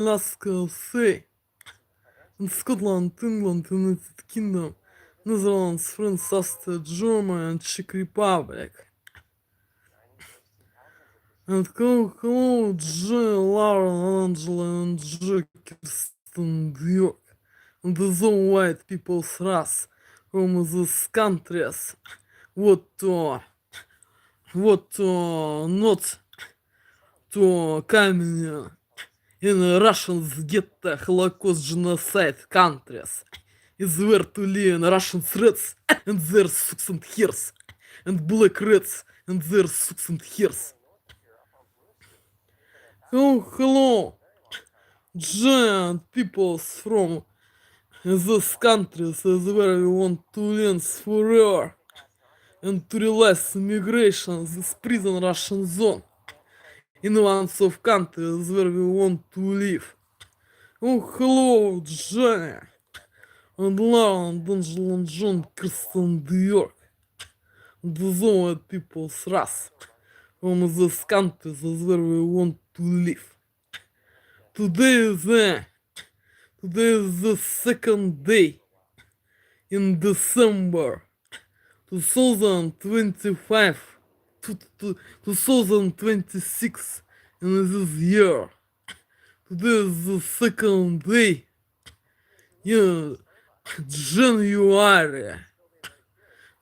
Alaska say, in Scotland, England, United Kingdom, Netherlands, France, Austria, Germany, and Czech Republic. And hello, J, Laura, Angela, and J, Kirsten, York, and the zone white people's race from these countries. Not to coming in Russians get the Holocaust genocide countries is where to live in Russian threats and their socks and hairs and black rats and their socks and hairs. Oh, hello, giant peoples from these countries is where we want to live forever and to realize immigration, this prison Russian zone in one of countries where we want to live. Oh, hello, Johnny. And Laura and Angela and John Kirsten York. The zone people's race from these countries is where we want to live. Today is the second day in December 2025 to 2026 in this year. Today is the second day in January.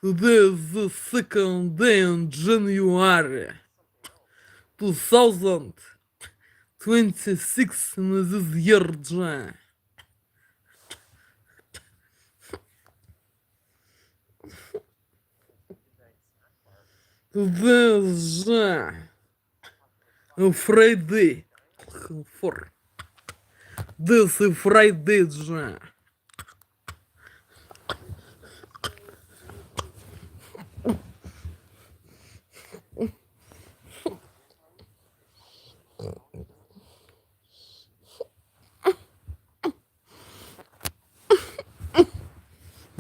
Today is the second day in January 2026 in this year, Jan. Today is Friday. For this is Friday, Jan.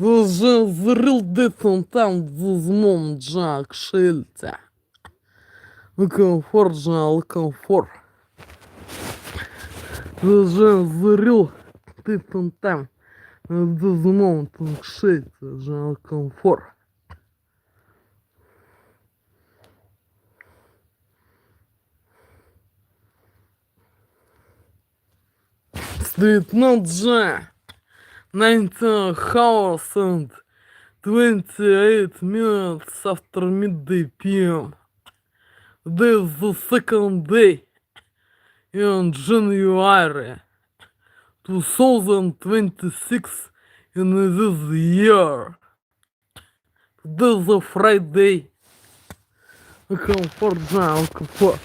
Вже зрил дитом там з мом Джак шильця. Комфорт жал комфорт. Вже зрил дитом там з мом шильця жал комфорт. Стоит на Джа. 19 hours and 28 minutes after midday PM. This is the second day in January 2026 in this year. This is a Friday. Comfort now, comfort.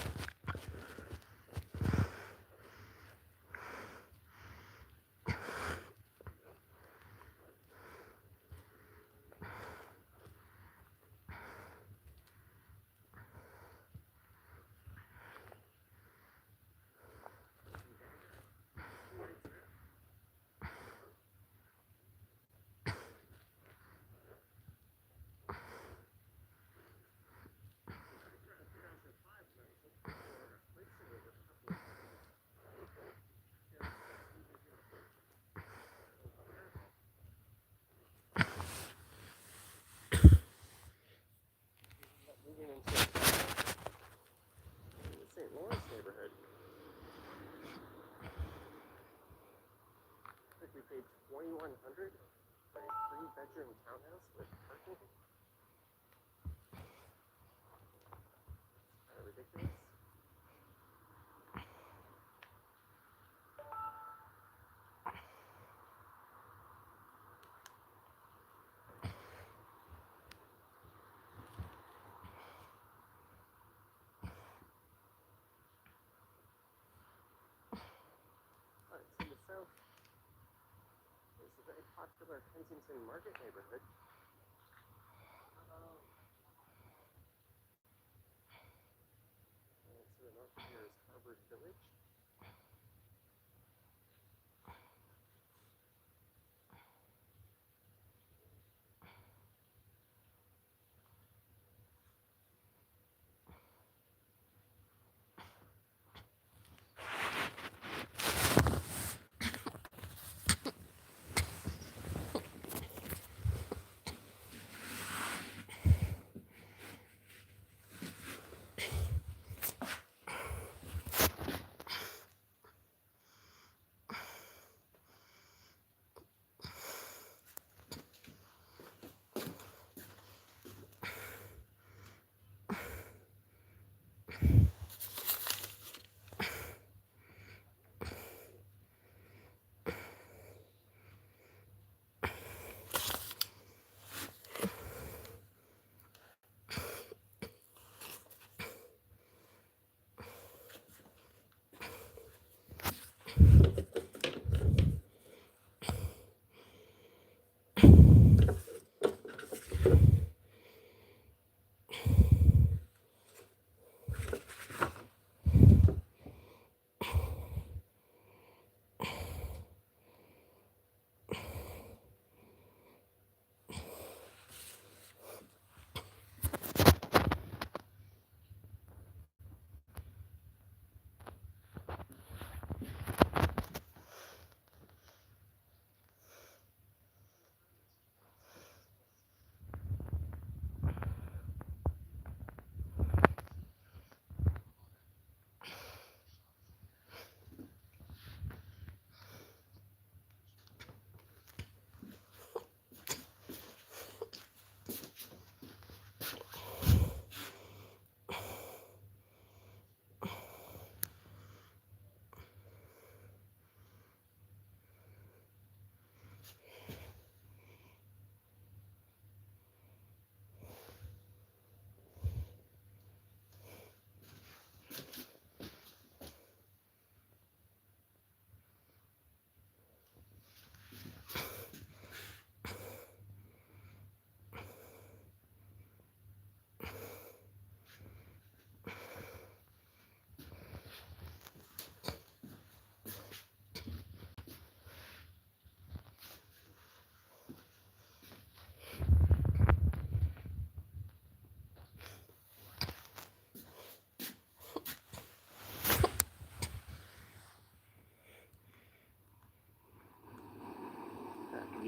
We paid $2,100 for a 3-bedroom townhouse with parking. Kind of ridiculous. Alright, so the south is a very popular Kensington Market neighborhood. And to the north here is Harvard Village.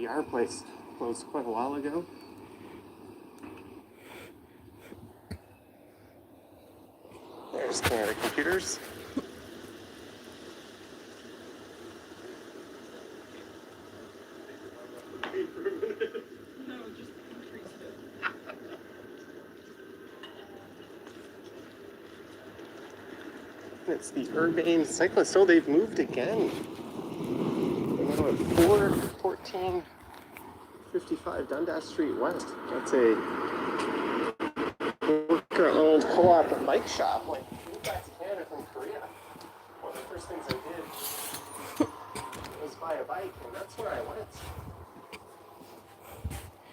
VR place closed quite a while ago. There's Canada Computers. It's the Urbane Cyclist. Oh, they've moved again. They're now at 41455 Dundas Street West. That's a worker-owned co-op bike shop. When I moved back to Canada from Korea, one of the first things I did was buy a bike, and that's where I went.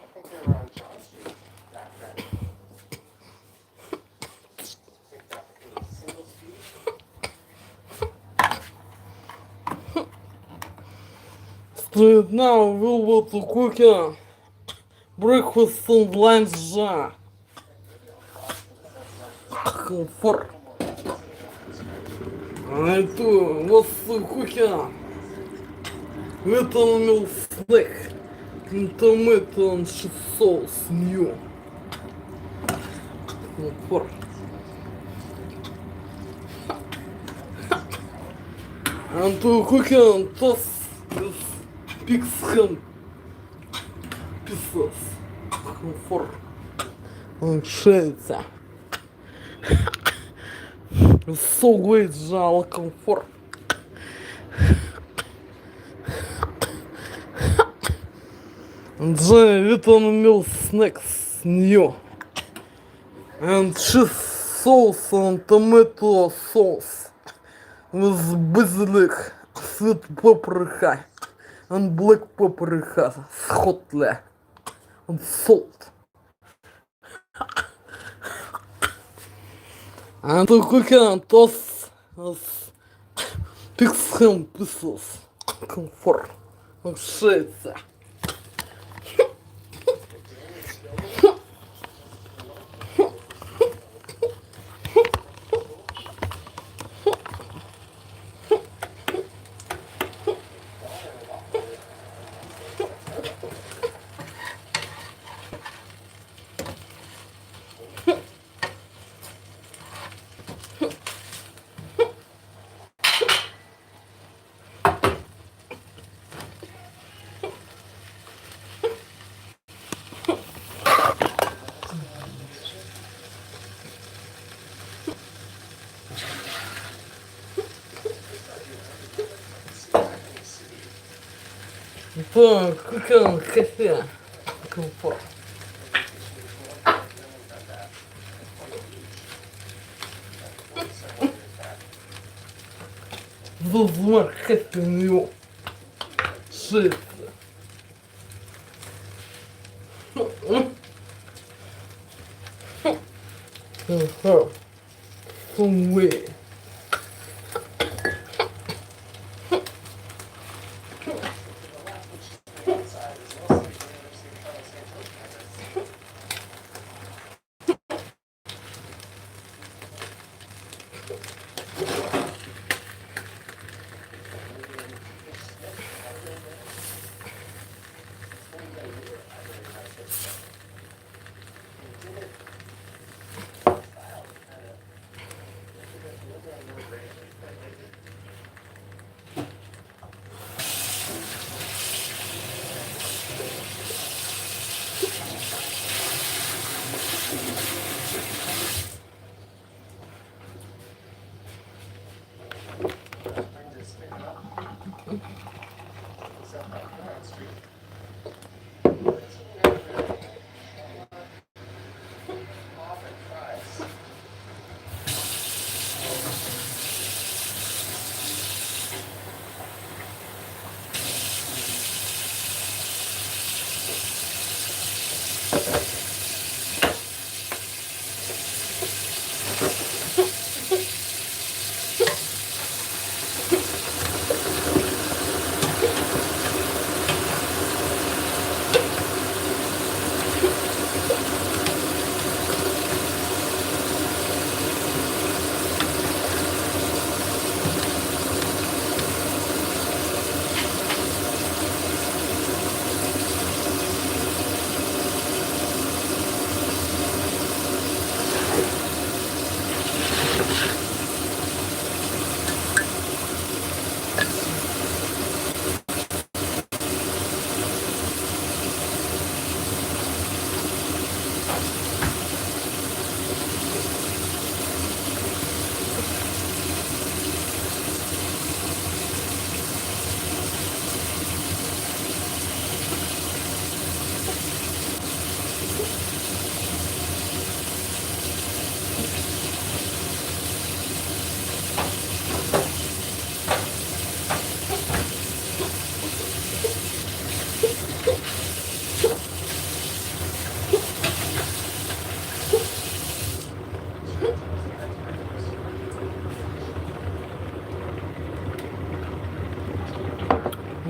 I think they were on John Street back then. Picked up a single speed. Straight now available to cook breakfast and lunch. Комфорт. А это вот кухня. Это мил снег. Интермитtent соус нью. Комфорт. And to cook and toss this pig's ham pieces. Комфорт. Он шеется. So great, жал комфорт. The little meal snacks new. And cheese sauce and tomato sauce. With basilic, sweet paprika, and black paprika, hotly, and salt. And to cook and toss pig's ham pieces. Comfort. And shades. Так, кукан, кофе, комфорт. Зазмар кофе у него. Шесть. Ага. Сумвей.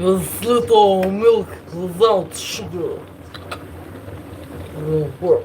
With little milk without sugar. Well,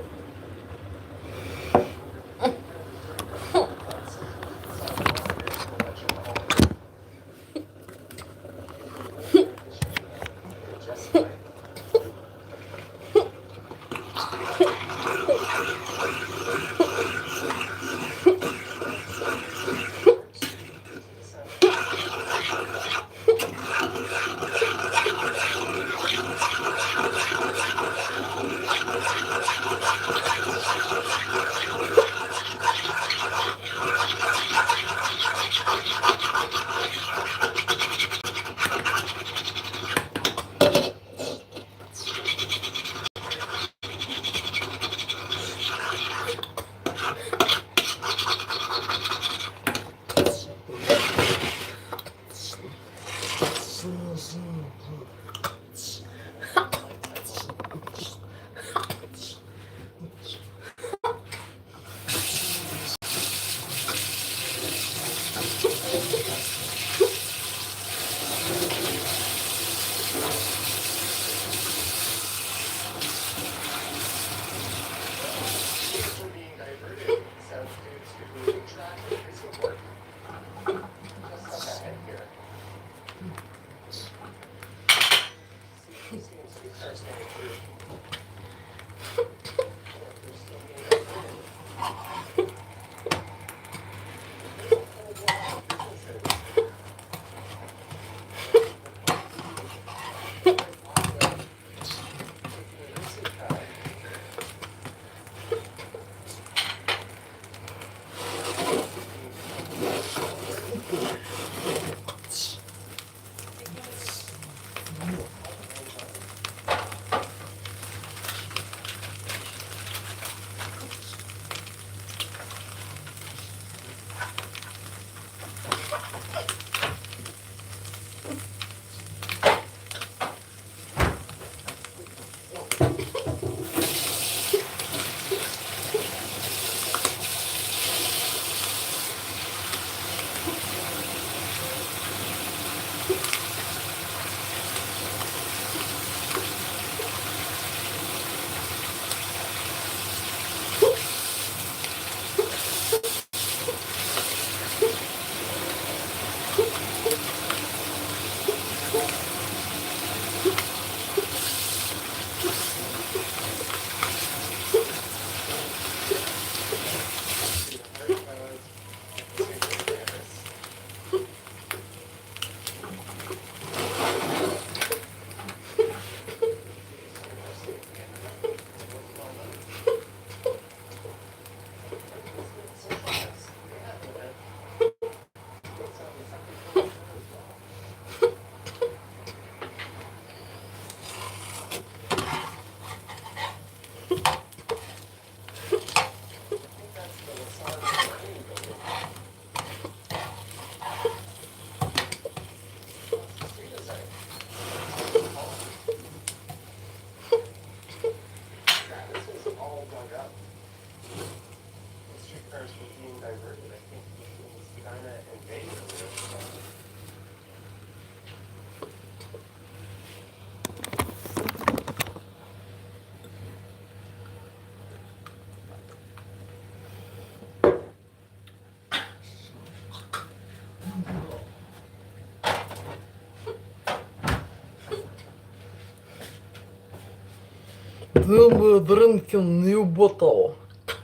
then we're drinking new bottle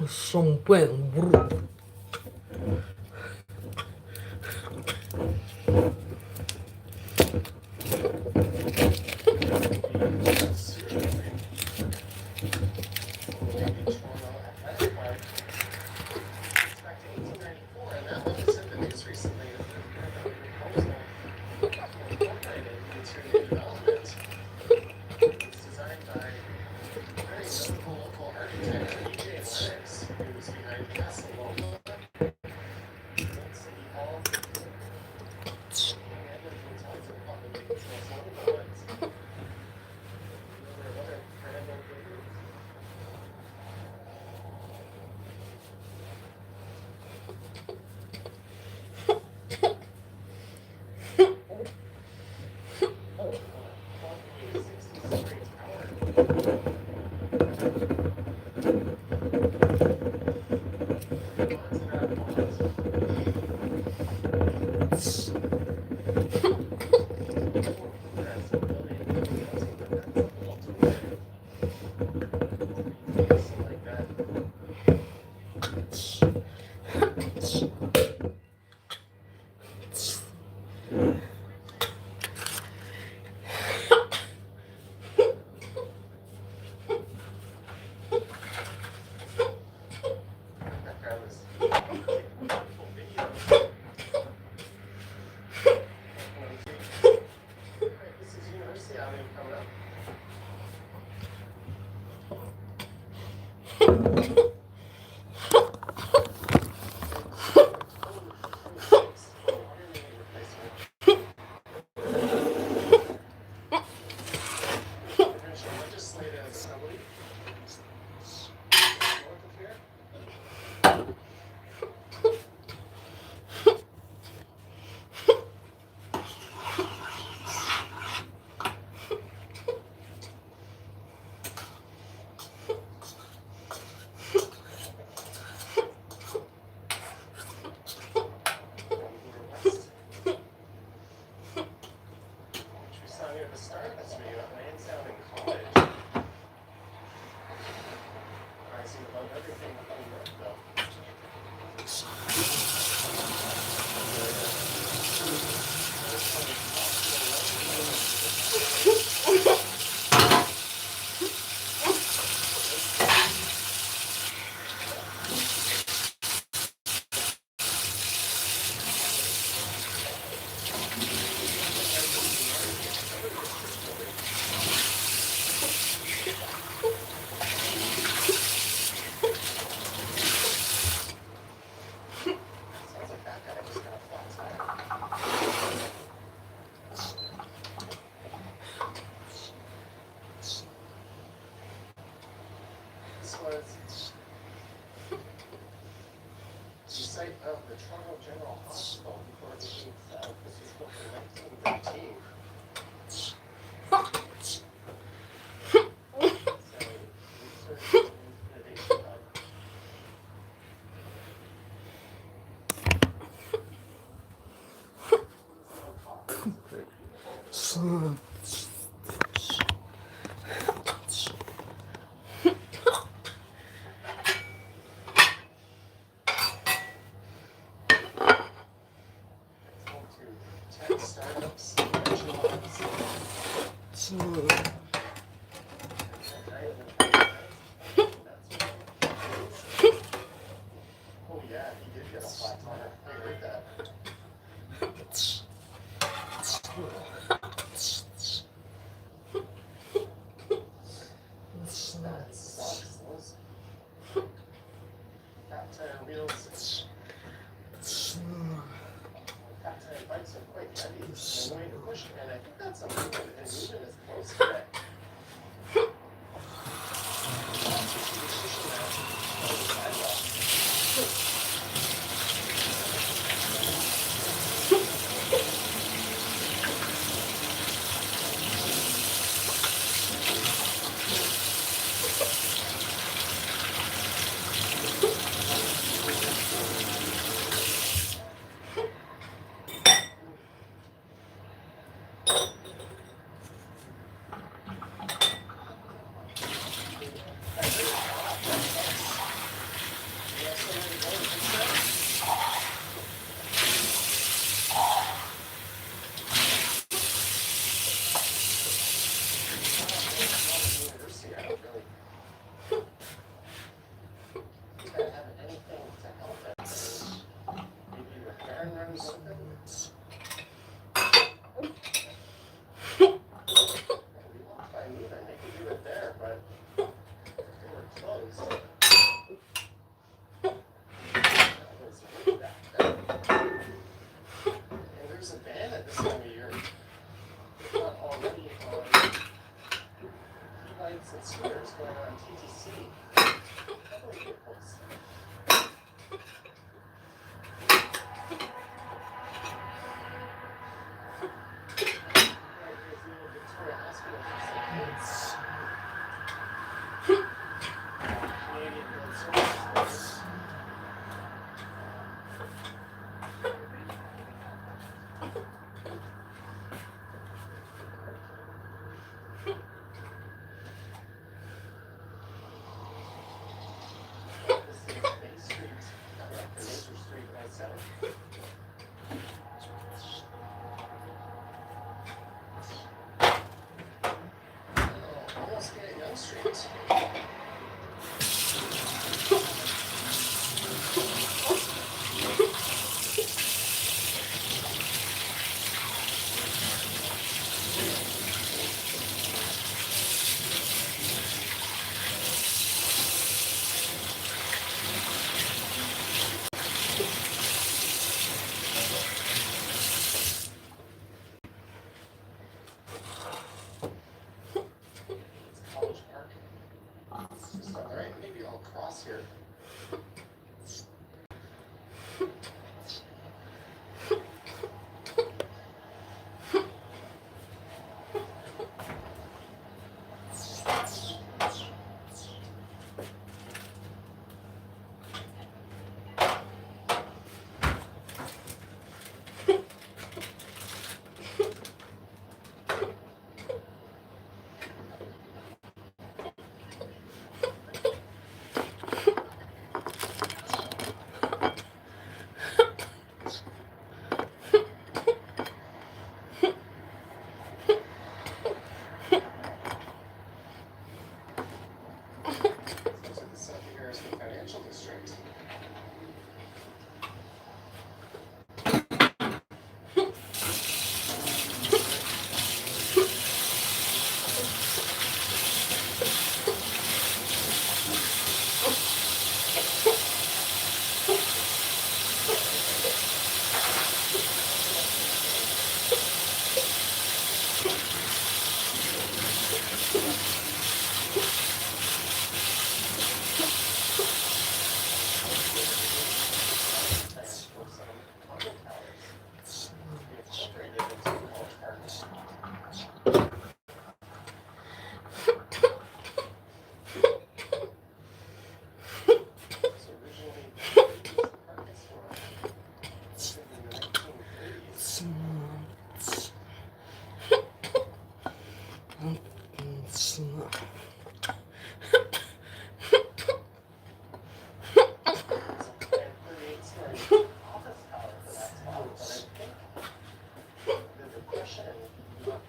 champagne brew.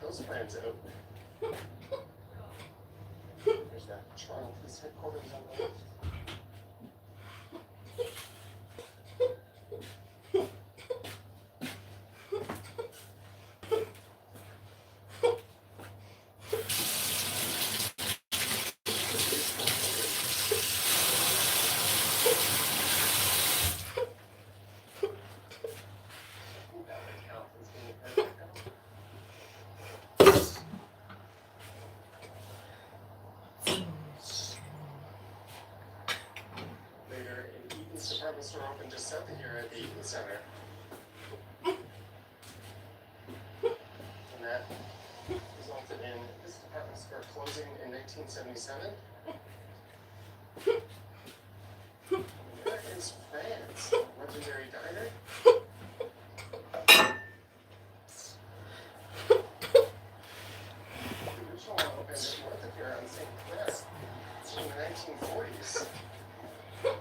Those plans out. There's that Toronto Police Headquarters on the left. Department store opened just south of here at the Eaton Center. And that resulted in this department store closing in 1977. And there is France, legendary diner. The original one opened north of here on St. Clair in the 1940s.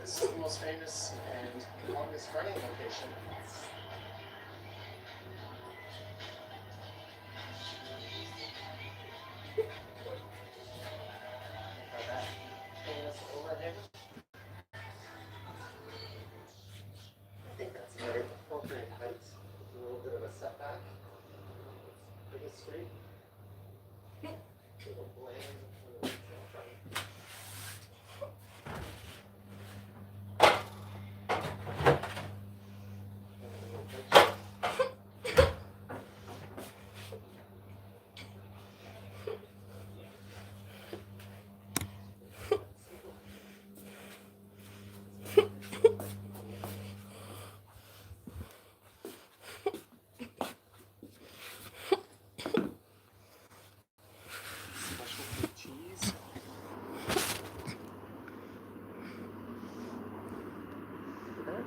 This is the most famous and longest running location. Got that famous overhead. I think that's very appropriate height. A little bit of a setback. Biggest street. Little blade for the retail front.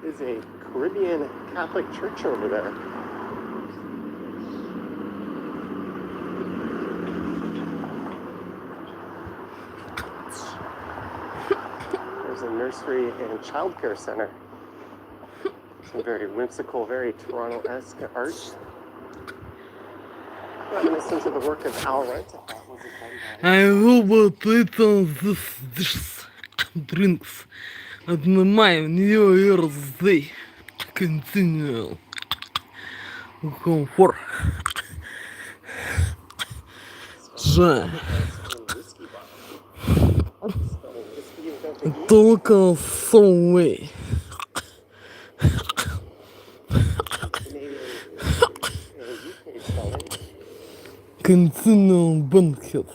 Is a Caribbean Catholic church over there. There's a nursery and childcare center. Some very whimsical, very Toronto-esque art. Reminiscent of the work of Al Renta. I will take on this drinks at my New Year's Day. Continue comfort. Только way. Continue banquet.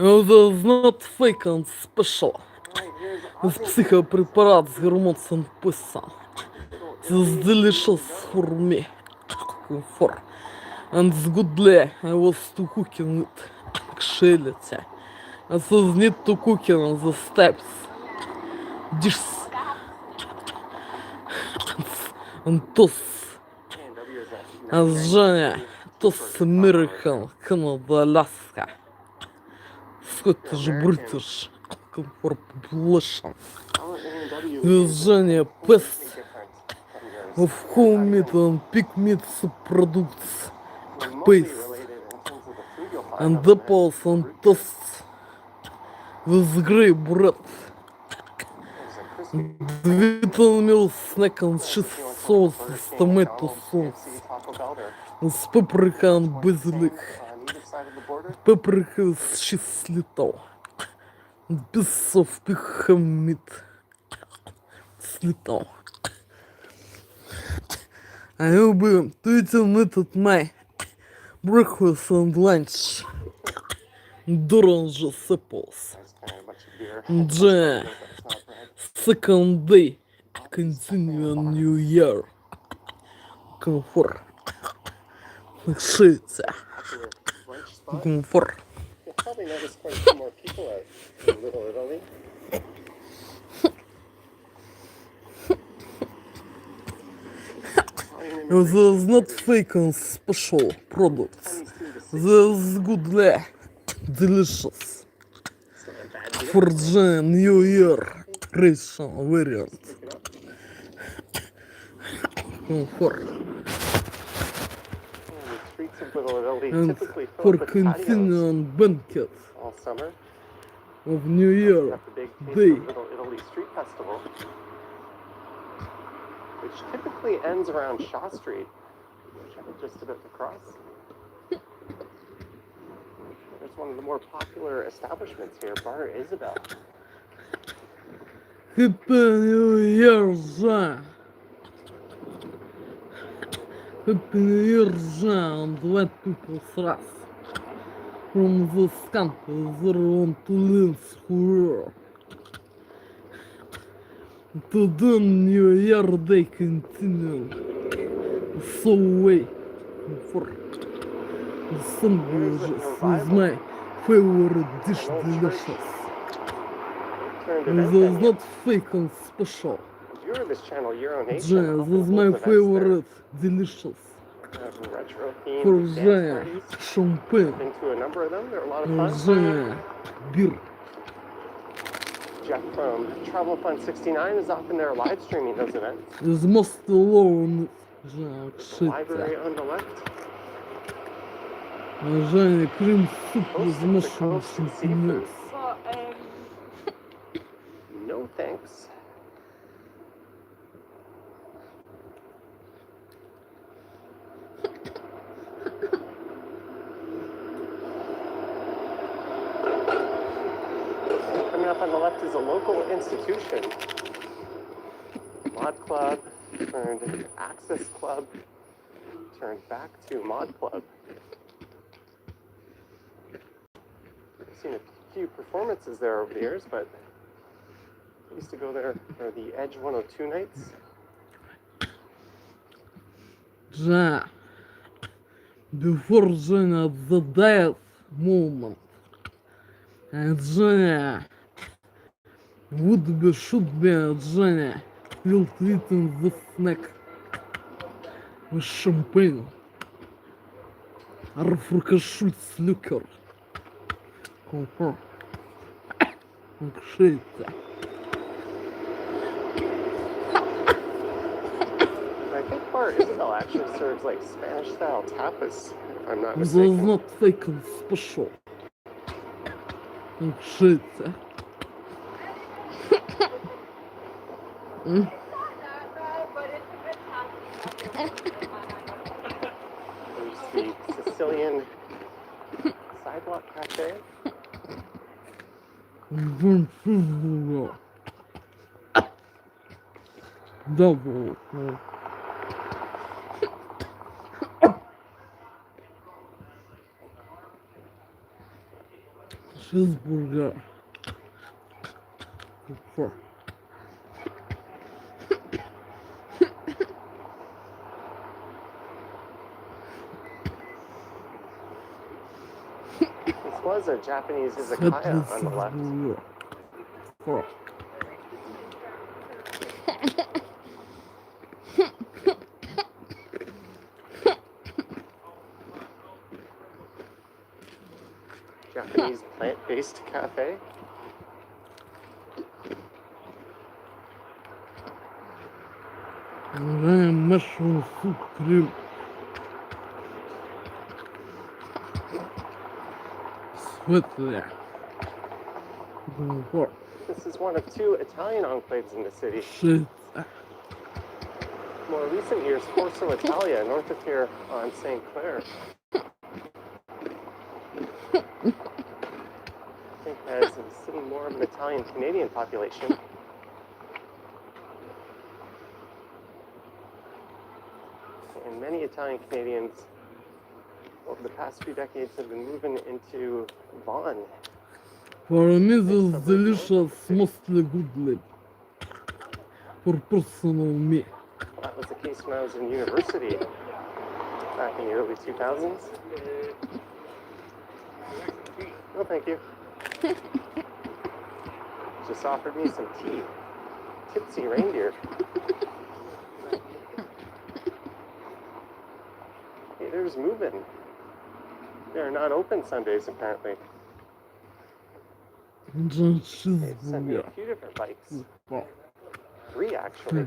Это not fake and special. It's psychopрепарат с гормоном писа. It's delicious for me. For. And it's good day. I was to cooking it. Actually, I was need to cooking on the steps. Dishes. And toast. As Женя. Toast American. Canada, Alaska. Scottish, British. For population. As Женя best of home meat and pig meat products. Paste. And apples and toast. With grey bread. Little meal snack and cheese sauce with tomato sauce. С паприкан базилик. On either side of the border. Паприка слетал. Песов пихамит. Слетал. А я бы tweeting этот my breakfast and lunch. Durange supples. Nice kind of bunch of beer. The That's not bread. second day continue on New Year. Комфорт. Шица. Popular brunch spot. Комфорт. You'll probably notice quite a few more people out in Little Italy. There's not fake and special products. There's good delicious. For the New Year Christian variant. Comfort. The streets of Little Italy And typically fill for up with patios continuing banquet all summer. of New We Year have the big Taste Day. of Little Italy Street Festival, which typically ends around Shaw Street, which I'm just about to cross. There's one of the more popular establishments here, Bar Isabel. Happy New Year, Jean. Happy New Year, Jean. And let people thrust from this country they want to live forever. To the New Year Day continue. So way for the sandwiches is my favorite dish delicious. Turned And event there's venue. not fake and special. If you're this channel, Euro Nation. Женя, often this is my holds events there. favorite delicious. Have retro For themed dance Женя, parties. champagne. Been to a number of them. They're a lot of For fun. Женя, beer. Jeff from Travel Fund 69 is often there live streaming those events. Is most alone. Женя, Library кшиться. on the left. Женя, крем суп Coast with to mushrooms coast and seafood. peanuts. No thanks. Coming up on the left is a local institution. Mod Club turned Access Club turned back to Mod Club. I've seen a few performances there over the years, but I used to go there for the Edge 102 nights. Женя, before Женя, the death moment. And Женя, would be, should be, Женя, will eating the snack with champagne. Арфрукашульц liquor. Comfort. Кшиться. I think Bar Isabel actually serves like Spanish style tapas, if I'm not There's mistaken. not fake and special. Кшиться. There's the Sicilian Sidewalk Cafe. Double. Cheeseburger. For This was a Japanese izakaya on the left. cheeseburger. For Japanese plant-based cafe. mushroom soup cream. Sweetly. For This is one of two Italian enclaves in the city. shit. more recent years, Corso Italia, north of here on St. Clair, I think has seen more of an Italian-Canadian population. And many Italian Canadians over the past few decades have been moving into Vaughan. For me, this delicious, mostly goodly. For personal me. That was the case when I was in university back in the early 2000s. No, thank you. Just offered me some tea. Tipsy reindeer. Hey, there's moving. They're not open Sundays, apparently. They've sent me a few different bikes. 3, actually.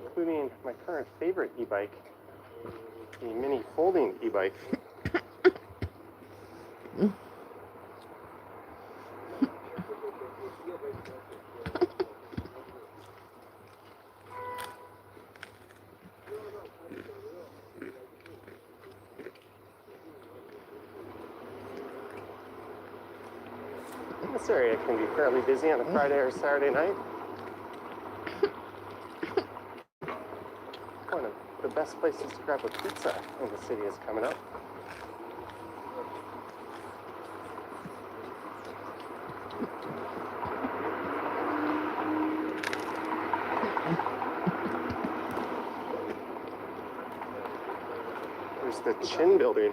Including my current favorite e-bike, the mini folding e-bike. This area can be fairly busy on a Friday or Saturday night. One of the best places to grab a pizza in the city is coming up. There's the Chin building.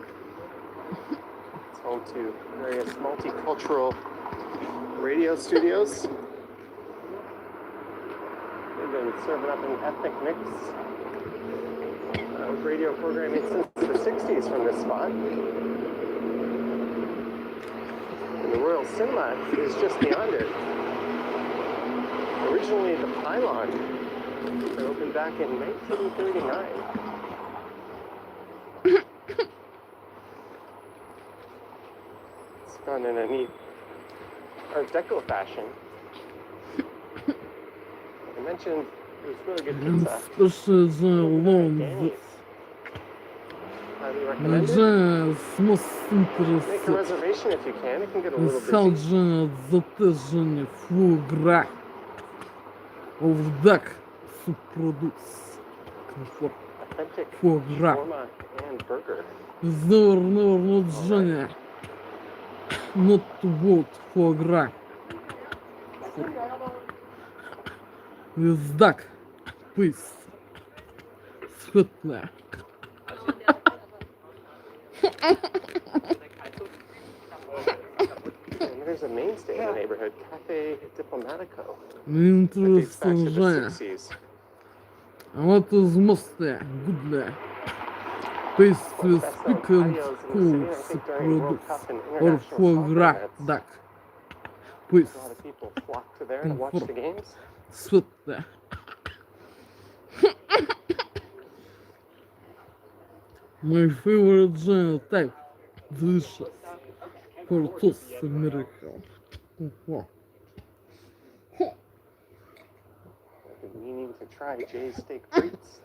It's home to various multicultural radio studios. They've been serving up an ethnic mix of radio programming since the 60s from this spot. And the Royal Cinema is just beyond it. Originally the Pylon, it opened back in 1939. It's done in a neat Art Deco fashion. I mentioned it was really good pizza. Highly recommend it. Make a reservation if you can. It can get a little busy. Authentic shawarma and burger. Not to vote for gras. With duck, please. Sweetly. And there's a mainstay in the neighborhood, Cafe Diplomatico. Interesting. That dates back to the 60s. What is mostly goodly? Pastry speak and cooks products or foie gras duck. Please. A lot of people flock to there to watch the games. Sweetly. My favorite genre type, delicious, for toast American. I've been meaning to try Jay's steak frites.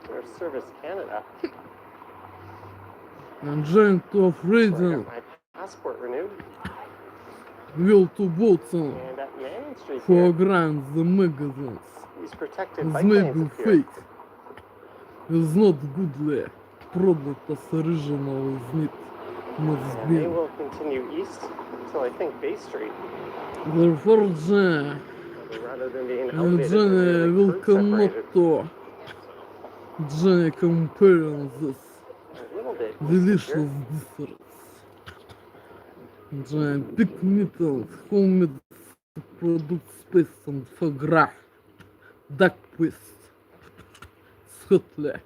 There's Service Canada. I'm trying to I freedom. got my passport renewed. Will to vote on And at Main Street for here, grants the magazines. these protected Is bike maybe lanes appear. fake. Is not goodly. Product as original is not must And they be. will continue east until I think Bay Street. Therefore, Rather than being elevated, Jenny they're will like curb come separated. to Jenny comparing this. A little bit delicious here. desserts. Giant big metal, homemade product space and foie gras, duck twist, Scotland.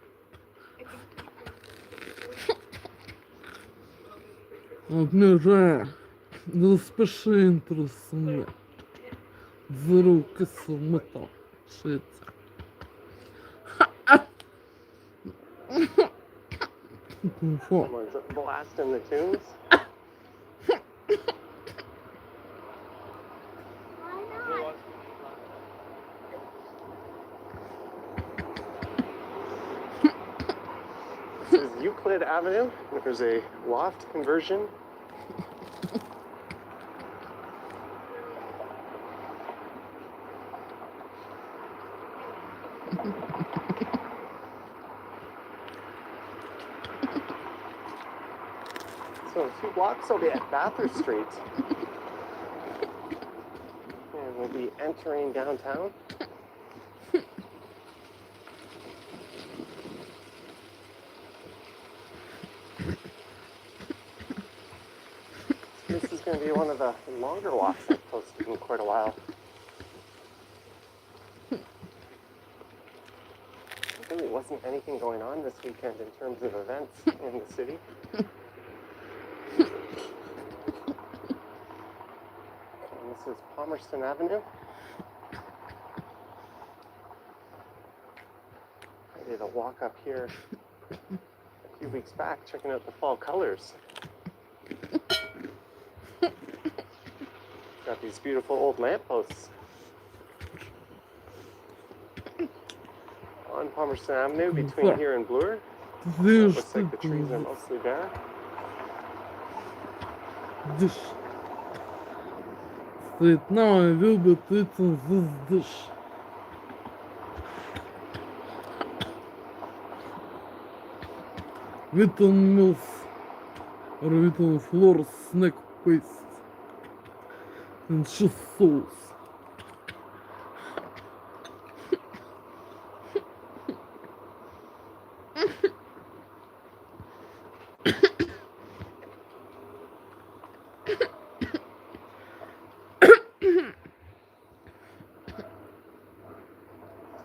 Обмежая, the special interest in zero castle metal shit. Someone's blasting the tunes. This is Euclid Avenue. There's a loft conversion. So in a few blocks I'll be at Bathurst Street. And we'll be entering downtown. This is going to be one of the longer walks I've posted in quite a while. There really wasn't anything going on this weekend in terms of events in the city. And this is Palmerston Avenue. I did a walk up here a few weeks back checking out the fall colors. Got these beautiful old lampposts on Palmerston Avenue between here and Bloor. Looks like the trees are mostly bare. Dish. Right now I will be eating this dish. Wheaten meals or wheaten flour snack paste and cheese sauce.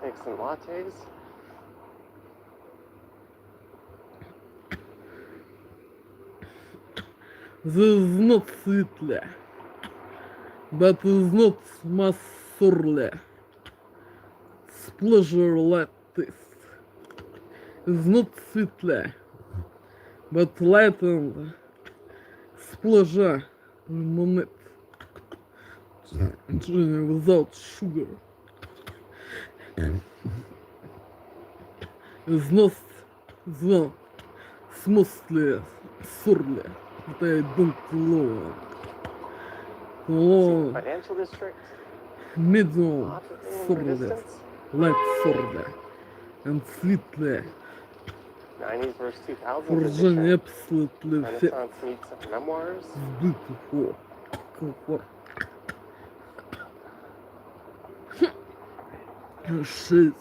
Take some lattes. This is not sweetly, but is not masterly. Pleasure lattice is not sweetly, but light and pleasure lemonade without sugar. Is not the smoothly surly that I don't love. Long, Financial district. medium Off in the surly, distance. light surly, and sweetly. 90s versus 2000s Virginia edition. absolutely fit. Renaissance meets memoirs. Beautiful. Comfort. Shit.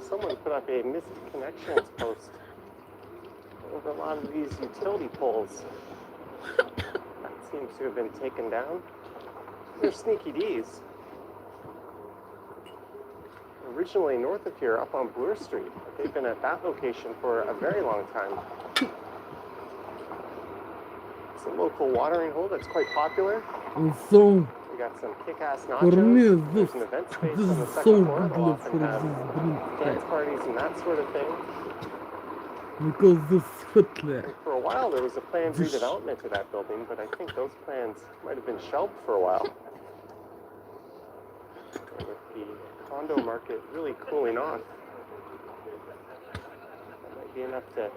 Someone put up a missed connections post over a lot of these utility poles. That seems to have been taken down. They're Sneaky D's. Originally north of here, up on Bloor Street. They've been at that location for a very long time. It's a local watering hole that's quite popular. And so, We got some kick-ass for me, nachos. this, There's an event space this on the is second so floor. good They'll often for have this drink dance type. parties and that sort of thing. Because this fitly. And for a while, there was a planned This- redevelopment to that building, but I think those plans might have been shelved for a while. And with the condo market really cooling off, that might be enough to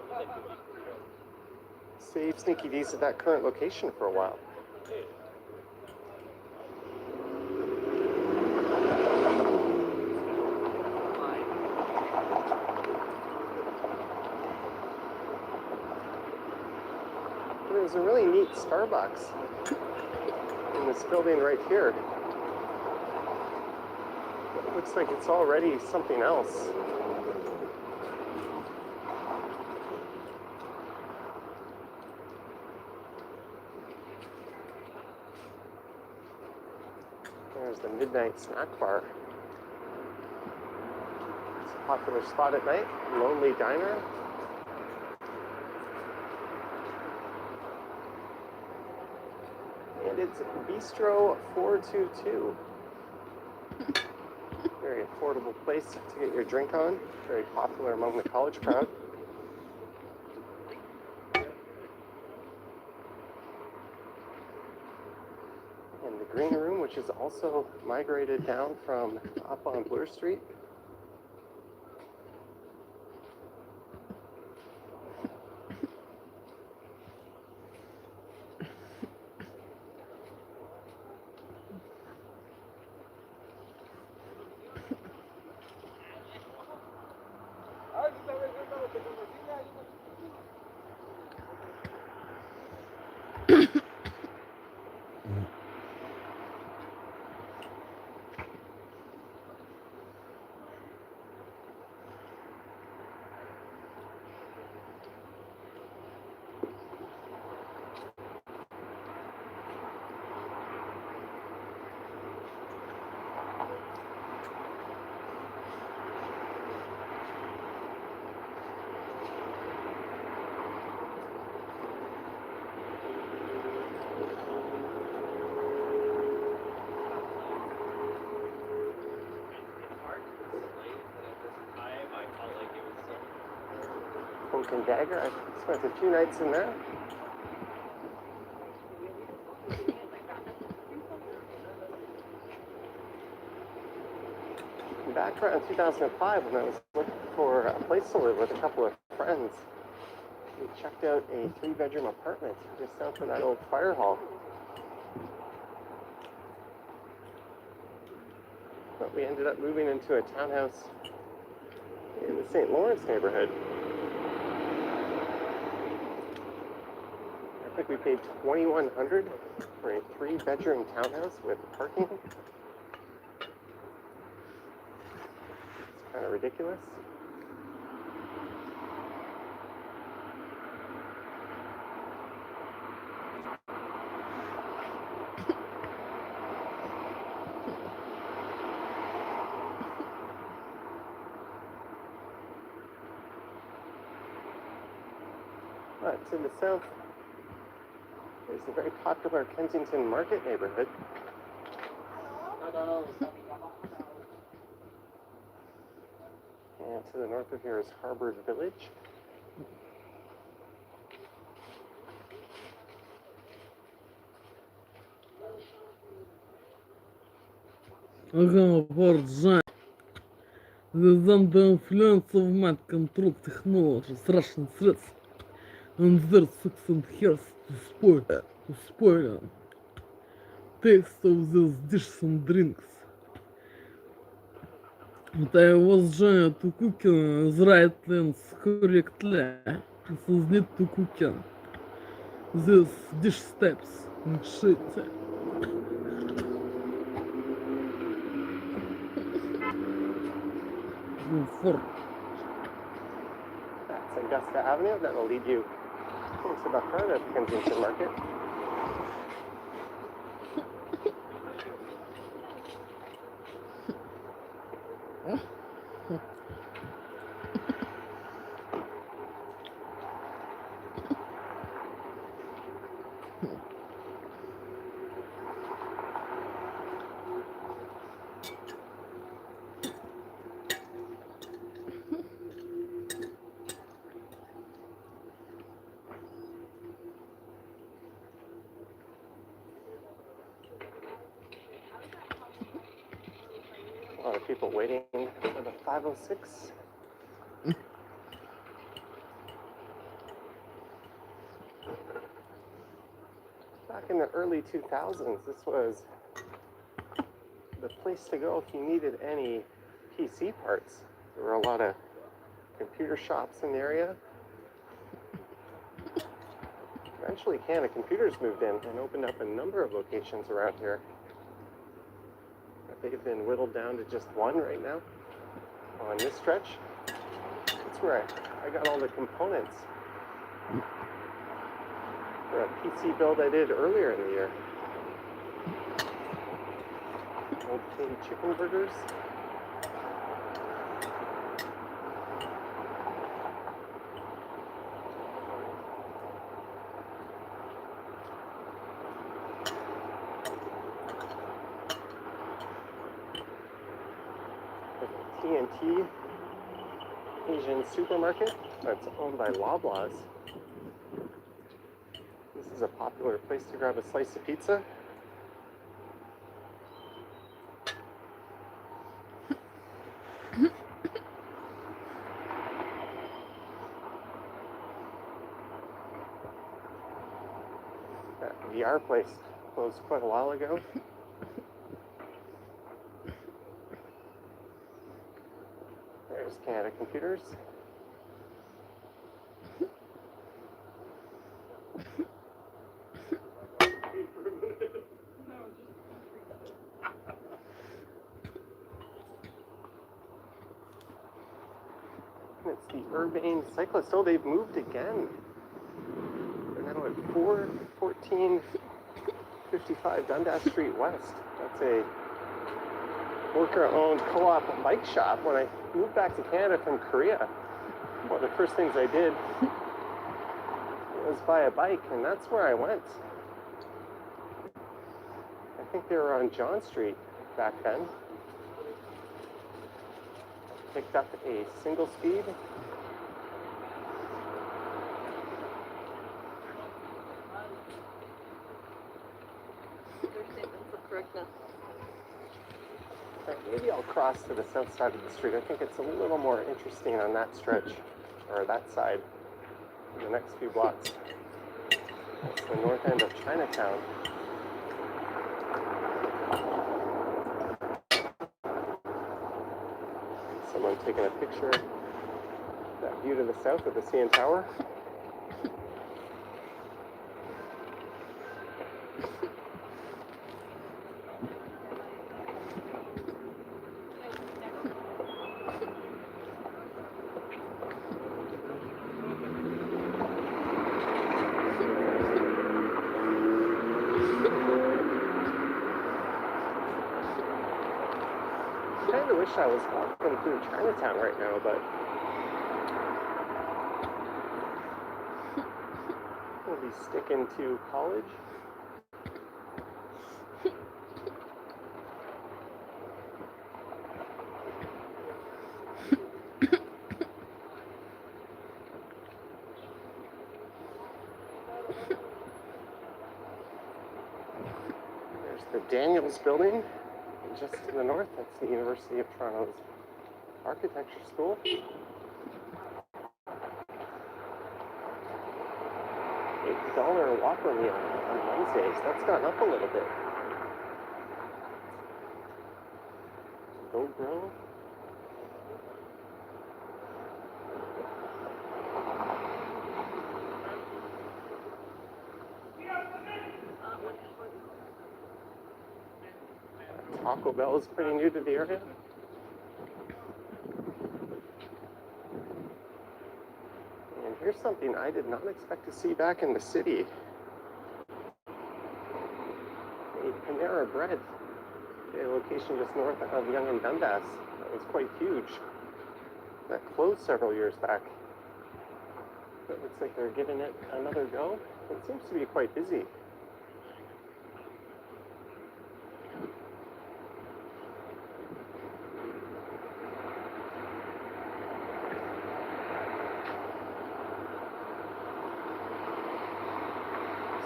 save Sneaky D's at that current location for a while. There's a really neat Starbucks in this building right here. It looks like it's already something else. There's the midnight snack bar. It's a popular spot at night. Lonely diner. And it's Bistro 422. Very affordable place to get your drink on. Very popular among the college crowd. And the green room, which is also migrated down from up on Bloor Street. Cloak and Dagger. I spent a few nights in there. Back around 2005, when I was looking for a place to live with a couple of friends, we checked out a 3-bedroom apartment just south of that old fire hall. But we ended up moving into a townhouse in the St. Lawrence neighborhood. I think we paid $2,100 for a 3-bedroom townhouse with parking. It's kind of ridiculous. But to the south, there's a very popular Kensington Market neighborhood. And to the north of here is Harvard Village. Ага, Борджа. The influence of mind control technology, Russian threats, and their success here's to spoil taste of these dishes and drinks. But I was trying to cook the right and correctly. This is need to cook these dish steps and shit. For That's Augusta Avenue. That'll lead you into the heart of Kensington Market. A lot of people waiting for the 506. Back in the early 2000s, this was the place to go if you needed any PC parts. There were a lot of computer shops in the area. Eventually, Canada Computers moved in and opened up a number of locations around here. they've been whittled down to just one right now. On this stretch, that's where I got all the components for a PC build I did earlier in the year. Old King chicken burgers. TNT Asian supermarket that's owned by Loblaws. This is a popular place to grab a slice of pizza. That VR place closed quite a while ago. There's Canada Computers. It's the Urbane Cyclist. Oh, they've moved again. They're now at 41455 Dundas Street West. That's a worker-owned co-op bike shop. When I moved back to Canada from Korea, one of the first things I did was buy a bike, and that's where I went. I think they were on John Street back then. Picked up a single speed. Maybe I'll cross to the south side of the street. I think it's a little more interesting on that stretch, or that side, in the next few blocks. That's the north end of Chinatown. Someone taking a picture of that view to the south of the CN Tower. I kind of wish I was walking through Chinatown right now, but I'll be sticking to college. There's the Daniels Building. Just to the north, that's the University of Toronto's Architecture School. $8 Whopper meal on Wednesdays. That's gone up a little bit. Go Grill. Taco Bell is pretty new to the area. And here's something I did not expect to see back in the city. A Panera Bread, a location just north of Yonge and Dundas. That was quite huge. That closed several years back. But it looks like they're giving it another go. It seems to be quite busy.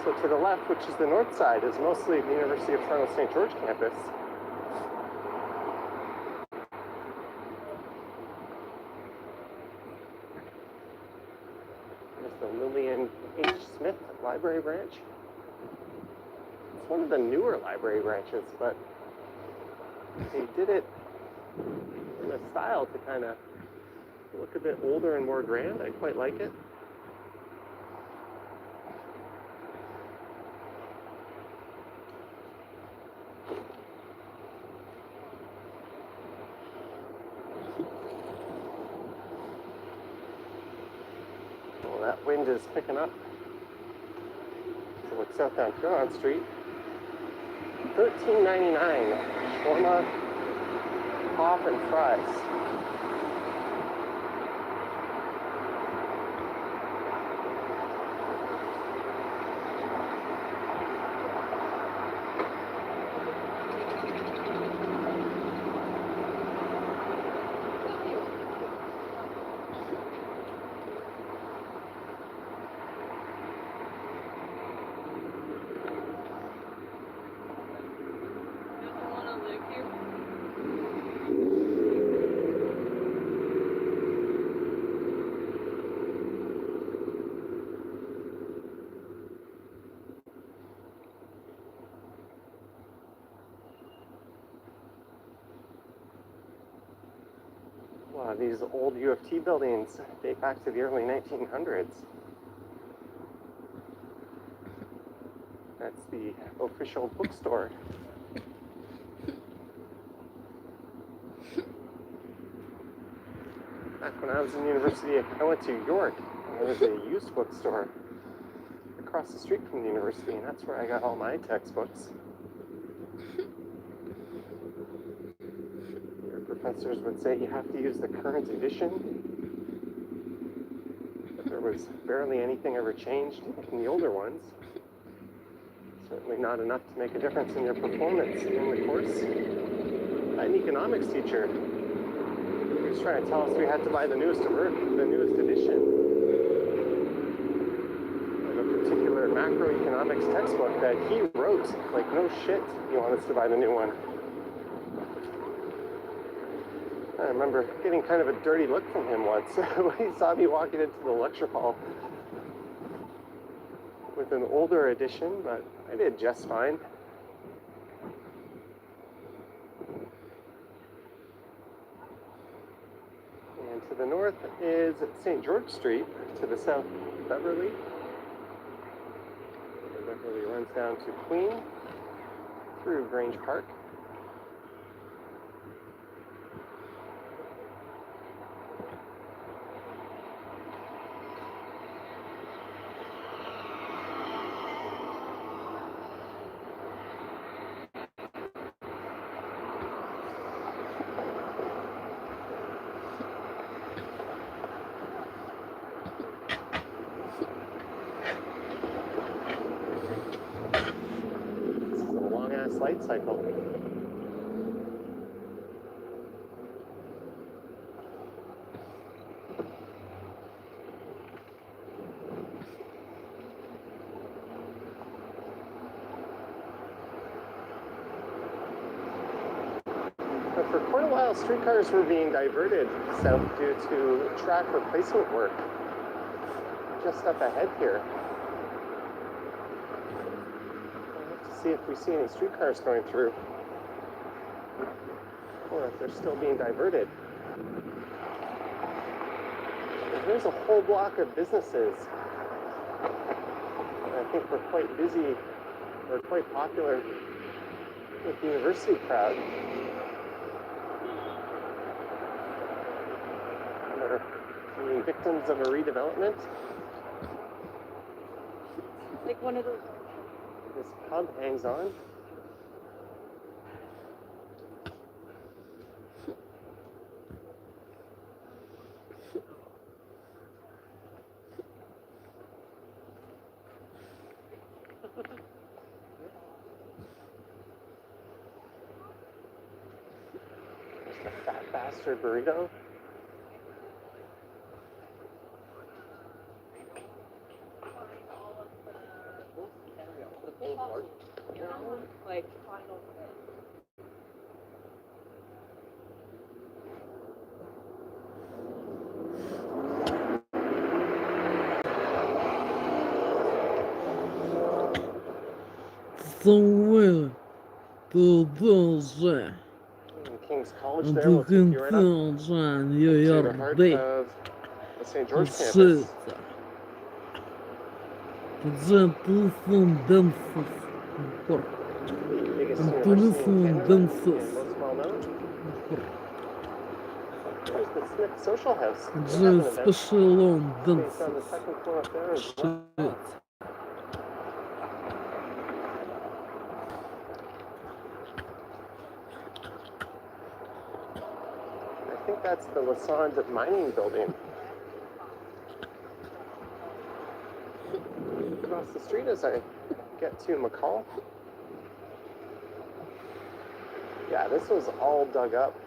So to the left, which is the north side, is mostly the University of Toronto St. George campus. There's the Lillian H. Smith Library branch. It's one of the newer library branches, but they did it in a style to kind of look a bit older and more grand. I quite like it. wind is picking up. So look southbound Huron Street. $13.99 shawarma, pop, and fries. Wow, these old U of T buildings date back to the early 1900s. That's the official bookstore. Back when I was in university, I went to York, and there was a used bookstore across the street from the university, and that's where I got all my textbooks. Your professors would say you have to use the current edition, but there was barely anything ever changed in the older ones. Certainly not enough to make a difference in your performance in the course. I had an economics teacher. He was trying to tell us we had to buy the newest edition of a particular macroeconomics textbook that he wrote. Like, no shit, he wanted us to buy the new one. I remember getting kind of a dirty look from him once when he saw me walking into the lecture hall with an older edition, but I did just fine. And to the north is St. George Street, to the south, Beverly. Beverly runs down to Queen, through Grange Park. Light cycle. But for quite a while, streetcars were being diverted south due to track replacement work just up ahead here. See if we see any streetcars going through, or if they're still being diverted. And here's a whole block of businesses. And I think we're quite busy, or quite popular with the university crowd. They're being victims of a redevelopment. Like one of those. This pub hangs on. Just a fat bastard burrito. Like final. Somewhere продолжай. King's College there will take you right up to the heart of the St. George campus. Biggest university in Canada, and most well known. There's the the Smith Social House. They have Джи an event Special Loan space on the Dances. second floor up there as well. Shit. I think that's the Lassonde mining building. Across the street as I get to McCall. Yeah, this was all dug up.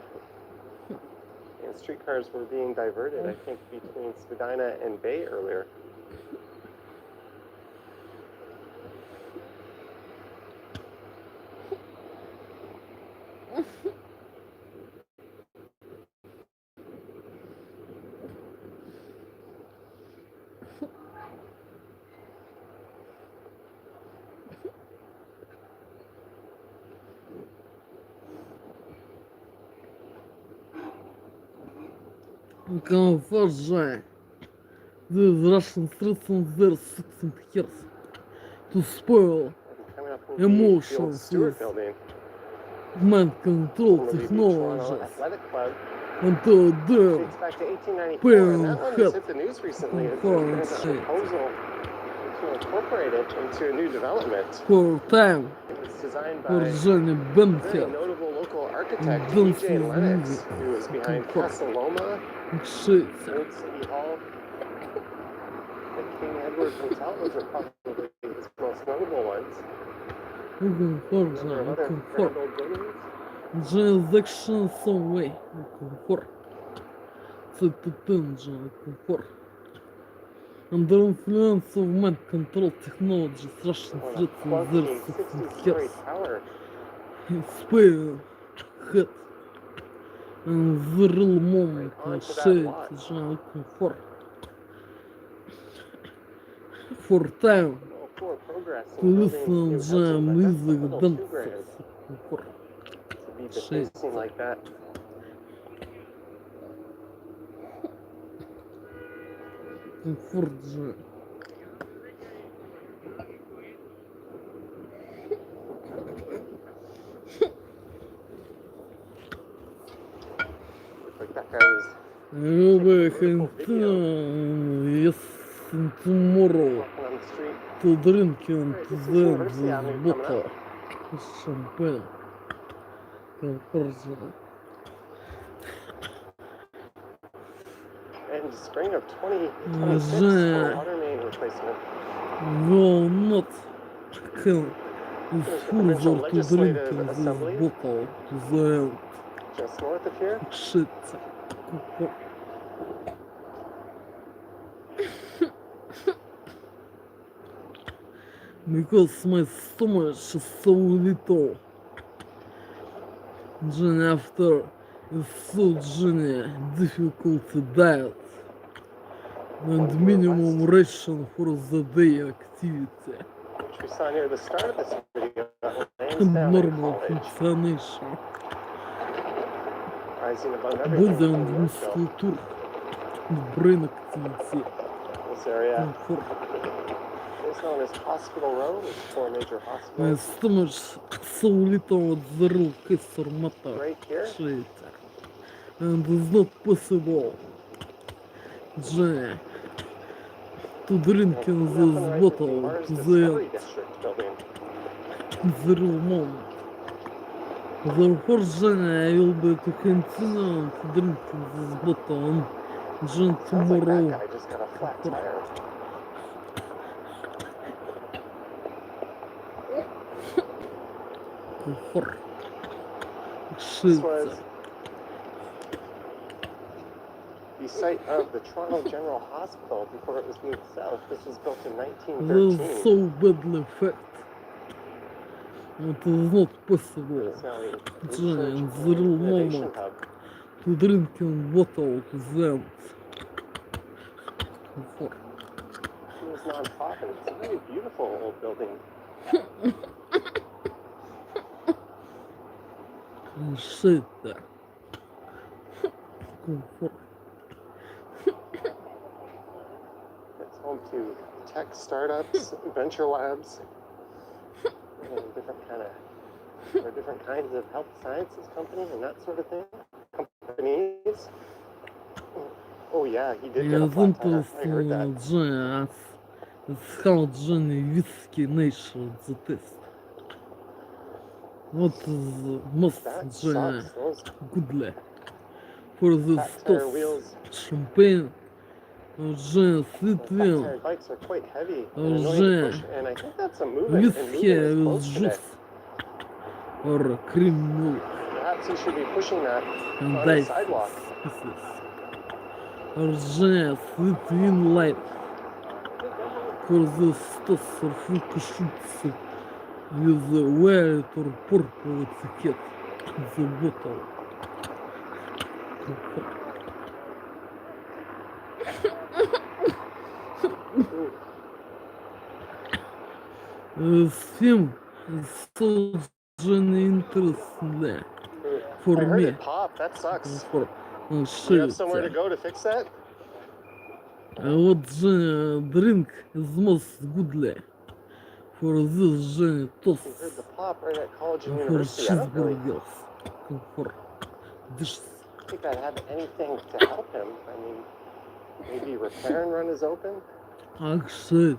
And streetcars were being diverted, I think, between Spadina and Bay earlier. Comfort Jai. These Russian citizens there 16 years to spoil Coming up from the emotions old Stewart with building. mind control From the Toronto technologies Athletic Club. until then. Dates back to 1894, and that one has Hit hit the news recently. foreign There's a state proposal to incorporate it into a new development. for time It was designed for by Johnny a very Benfield notable local architect, Don't E.J. see Lennox, music. who was behind Comfort. Casa Loma, and shit. Old City Hall. The King Edward Hotel was probably his most notable ones. Comfort A number of Jai. other Comfort. grand old buildings. Transaction some way. Comfort. It's a comfort. Under influence of mind control technologies, Russian On a citizens there clunky 16 60-story years. tower. Spain hit and the real moment Right onto that shade lot. comfort for time Well, for progress to in building listen new to housing, but that's a music little too dances grand comfort to be shade defacing like that. comfort же. Looks like that guy was Любая vertical video. yes tomorrow walking on the street. to drinking Alright, to this is the University Avenue coming bottle up. champagne comfort же. And spring of 2026 for a water main replacement. Will not kill is There's the Provincial further to drink Legislative in this Assembly bottle to the end. just north of here. Shit. Because my stomach is so little. Journey after is so journey difficult diet and minimum ration for the day activity Which we saw near the start of this video. and Lansdowne normal College, functionation. rising above Body everything and in Yorkville. musculature and brain activity. This area Comfort. is known as Hospital Row. There's four major My hospitals stomach so little at the real cancer matter. right here. Shit. And it's not possible, Johnny, to drink in Nothing this right with the bottle Mars to the Discovery end, District building. the real moment. Therefore, Johnny, I will be to continue to drink in this bottle and John Sounds like that tomorrow. guy just got a flat tire. Comfort. This Shit. was the site of the Toronto General Hospital before it was moved south. This was built in This is 1913. so badly fact. It is not possible, It's now a Johnny, research in and the real innovation moment hub. to drink in bottle to the end. Comfort. It was non-profit. It's a very beautiful old building. Shit. Comfort. It's home to tech startups, venture labs, and different kinds of health sciences companies and that sort of thing. Companies. Oh yeah, he did get Я a flat tire. I heard interested that. Дженни, how Дженни whiskey nation the test. What is most That Дженni sucks. Those goodly for the flat tire toast wheels, champagne, Дженни sweet flat wine, tire bikes are quite heavy and annoying to push. And I think that's a moving, and moving whiskey is with closed today. juice or cream milk Perhaps you should be pushing that and on the ice sidewalk. pieces. Or Дженни sweet wine light for the toast or fruit shoots with the white or purple etiquette the bottle. Film is so interesting for I heard me. it pop. That sucks. For Do you shit. have somewhere to go to fix that? What drink is most goodly for this We toast heard the pop right at college and for university. I don't really cheeseburgers for dishes. think I'd have anything to help him. I mean, maybe repair and run is open. Actually,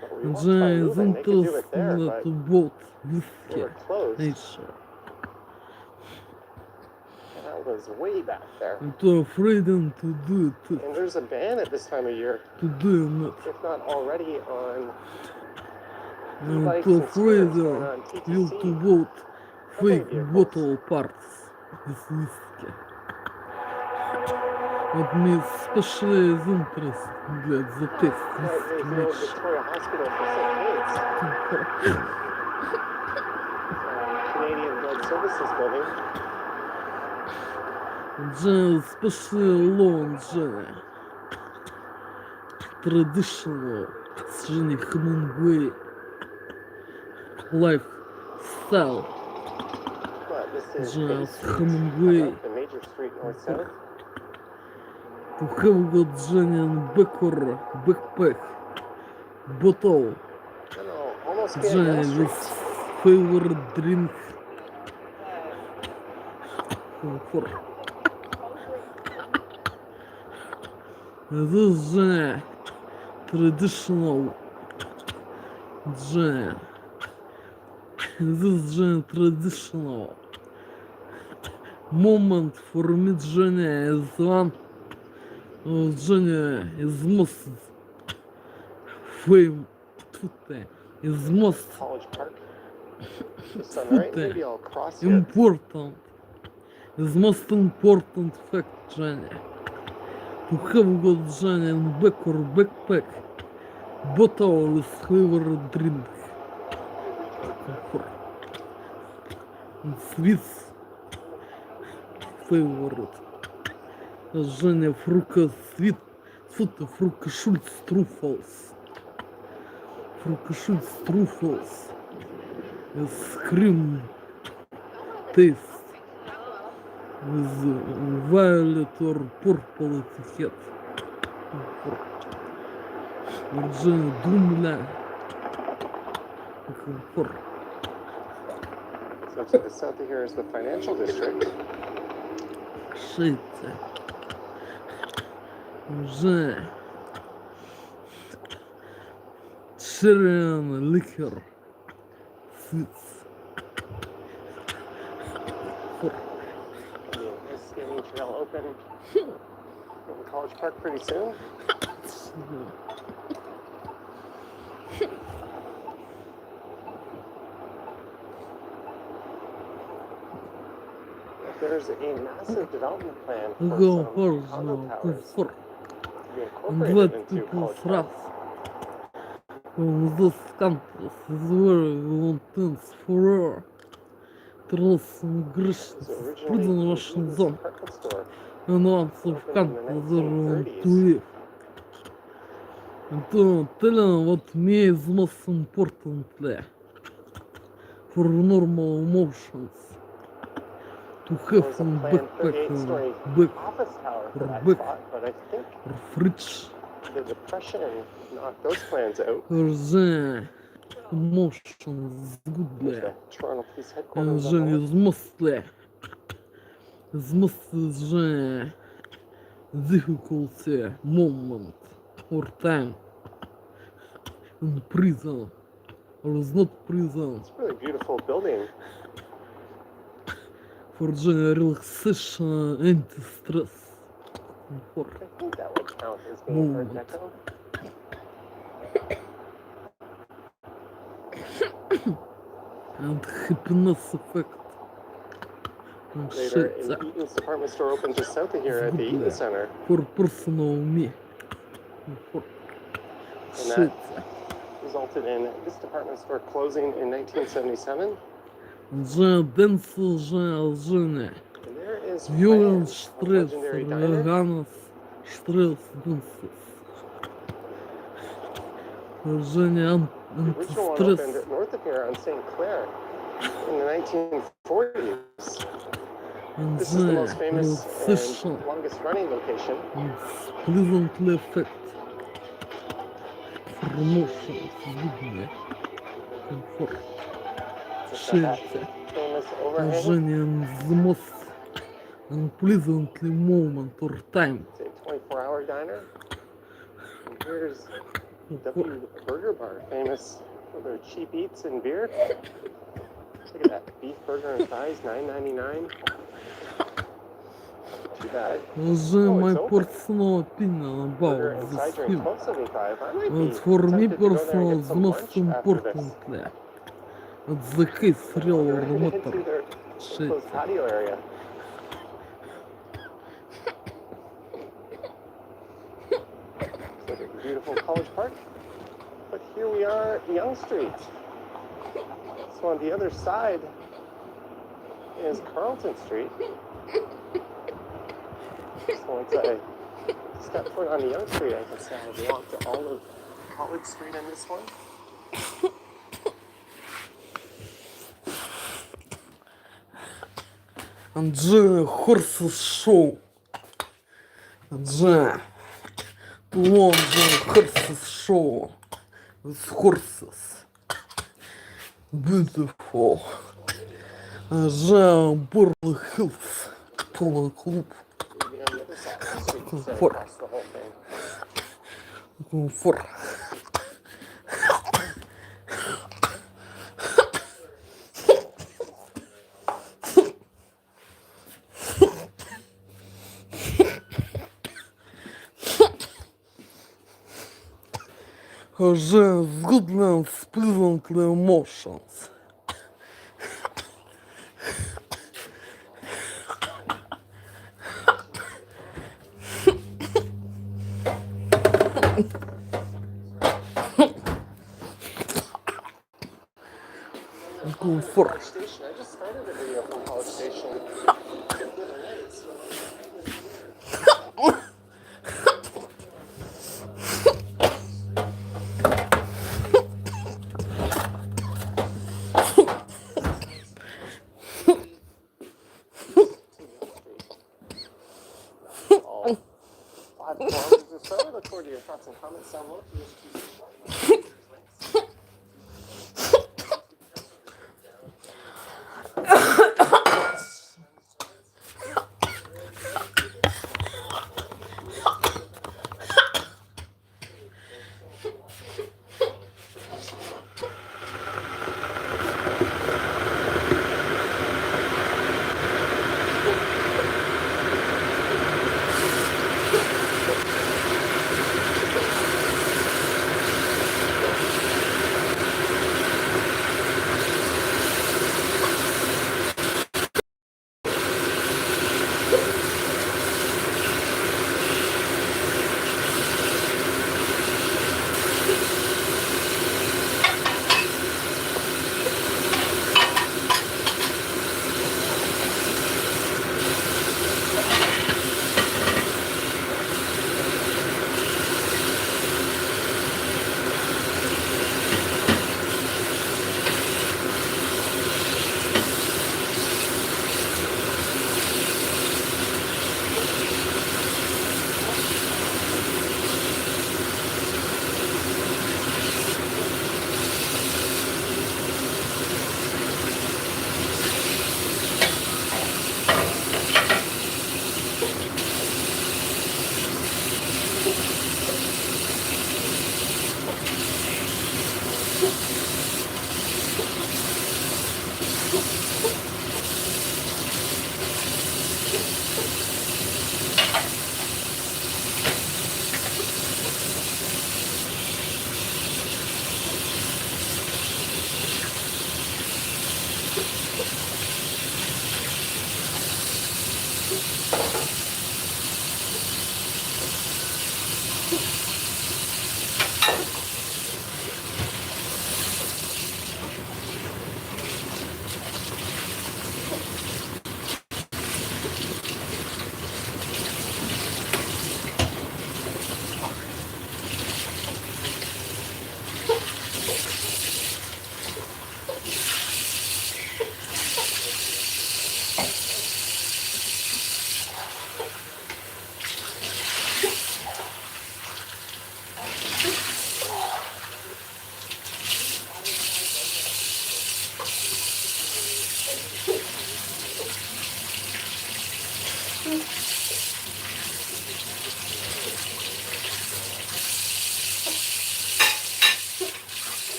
But we walked by is moving. They could do it there, interesting but to both they whiskey were closed. nature. That was way back there. And too afraid to do it, And there's a ban at this time of year, to do it. if not already on And e-bikes too and afraid scooters going on will to TTC. vote fake vehicles. bottle parts with whiskey. What me especially is interesting at the taste Right, there's the old whiskey Victoria Hospital for sick kids. nature. Canadian Blood Services building. Especially long traditional Hemingway lifestyle. But this is Just Bay Street, Hemingway. the major street north south. To have got Jenny Becker backpack bottle. Almost getting Jenny Wall with Street. favorite drink. For this Jenny traditional Jenny. This Jenny traditional moment for me Jenny is one. Jenny is most fame is most College Park. Just on the right, maybe I'll cross here. important is most important fact Jenny. To have got Jenny in back or backpack bottle with favorite drink. Sweet favorite. Женя Фрука Свит, Фута Фрука Шульц Truffles. Фрука Шульц Truffles. Scream taste with violet or purple etiquette. Женя Думля. So to the south of here is the financial district. Shit. Уже Syrian liquor sweets. Is skating trail open in College Park pretty soon? There's a massive development plan for Go some for condo towers for to be and incorporated let into people College thrive. Park. From those countries is where we want things forever. Трос миграшн It was придано originally Russian this zone department store and once of countries where we want to live. And to tell them what me is most importantly for normal emotions. To There have was a some planned backpack 38-story back office tower for or that back spot, but I think or fridge the Depression knocked those plans out. or the emotions There's goodly the Toronto Police and Headquarters on then the is mostly This must be difficulty moment or time in prison or is not prison It's a really beautiful building. for relaxation, anti-stress, comfort, I think that would count as being Art moment. Deco. And happiness effect. And Later, shit, an Eaton's department store opened just south of here at the Eaton Center. for personal me. For And shit. that resulted in this department store closing in 1977. Dance, Женя. And there is Юран Fran's, a Штресс, legendary diner. Ганас, Штресс, Дунсис. Женя, The original one opened антистресс. north of here on St. Clair in the 1940s. This is the most famous Relaxation, and longest running location. pleasantly effect. Promotion, good, comfort. It's got that Shit. famous overhang. Женя, the most unpleasantly moment or time. It's a 24-hour diner. And here's W Burger Bar, famous for their cheap eats and beer. Look at that, beef burger and fries, $9.99. Too bad. My it's open. personal opinion Burger about and this side drink, film. $12.75. I might be But for me tempted to go there personally, and get the some most lunch after this. importantly, it's the case real We're or headed into matter. their Shit. enclosed patio area. It's like a beautiful College Park. But here we are at Young Street. So on the other side is Carlton Street. So once I step foot on Young Street, I can say I've walked all of College Street in this one. And horses show. And London horses show. With horses. Beautiful. And Burley Hills. Polo Club. Maybe on the other side of the street, instead of Comfort. across the whole thing. Comfort. Good and pleasantly emotions. Comfort. College Station. I just started a video from College Station. All 5 kilometers or so. I look forward to your thoughts and comments down below.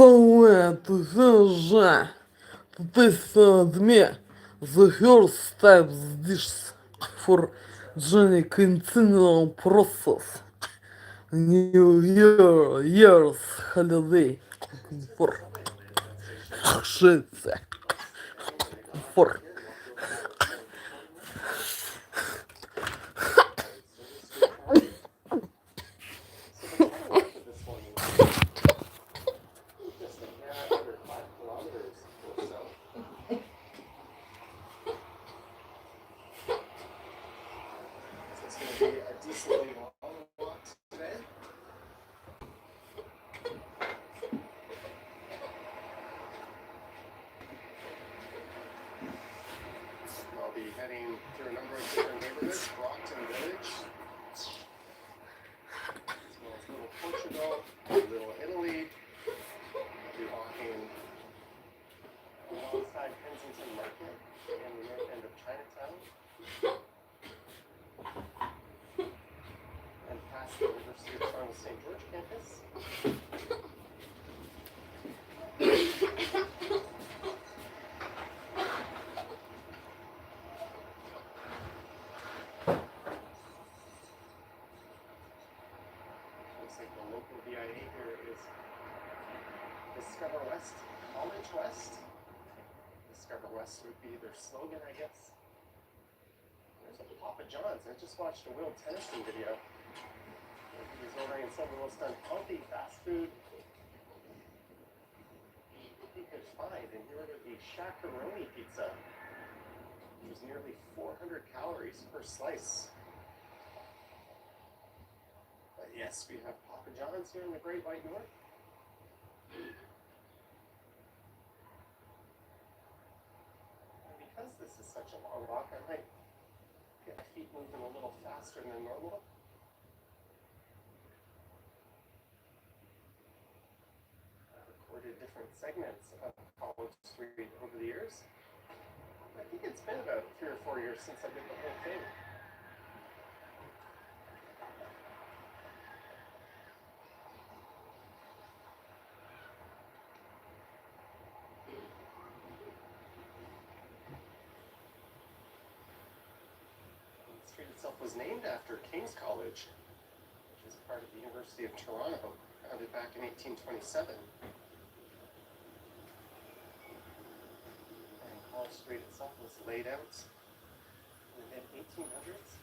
Soviet version to taste me the first step dish for Johnny continual process. New Year's holiday for shit for So the total length of this one is just a hair under 5 kilometers or so. So it's going to be a decently long walk today. I'll be heading through a number of different neighborhoods, Brockton Village, as well as Little Portugal, Little Italy. I'll be walking alongside Kensington Market and the north end of Chinatown, and past the University of Toronto St. George campus. Looks like the local VIA here is Discover West, College West. Discover West would be their slogan, I guess. There's a Papa John's. I just watched a Will Tennyson video. He was ordering some of the most unhealthy fast food he could find, and he ordered the shakaroni pizza, which was nearly 400 calories per slice. But yes, we have Papa John's here in the Great White North. And because this is such a long walk, I might get my feet moving a little faster than normal. I've recorded different segments of College Street over the years. I think it's been about 3 or 4 years since I did the whole thing. The street itself was named after King's College, which is part of the University of Toronto, founded back in 1827. And College Street itself was laid out in the mid-1800s.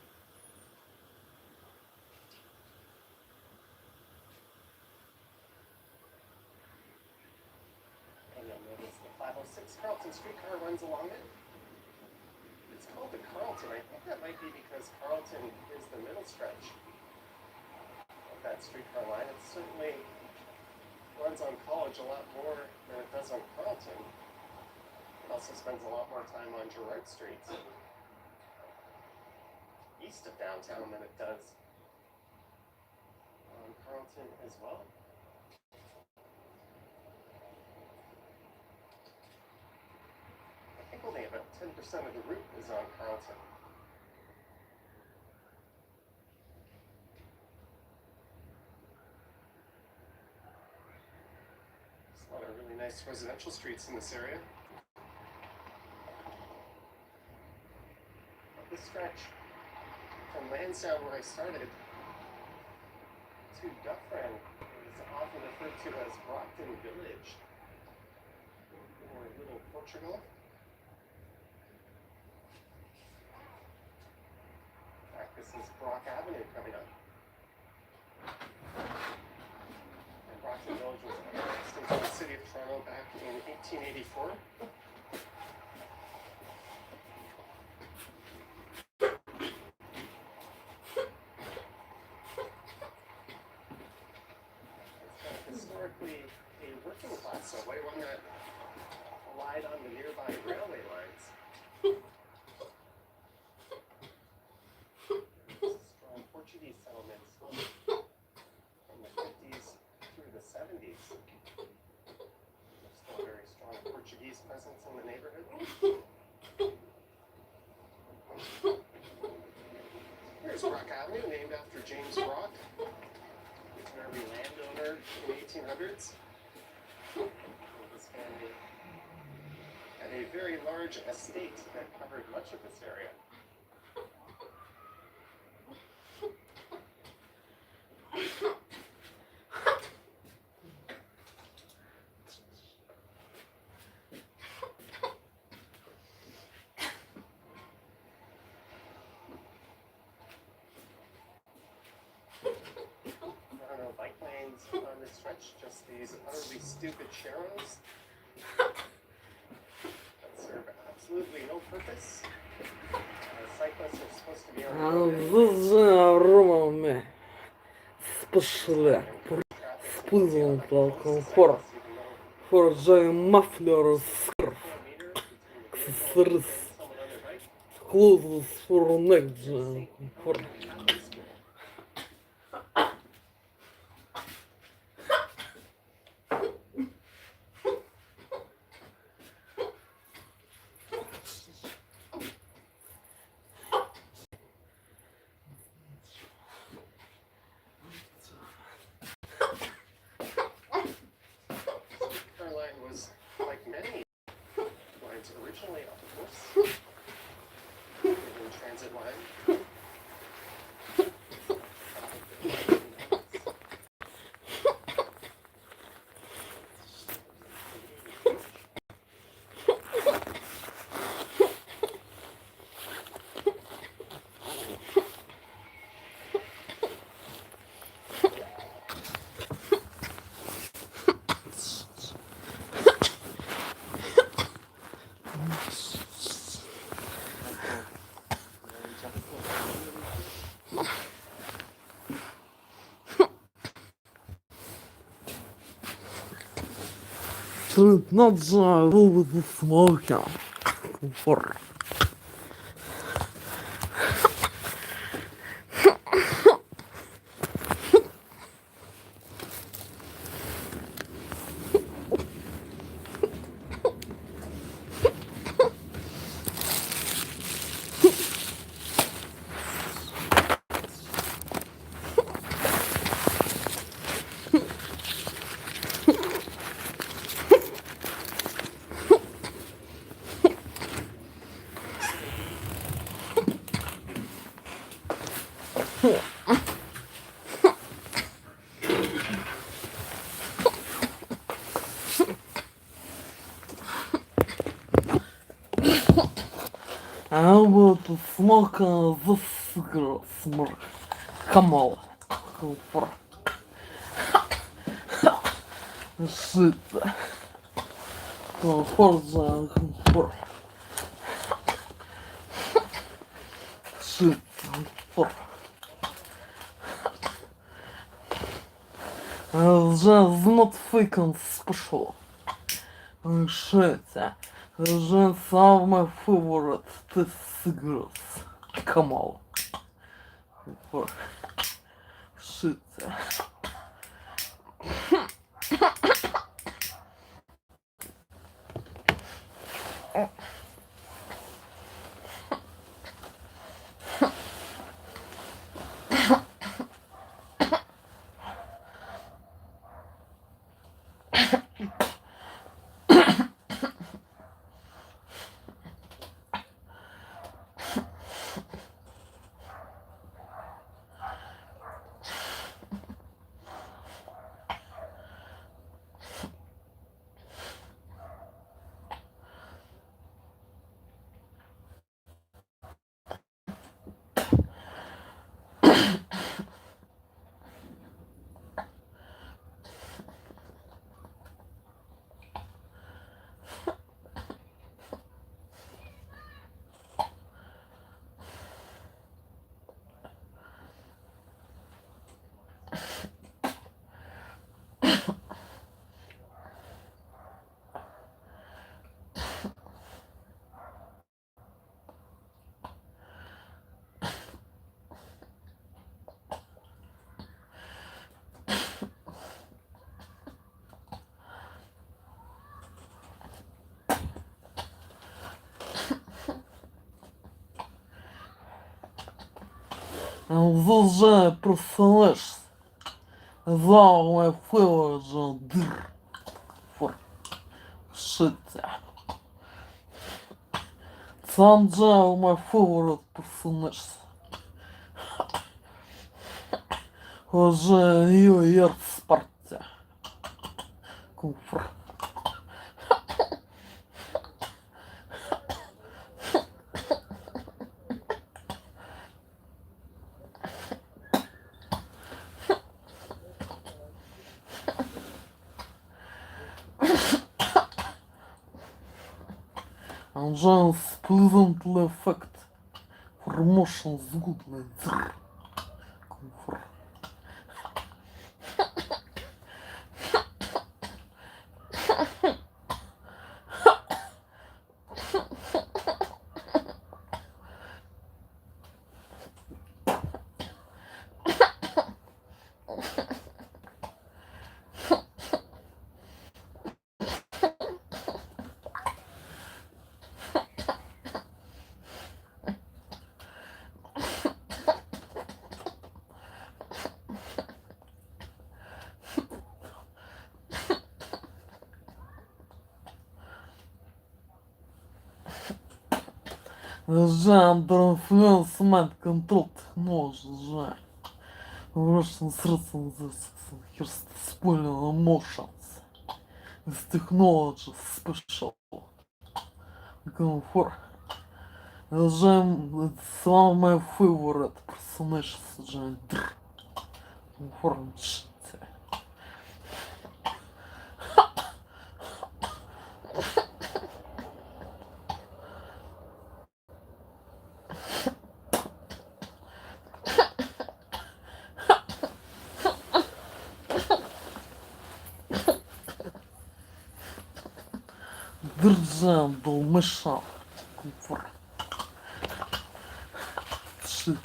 And you'll notice the 506 Carlton streetcar runs along it. It's called the Carlton. I think that might be because Carlton is the middle stretch of that streetcar line. It certainly runs on College a lot more than it does on Carlton. It also spends a lot more time on Gerrard Street, east of downtown, than it does on Carlton as well. I think only about 10% of the route is on Carlton. There's a lot of really nice residential streets in this area. This stretch from Lansdowne, where I started, to Dufferin is often referred to as Brockton Village, or Little Portugal. In fact, this is Brock Avenue coming up. And Brockton Village was annexed into the city of Toronto back in 1884. Historically a working class subway, one that relied on the nearby railway lines. Strong Portuguese settlements from the 50s through the 70s. There's still a very strong Portuguese presence in the neighborhood. Here's Brock Avenue, named after James Brock, an early landowner in the 1800s. very large estate that covered much of this area. There are no bike lanes on this stretch, just these utterly stupid sharrows that serve absolutely no purpose. Cyclists are supposed to be on the road Зажарованными спошли спызван комфорт. Форджай мафлер скрф. Ксрс. Клоузус форнекджа комфорт. Our line was, like many lines, originally a horse in transit line. Not with the smoker. Comfort. I want to smoke the cigarette smoke. Come on. Comfort. Shit. Comfort. Comfort. Shit. Comfort. Just not freaking special. Shit. Just all my favorite cigarettes. Come on. Comfort. Shit. Вже представляєш, за фило вже дир. Шиться. Sanjay, my favorite personage. Уже ее спорте. Куфр. And just pleasantly effect for motions good like Куфр. Же under influence mind control technology. Russian citizens here's spoiling emotions. This technology special. Comfort. Jam, it's one of my favorite personages. Jam. Comfort. Держан был мешал. Комфорт. Шита.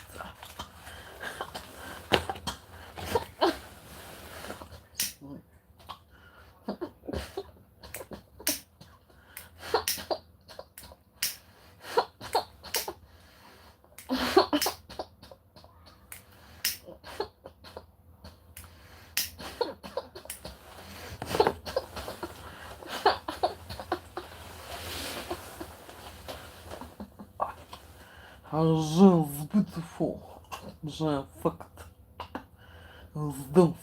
Жил с beautiful. Же факт. Сдался.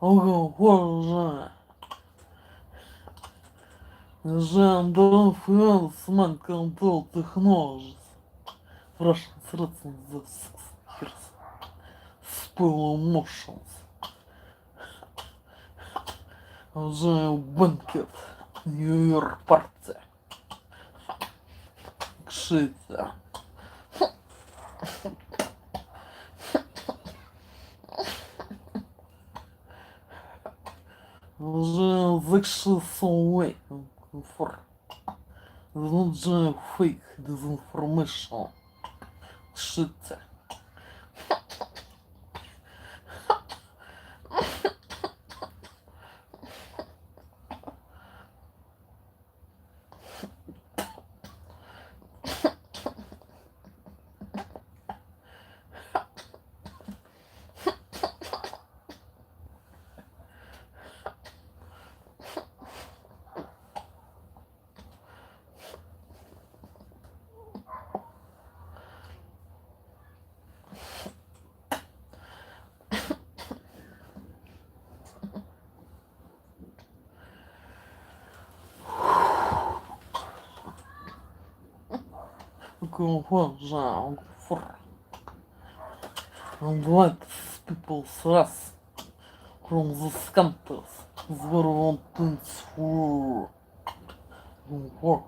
Ого, боже. Жан Донфилс, man control technologies. Russian citizens here's spoil emotions. Уже банкет. Нью-Йорк парти. Кшита. Уже sexual away for not fake disinformation shit. And let people us from these countries where want things for war.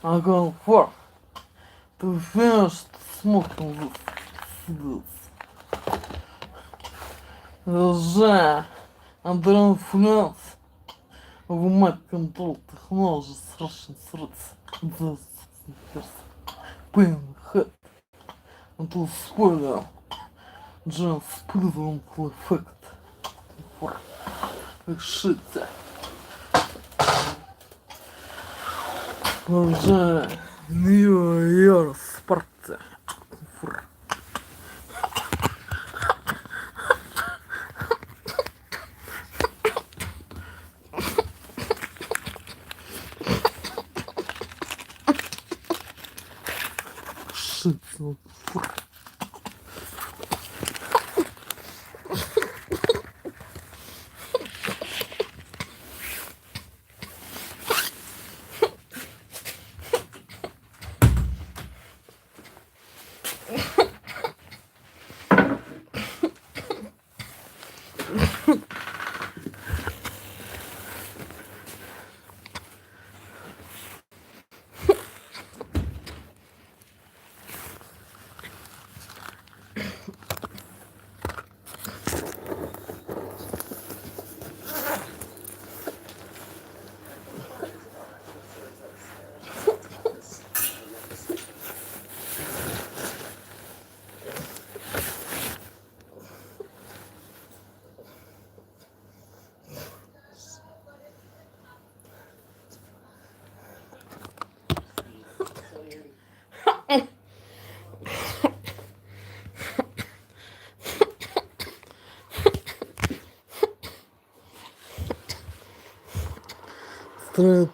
I go for to finish smoking this. The under influence of my control technology Russian threats. This pain head until spoiler just prison effect for shit. Уже Нью-Йорк Спарта. Shit, ну,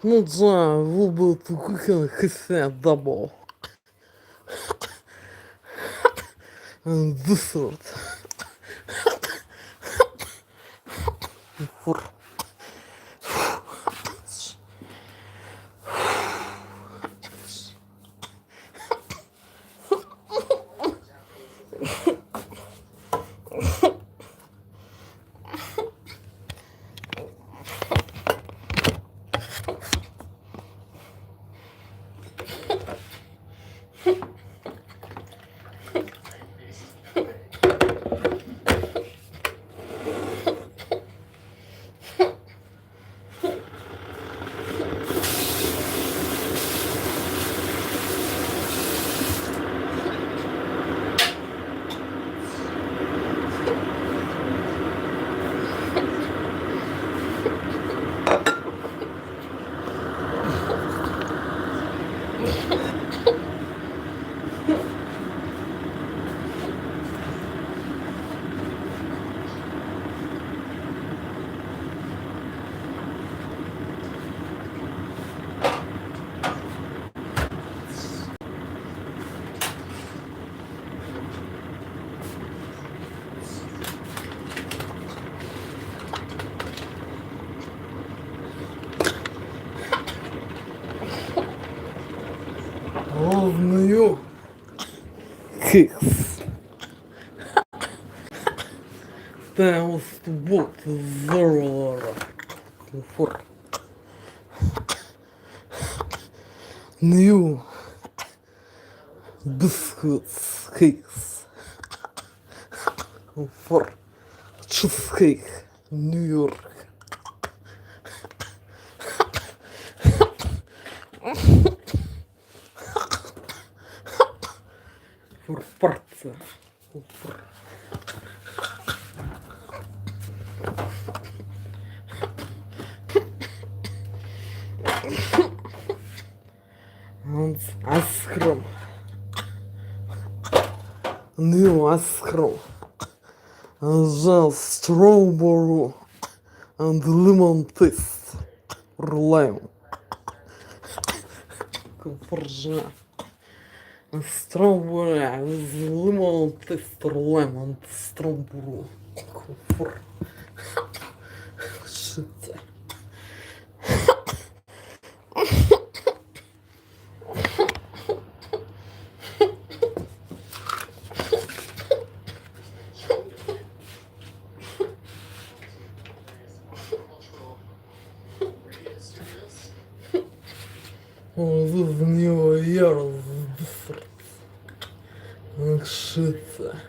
ну да, выбыл tukukин хися double. And this sort. For New kicks. That was what zero for new biscuits cakes for cheesecake New York. For parts. And ice cream. New ice cream. And just strawberry and lemon taste. Or lime. Conversion. Strawberry with lemon taste or lemon strawberry. Shit. Oh, this is new Шица.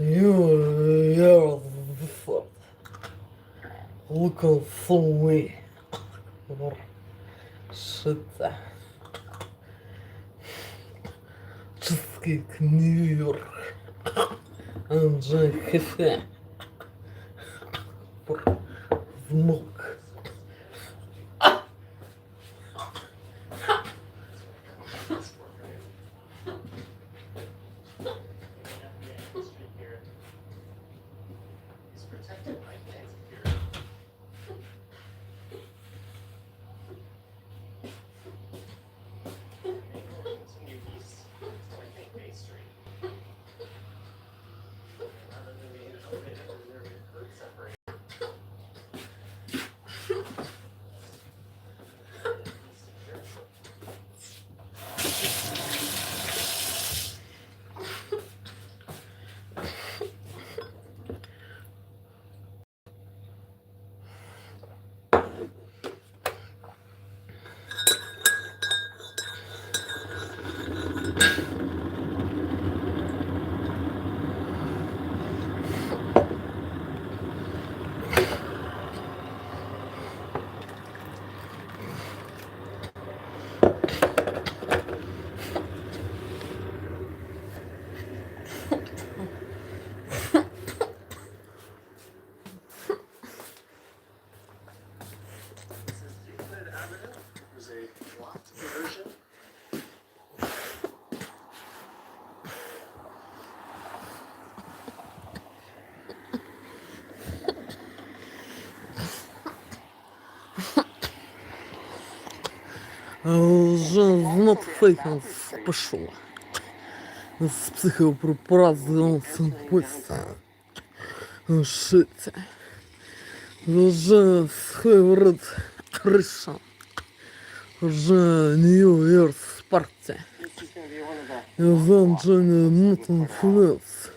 You're looking for me. Shit. Cheesecake, New York. Анджей Хефе. Внук. Вже знов фейком пошла. С психопрепаратом симпульса. Шить. Уже схватит крыша. Уже Нью-Йорк Спарте. Евангелие Ньютон Флэпс.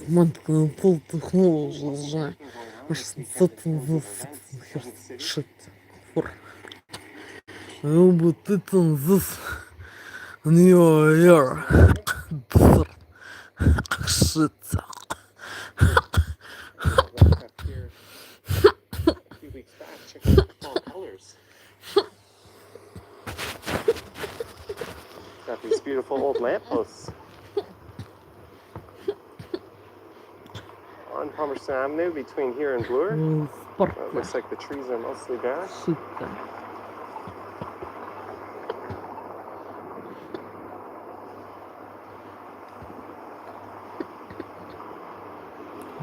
Матка полтехнологии уже. Шить. Вот это здесь Нью-Йорк. Шить. Got these beautiful old lampposts on Palmerston Avenue between here and Bloor. It looks like the trees are mostly bare.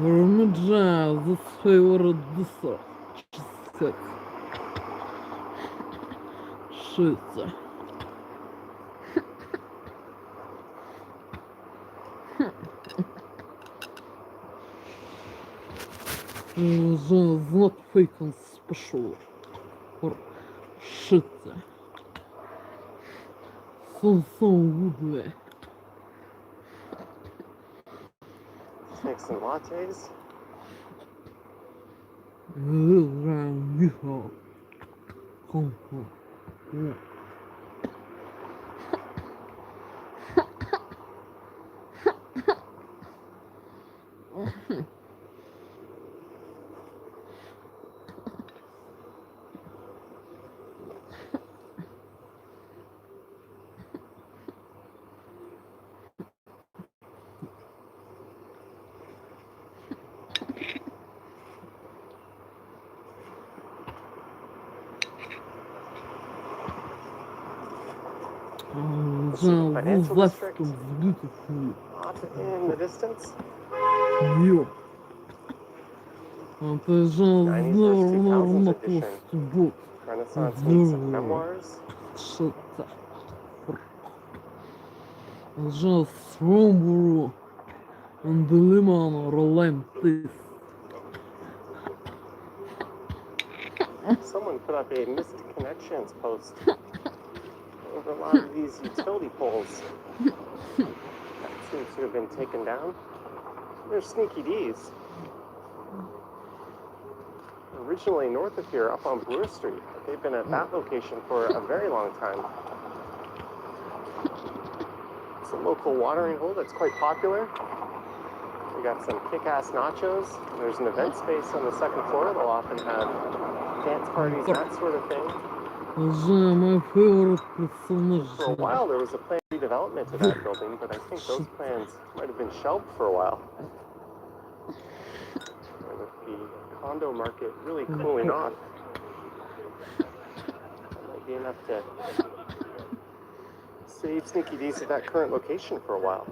Ромеджа, this favorite dessert. Cheesecake. Шица. Not fake special. Or шица. So good. Make some lattes. Financial district. Off in the distance. Йо. Это же 90s versus 2000s здорово edition. просто бот. Renaissance meets memoirs. Что-то. Just strawberry and the lemon or lime taste. Someone put up a missed connections post over a lot of these utility poles. That seems to have been taken down. They're sneaky D's. Originally north of here, up on Bloor Street. They've been at that location for a very long time. It's a local watering hole that's quite popular. We got some kick-ass nachos. There's an event space on the second floor. They'll often have dance parties, that sort of thing. My favorite personage. For a while, there was a planned redevelopment to that building, but I think those plans might have been shelved for a while. With the condo market really cooling off, that might be enough to save Sneaky D's at that current location for a while.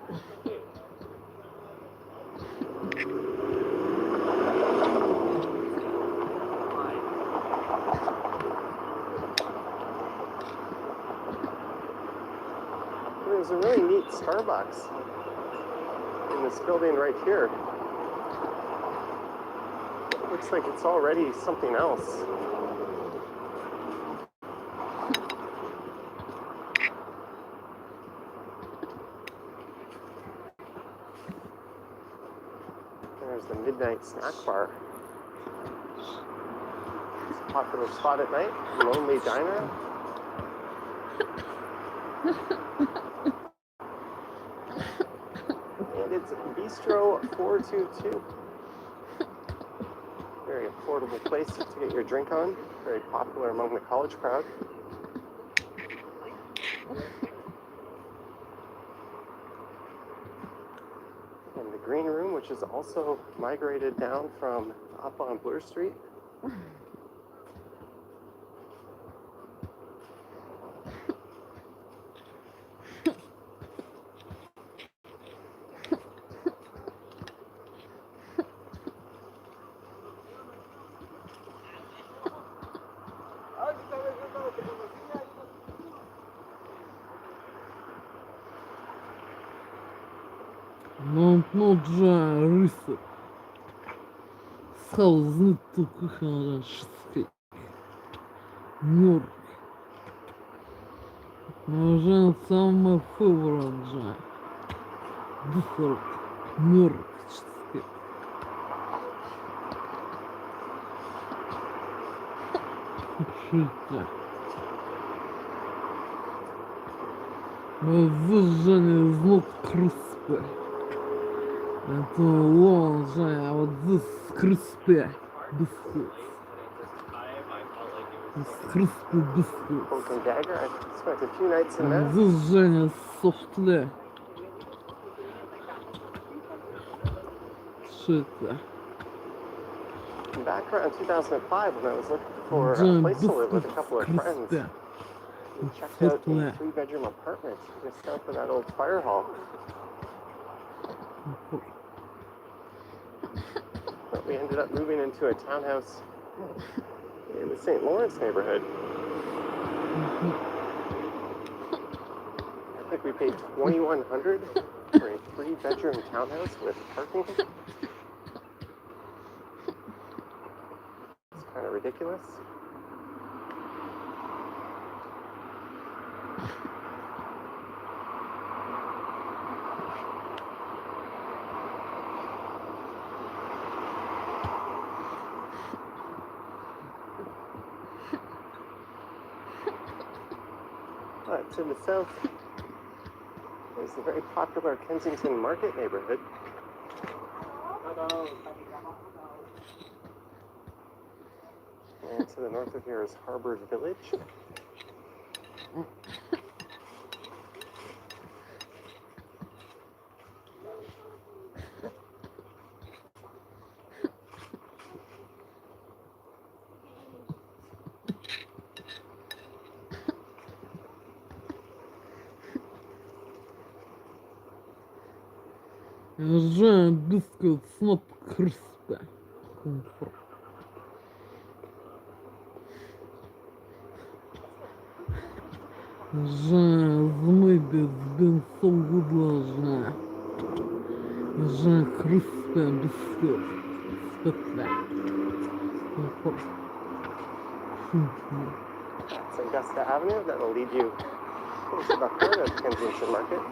There's a really neat Starbucks in this building right here. Looks like it's already something else. There's the Midnight Snack Bar. It's a popular spot at night. Lonely Diner. And it's Bistro 422. Very affordable place to get your drink on. Very popular among the college crowd. And the green room, which is also migrated down from up on Bloor Street. No risa. Sağlıklı tukuşan cheesecake. Нюрк. Уже самый favorite. Dessert. Нюрк cheesecake. Шица. Выжжение из ног crispy. Это лонжа, а вот this crispy biscuits. This crispy biscuits. Cloak and Dagger. I spent a few nights in there. This Женя softly. Шица. Back around 2005, when I was looking for a place to live with a couple of friends, we checked out a 3-bedroom apartment just south of that old fire hall. we ended up moving into a townhouse in the St. Lawrence neighborhood. I think we paid $2,100 for a 3-bedroom townhouse with parking. It's kind of ridiculous. But to the south is the very popular Kensington Market neighborhood. And to the north of here is Harbour Village. Giant biscuits, not crispy. Comfort. Giant maybe it's been so good last night. Giant crispy biscuits. Spectacular. Comfort. That's Augusta Avenue. That'll lead you to the heart of Kensington Market.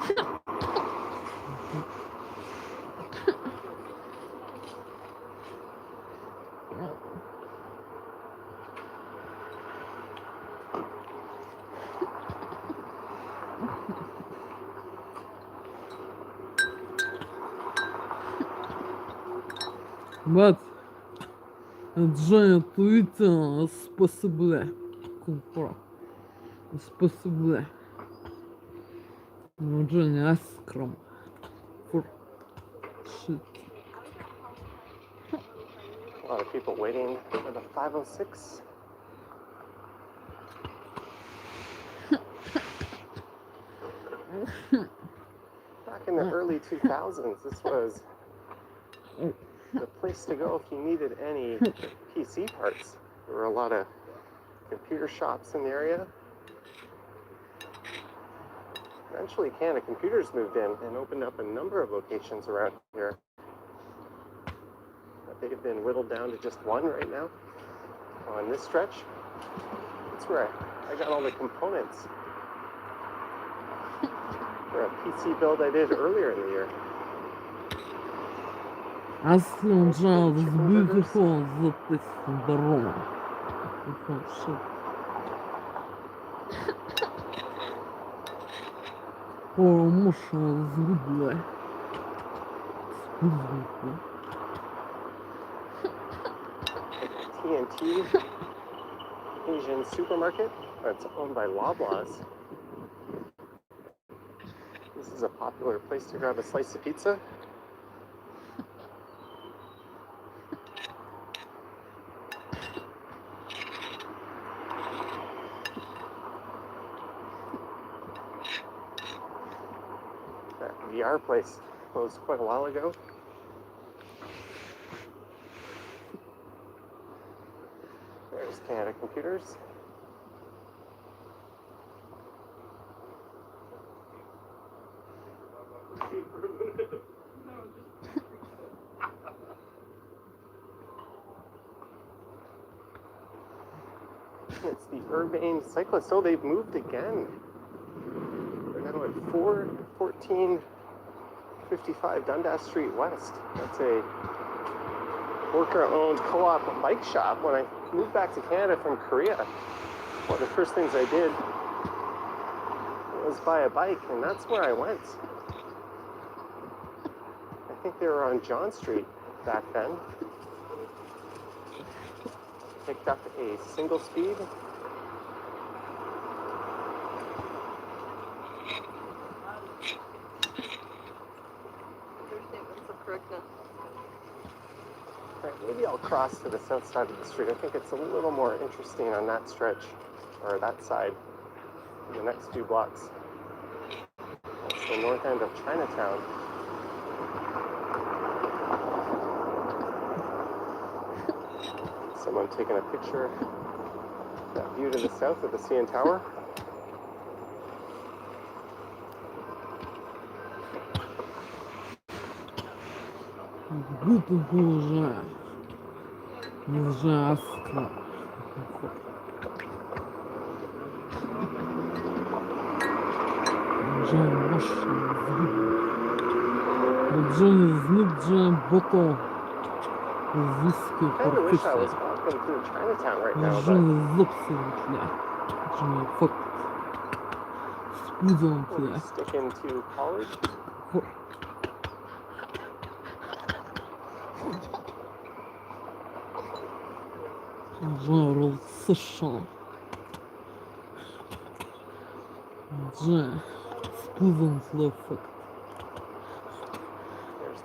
But a giant eating is possible. Comfort. It's possible. Giant ice cream. For shit. A lot of people waiting for the 506. Back in the early 2000s, this was the place to go if you needed any PC parts. There were a lot of computer shops in the area. Eventually, Canada Computers moved in and opened up a number of locations around here. But they've been whittled down to just one right now. On this stretch, that's where I got all the components for a PC build I did earlier in the year. Aslan Giant is beautiful that is the room. Oh shit. Oh, emotional is good life. TNT Asian supermarket that's owned by Loblaws. This is a popular place to grab a slice of pizza. That VR place closed quite a while ago. There's Canada Computers. It's the Urbane Cyclist. Oh, they've moved again. They're now at 41455 Dundas Street West. That's a worker-owned co-op bike shop. When I moved back to Canada from Korea, one of the first things I did was buy a bike, and that's where I went. I think they were on John Street back then. Picked up a single speed. Right, maybe I'll cross to the south side of the street. I think it's a little more interesting on that stretch, or that side, in the next few blocks. That's the north end of Chinatown. Someone taking a picture of that view to the south of the CN Tower. Глупо уже. Ужасно. Вже машина згибла. Вже не зник, вже бото. Зв'язки I kinda wish I was фортеця. walking through Chinatown right now, Вже but не зовсім тля. Вже не факт. Спудом we'll be тля. sticking to college. Вже США. Вже спудом тля факт.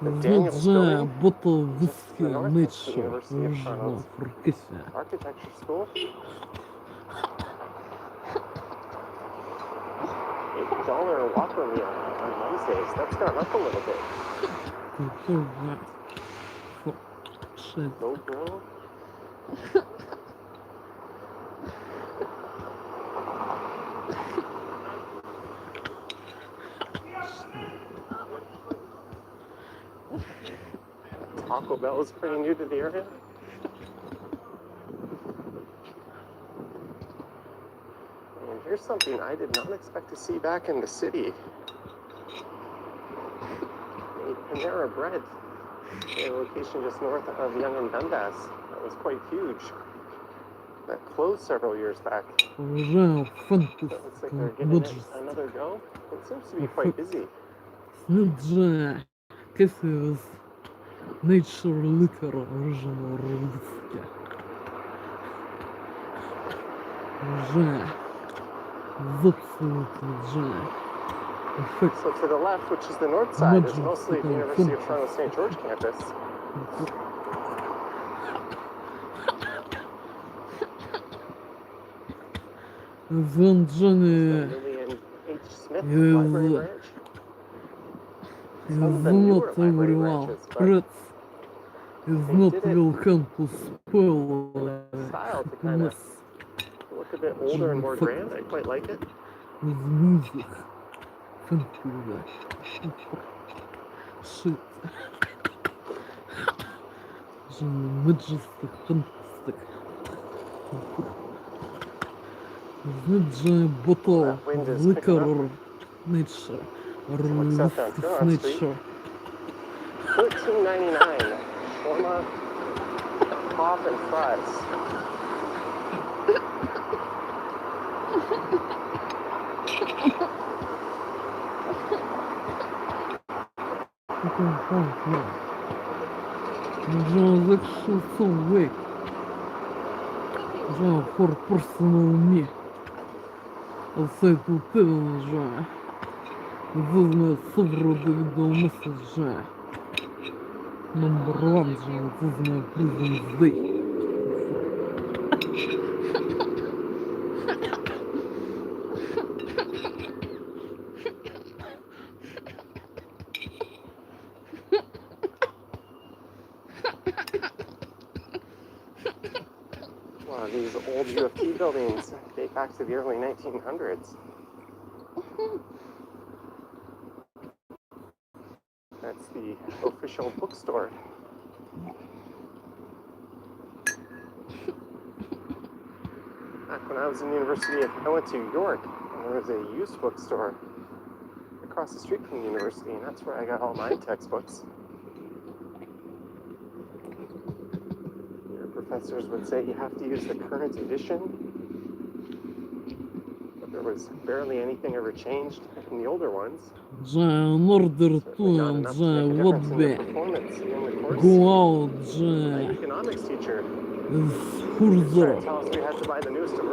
There's the Daniels Вже Building, бото just to виски the north, that's the нечо. University of Вже Toronto's фортеця. architecture school. $8 Whopper meal on Wednesdays. That's gone up a little bit. Культурна. Шит. Go grill. Taco Bell is pretty new to the area. And here's something I did not expect to see back in the city. A Panera Bread, a location just north of Yonge and Dundas. That was quite huge. That closed several years back. Вже So it looks like they're фантастика. giving it Баджест. another go. It seems to be quite busy. Вже кафе з Nature Liquor original русське. Вже абсолютно вже. Ефект. So to the left, which is the north side, is Imagine mostly the people University of think- Toronto St. George campus. Звон The Джоні Lillian H. Smith Yeah, Library look. Branch. Some of the newer знот library обривав branches, but Крец. Is They not did it will campus spoil style to kind of look a bit older and more grand. I quite like it. with music. Фантазия. Shit. Majestic, fantastic. Знаджи бото, That wind is liquor, nature, What's that realistic down Street? nature. $13.99. Shawarma, pop, and fries. Вже закшився век. Вже for personal me. Оце тут вже. Визна суброду відомості. Number one вже визна prison day. Wow, these old U of T buildings date back to the early 1900s. That's the official bookstore. Back when I was in university, I went to York, and there was a used bookstore across the street from the university, and that's where I got all my textbooks. Your professors would say you have to use the current edition, but there was barely anything ever changed in the older ones. Вже Norder Certainly not Tuan, enough to вже make a difference in their Лоббе. performance in the course. Go out, My вже economics teacher з was trying Хурзора. to tell us we had to buy the newest Вже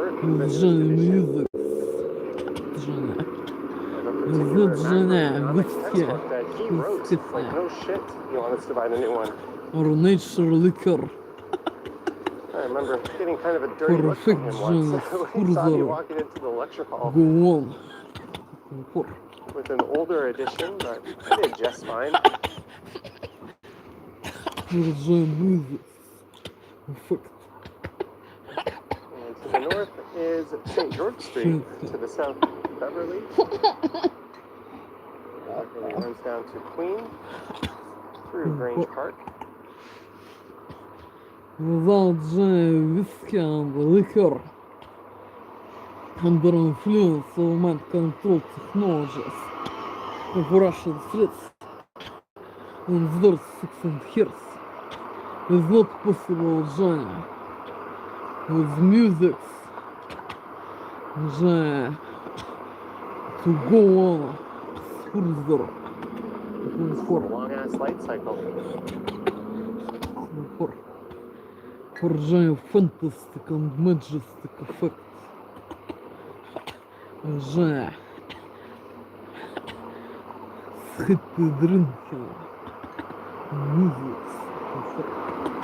edition music. Вже. of a particular macroeconomics Good textbook that he wrote. Good Like, no shit, you want us to buy the new one. Or nature liquor. I remember getting kind of a dirty look from him once. He saw me walking into the lecture hall Go on. with an older edition, but I did just fine. Вже music. Ефект. St. George Street to the south of Beverly. Beverly runs down to Queen through Grange Park. Without whiskey and liquor, under influence of mind control technologies of Russian threats and their 6 years is not possible, Johnny. With music, to go on further A long ass light cycle. for giant fantastic and majestic effects. Схитый drinking music.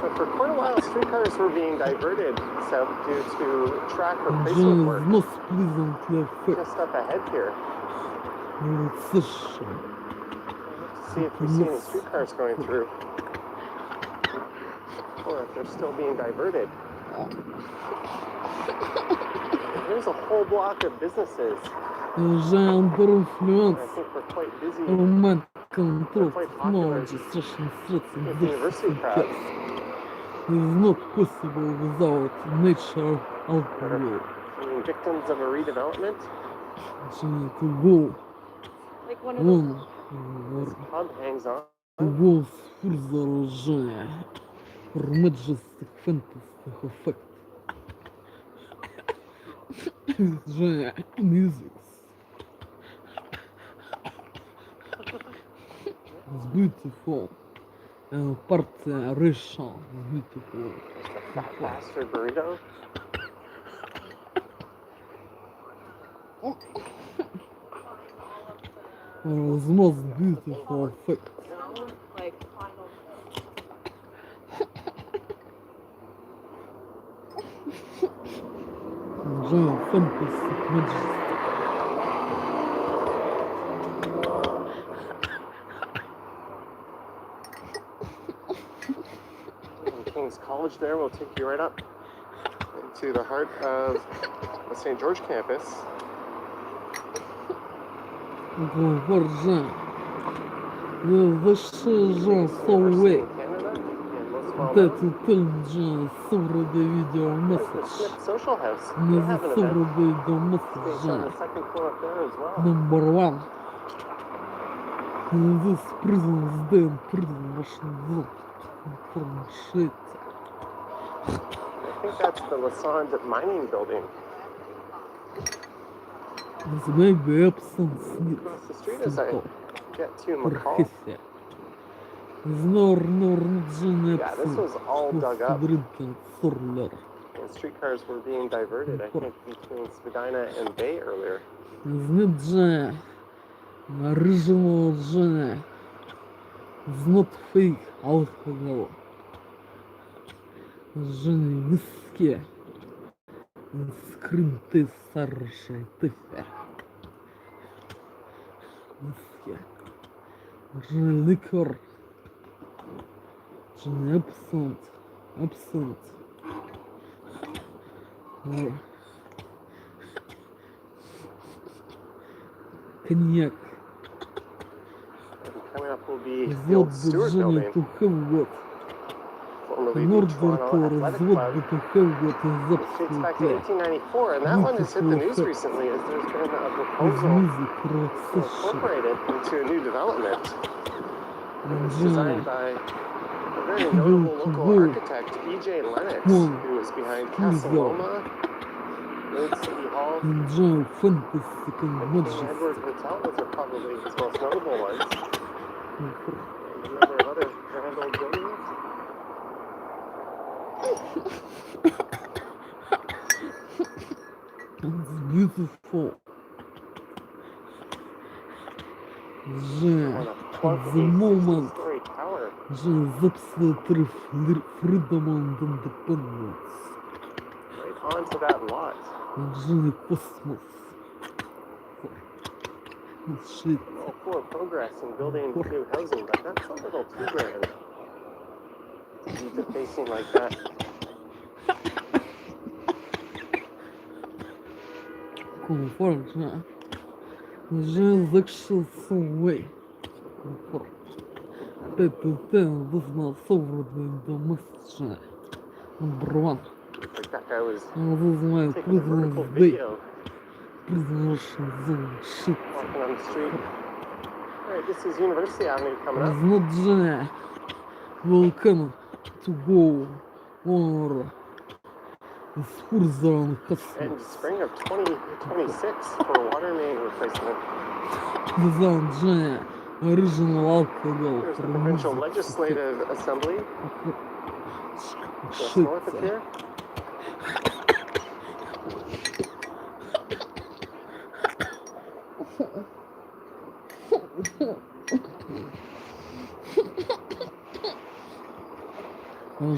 But for quite a while, streetcars were being diverted south due to track replacement work. Most pleasantly effect. Just up ahead here. Recession. See if we see any streetcars going through. Or if they're still being diverted. Here's a whole block of businesses. Under influence I think we're quite busy of mind control quite popular technology, Russian threats and with this university crowds. is not possible without nature alcohol. Being victims of a redevelopment. To go Like one of those. on This pub hangs on. to go further for majestic fantastic effect. Music. It's beautiful. And party Russia is beautiful. Fat bastard burrito. It's the most beautiful effect. Like final. Giant fantastic majestic. And King's College there will take you right up into the heart of the St. George campus. Georgia. This is so University way in Canada, and most well that known intelligence over the video is the message. Smith Social House. They The have an over event the video based on the message. second floor up there as well. Number one. This prison is dead prison Russian world. From shit. I think that's the Lassonde mining building. This may be absence Across the street as I get to McCall. Orchestra. There's no Yeah, this was all dug up. drinking surler. And streetcars were being diverted, I think, between Spadina and Bay earlier. Знать рыжего Джина. It's not fake alcohol. Джин виски. Скрытый старший тыфер. Виски. Джин ликер. Джин абсент. Абсент. Коньяк. And coming up will be the Взвод old Stewart Джина building, Тухевгот. formerly the Нордер Toronto Тор. Athletic Взвод Club. Тухевгот из It dates back to Запсуки. 1894, and that one has hit the news recently as there's been a Из proposal музыки to Роксеши. incorporate it into a new development. It was Джина. designed by a very notable local architect, E.J. Lennox, who was behind Casa Loma, Road City Hall, Джин фантастик и and King Edward маджестик. Hotel. Those are probably his most notable ones. And a number of other grand old buildings. It's beautiful. Джин. And a plug At the moment, 16-story tower. Джин is absolutely freedom and independence. Right onto that lot. Джин и космос. Shit. All for progress in building new housing, but that's a little too grand. To keep it facing like that. Комфорт, Женя. Женя закшил свой. Комфорт. Это тем возможно домашнее. Number one. Like that guy was This is my taking a vertical prison day. video, Prison shit. walking on the street. Alright, this is University Avenue coming up. Not Женя. Welcome to go on Spurzan And Cosmos. spring of 2026 for water main replacement. Design Женя. Original alcohol. There's the provincial legislative assembly just north of here.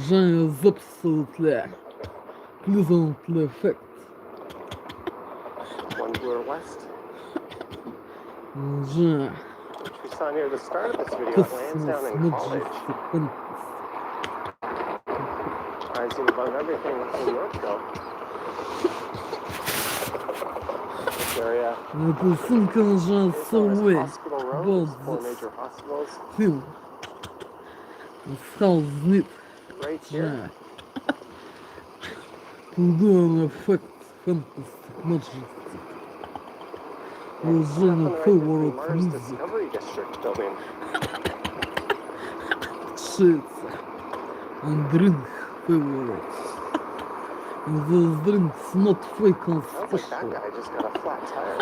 Женя is absolutely pleasantly effect. One Bloor West, Женя. which we saw near the start of this video at Cosmos Lansdowne in college. majestic fantasy. Rising above everything in Yorkville. This area Это сумка Женя is so known as way. Hospital Road. There's About 4 this major hospitals film. House Knit. right here. Женя. Туда effect fantastic majestic. Женя Up on the right is the favorite Mars music. Discovery District building. Shit. And drink favorite. This drink's not fake and Sounds like that special. guy just got a flat tire.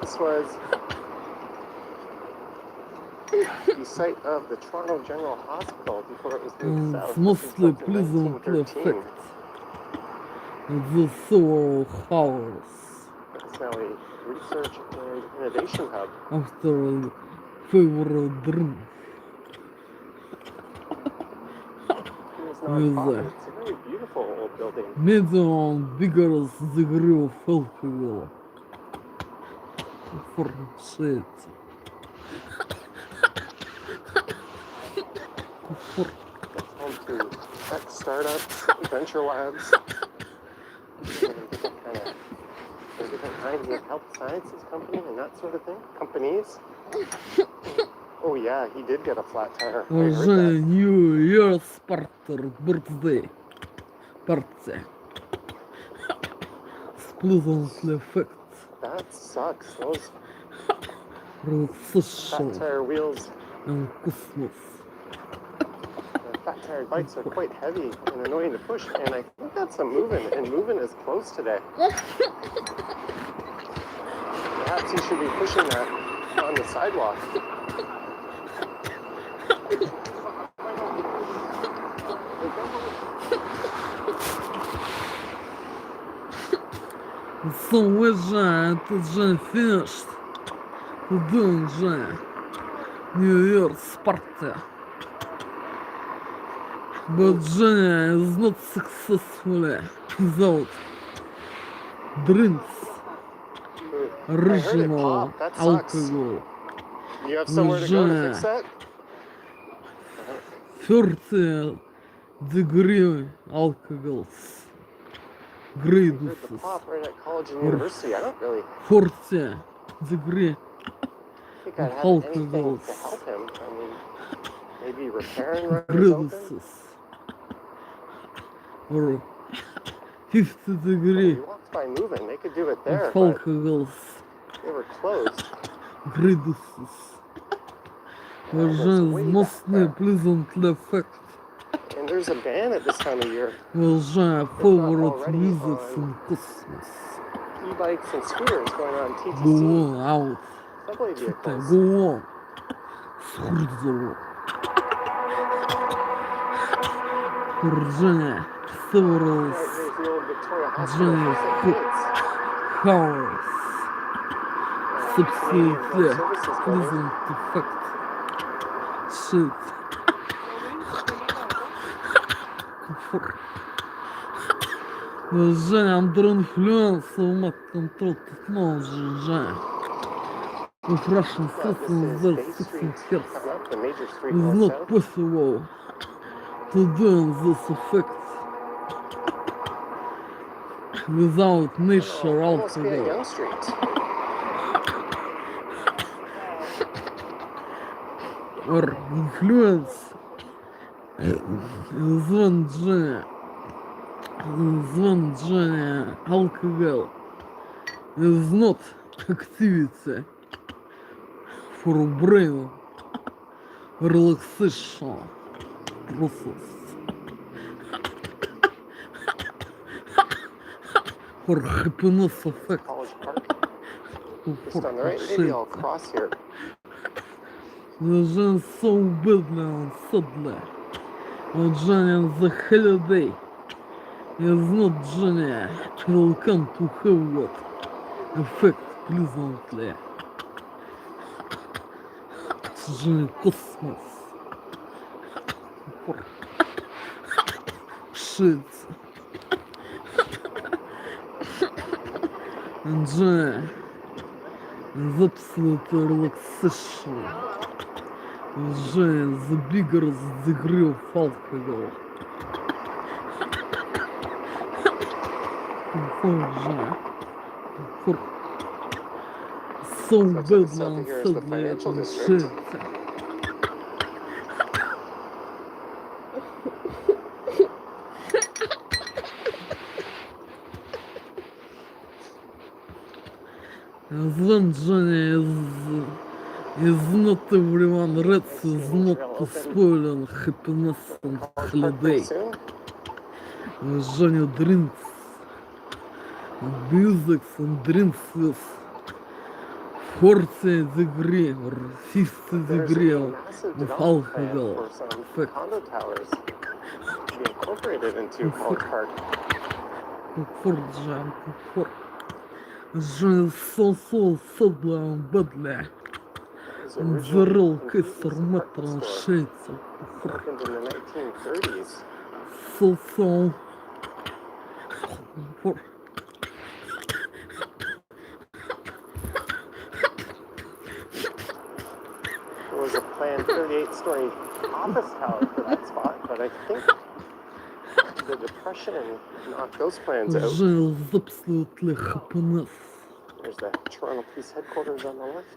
This was the site of the Toronto General Hospital before it was moved south. It's This was mostly built in pleasant 1913. effect. The several hours It's now a research and innovation hub. after a favorite drink. It's Who is nonprofit. that? It's a very beautiful old building. Medium vigorous degree of alcohol. For shit. For Home to tech startups, venture labs, and different kinds of health sciences company and that sort of thing. Companies. Oh yeah, he did get a flat tire. I heard уже that. New Year's Party birthday party. Pleasantly effect. That sucks. Those fat Social tire wheels, and cosmos. fat tire bikes are quite heavy and annoying to push. And I think that's a moving, and moving is closed today. Perhaps you should be pushing that on the sidewalk. Somewhere Jean, to Jean finished. To do Jean. New Year's party. But Jean is not successfully without drinks, I heard it original pop. That sucks. alcohol, You have somewhere to go to fix that? 30 degree alcohols, I heard the graduses, pop right at college and university. I don't really 40 degree think I have anything alcohols, to help him. I mean, maybe repairing runners open. graduses, or 50 He degree walks by moving. They could do it there, of but alcohols, they were closed. graduses. Version is mostly pleasantly effect. And there's a ban at this time of year. Version favorite music from Cosmos. E-bikes and scooters going on Go TTC. on out. Subway Что-то, vehicles. go on. Схурзово. Virginia, several Right, there's the old Victoria Hospital Virginia for Cook kids. House. Canadian Health Subsidy, Services building. pleasant effect. Shit. Комфорт. Virginia, under influence of my control technology, Virginia. Of Russian Yeah, this citizens is that Bay 16 Street years coming up, the major street is north not south. possible to do this effect without Oh, natural almost be a alcohol Young Street. or influence Zwanjania alcohol is not activity for brain relaxation process or happiness effect College Park. Just for on the right. Maybe I'll cross here. Just so badly and sadly. Johnny the holiday is not Johnny will come to have what effect pleasantly. Johnny Cosmos for shit. And Johnny is absolute relaxation. Johnny the bigger degree of alcohol. For Johnny. For so So to the badly south of and here is the sadly financial and district. shit. Then Johnny is not everyone reads is not to spoil on happiness and College Park holiday. pretty soon. Johnny drinks music and drinks with 40 degree or 50 There's degree a of massive development plan alcohol for some effect. condo towers to be incorporated into College Park. For Johnny so sadly and badly. It was And the originally real an case Eaton's or matter department and store. shades Opened in the 1930s. so for There was a planned 38-story office tower for that spot, but I think the Depression knocked those plans out. Johnny is absolutely happiness. There's the Toronto Police Headquarters on the left.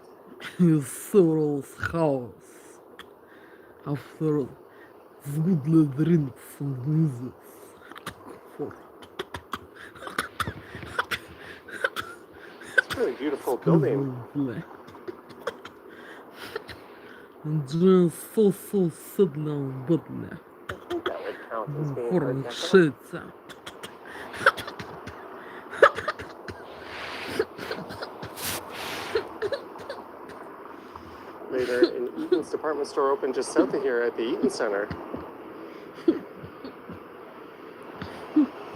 His several house after goodly drinks and music. For It's a really beautiful building. pleasantly. And Johnny so sadly and badly. I think that would count as being For Art Deco. shades. Later, an Eaton's department store opened just south of here at the Eaton Center.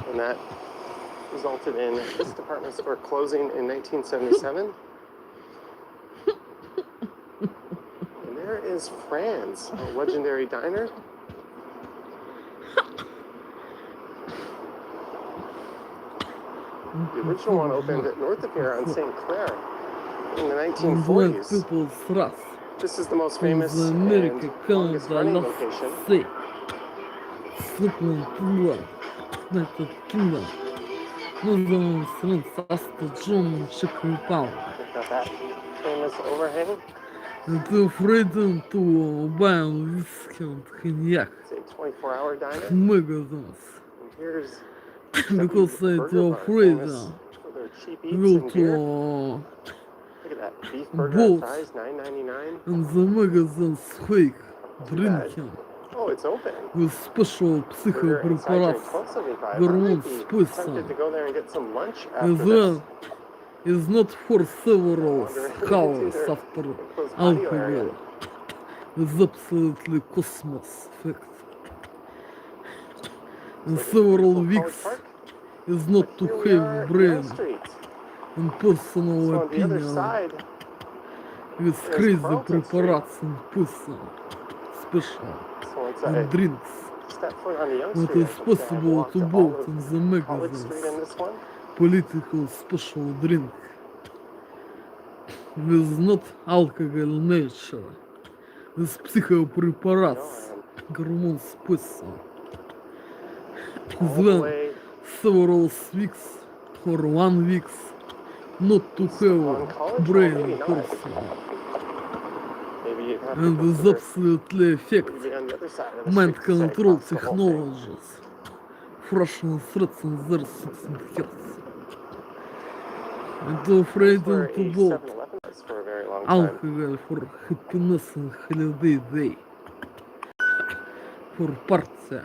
And that resulted in this department store closing in 1977. And there is Fran's, a legendary diner. The original one opened north of here on St. Clair in the Black 1940s. people thrust This is the most from famous the and America, longest Canada, running Alasky, location. Slippery Tula, United Kingdom, Northern France, Asta John, Czech Republic. Check out that famous overhang. The freedom to buy whiskey and cognac It's a 24-hour diner. magazines And here's because the they Burger are Bar, afraid famous for their cheap eats will and beer. to Look at that beef burger both and fries, $9.99. and the magazines fake drinking Oh, it's open. with special Burger inside during psychopreparats $12.75. I Герман might be спустя. tempted to go there and get some lunch is after this. well is not for several Wander into hours their after enclosed patio area. alcohol is absolutely cosmos effect. And Look at the several beautiful weeks College Park. is But not to here we are, have Young brain Street. and personal So on the other opinion side, with there's crazy Carlton preparats and pussy special so once and I drinks. step foot on the Young What Street, I is can say I've possible walked to all both of in the College Street magazines and this one. political special drink with not alcohol nature, with psychopреparats, гормон способ. all the Then way several weeks or 1 week not to have brain person. maybe you'd have to And is consider absolutely effect moving on the other side of the mind street to say control across the whole thing. technologies. Russian threats and their 16 hertz. And afraid Where to a vote 7-Eleven was for a very long time. alcohol for happiness and holiday day. For party.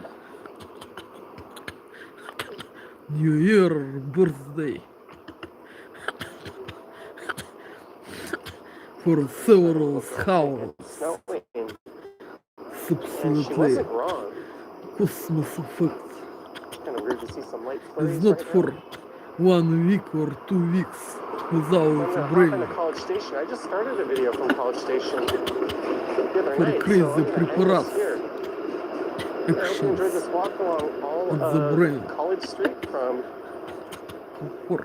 New Year, birthday. For several hours. Snowing. And she Absolutely. wasn't wrong. Cosmos effect. Kind of weird to see some light flurries It's not right for now. 1 week or 2 weeks I'm without gonna hop brain. into College Station. I just started a video from College Station the other For night, crazy so I'm gonna end this preparats. here. I hope you enjoyed this walk along all On the brain. of College Street from For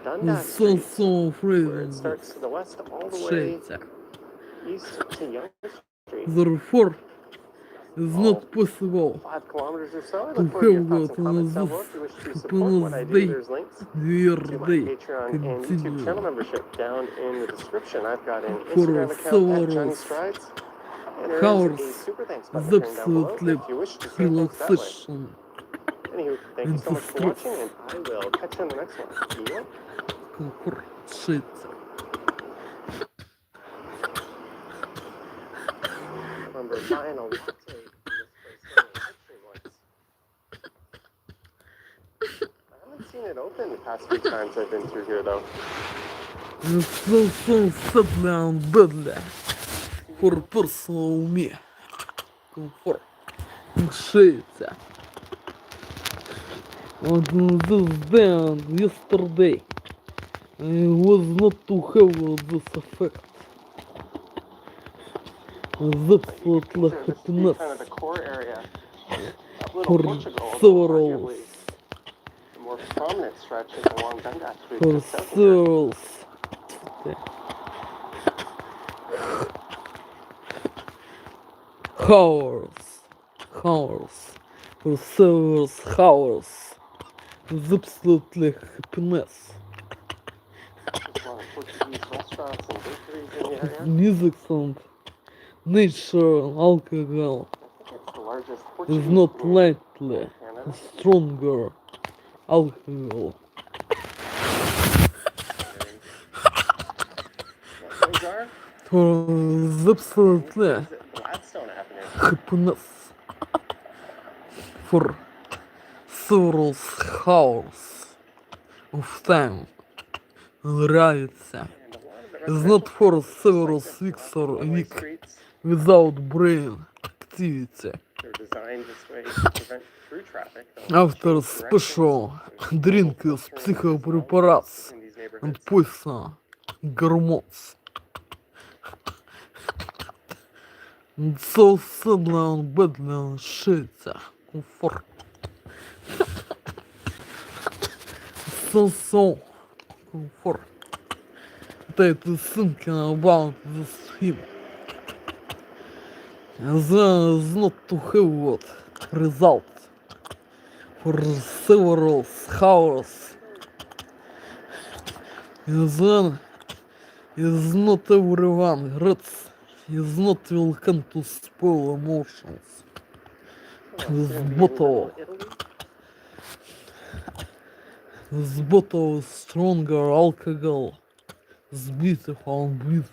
Dundas so Street, so afraid where it of starts to the west all the way shit. east to Young Street. Therefore, it's not possible 5 kilometers or so. I to look forward to your have thoughts got and comments down on below. If you wish to this support what I do, day, there's links New to my Day Patreon and YouTube channel continue membership down in the description. I've got an for Instagram account at several Johnny Strides, and there is hours. a super thanks button It's appearing down below absolutely if you wish to say thanks that way. relaxation Anywho, thank you and so much for stress. watching, and I will catch you in the next one. Yep. For shit. Remember buying a latte from this place luxury once. I haven't seen it open the past few times I've been through here though. It's so sadly and badly for personal me. Comfort. Shit. On this day and yesterday, I was not to have this effect. That's what Consider this to be happiness kind of the core area of Little for Portugal, although several arguably the more prominent stretch is along Dundas Street for just south of here. souls. Hours, for several hours, with absolutely happiness. There's a lot of Portuguese restaurants and bakeries in the area. Music and nature and alcohol I think it's the largest is Portuguese not community lightly in Canada. stronger alcohol. Those are For absolutely is it Gladstone Avenue. happiness for several hours of time нравится. And a lot of the It's not for residential several streets weeks like or this, a week streets, without brain activity. they're designed this way to prevent through traffic. They'll After change special directions. drink There's with alternatives psychopreparats in these and neighborhoods. poison hormones. And so sadly and badly and shit. Comfort. So comfort. That is thinking about this him. There is not to have what result for several hours. And then is not everyone reads. Is not welcome to spoil emotions. This bottle. This bottle is stronger alcohol. Is beautiful and music.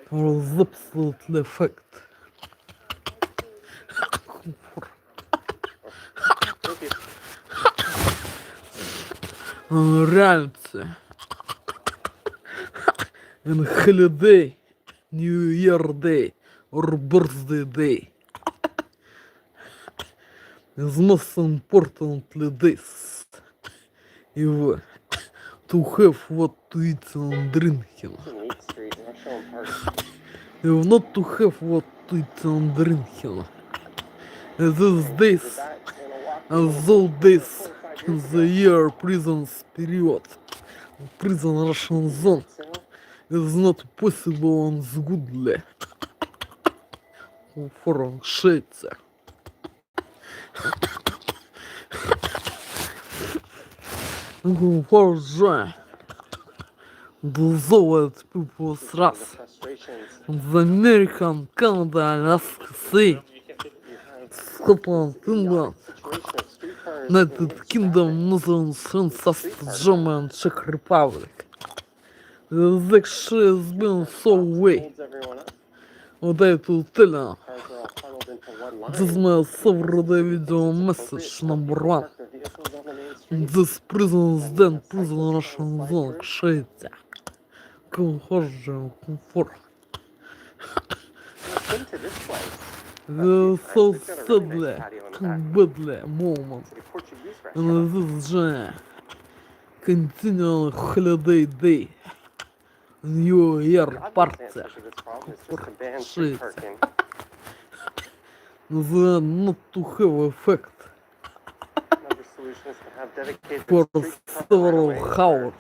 For the absolute effect. Reality. And holiday, New Year Day, or birthday day. Is most importantly this. If to have what to eat and drinking. Meat Street, National Park. If not to have what to eat and drinking. These days, Did that in a walk and those days in the year prison's period, Prison Russian zone is not possible on the good for Швеция. For joy. Dissolved people thrust. The American, Canada, Alaska, Sea, Scotland, England, United Kingdom, Northern South German, Czech Republic. The shit has been so way. What I will tell you. This is my sovereign video message number one. This prison is then prison Russian zone, Швеция. Comfort. The so sadly, badly moment. And this journey continual holiday day. New Year party. Швеция. The not to have effect for several hours.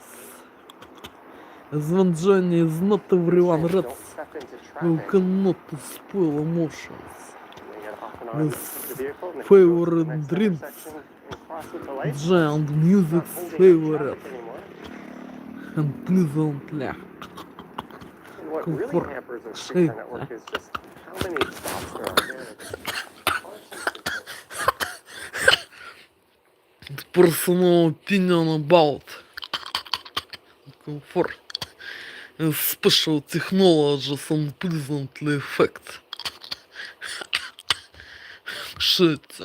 As one journey is not everyone reads, you cannot spoil emotions. With favorite drinks, giant music favorite, and pleasantly. What really hampers a street network is just how many stops there are. Personal opinion about comfort and special technologies and pleasantly effect. Shit.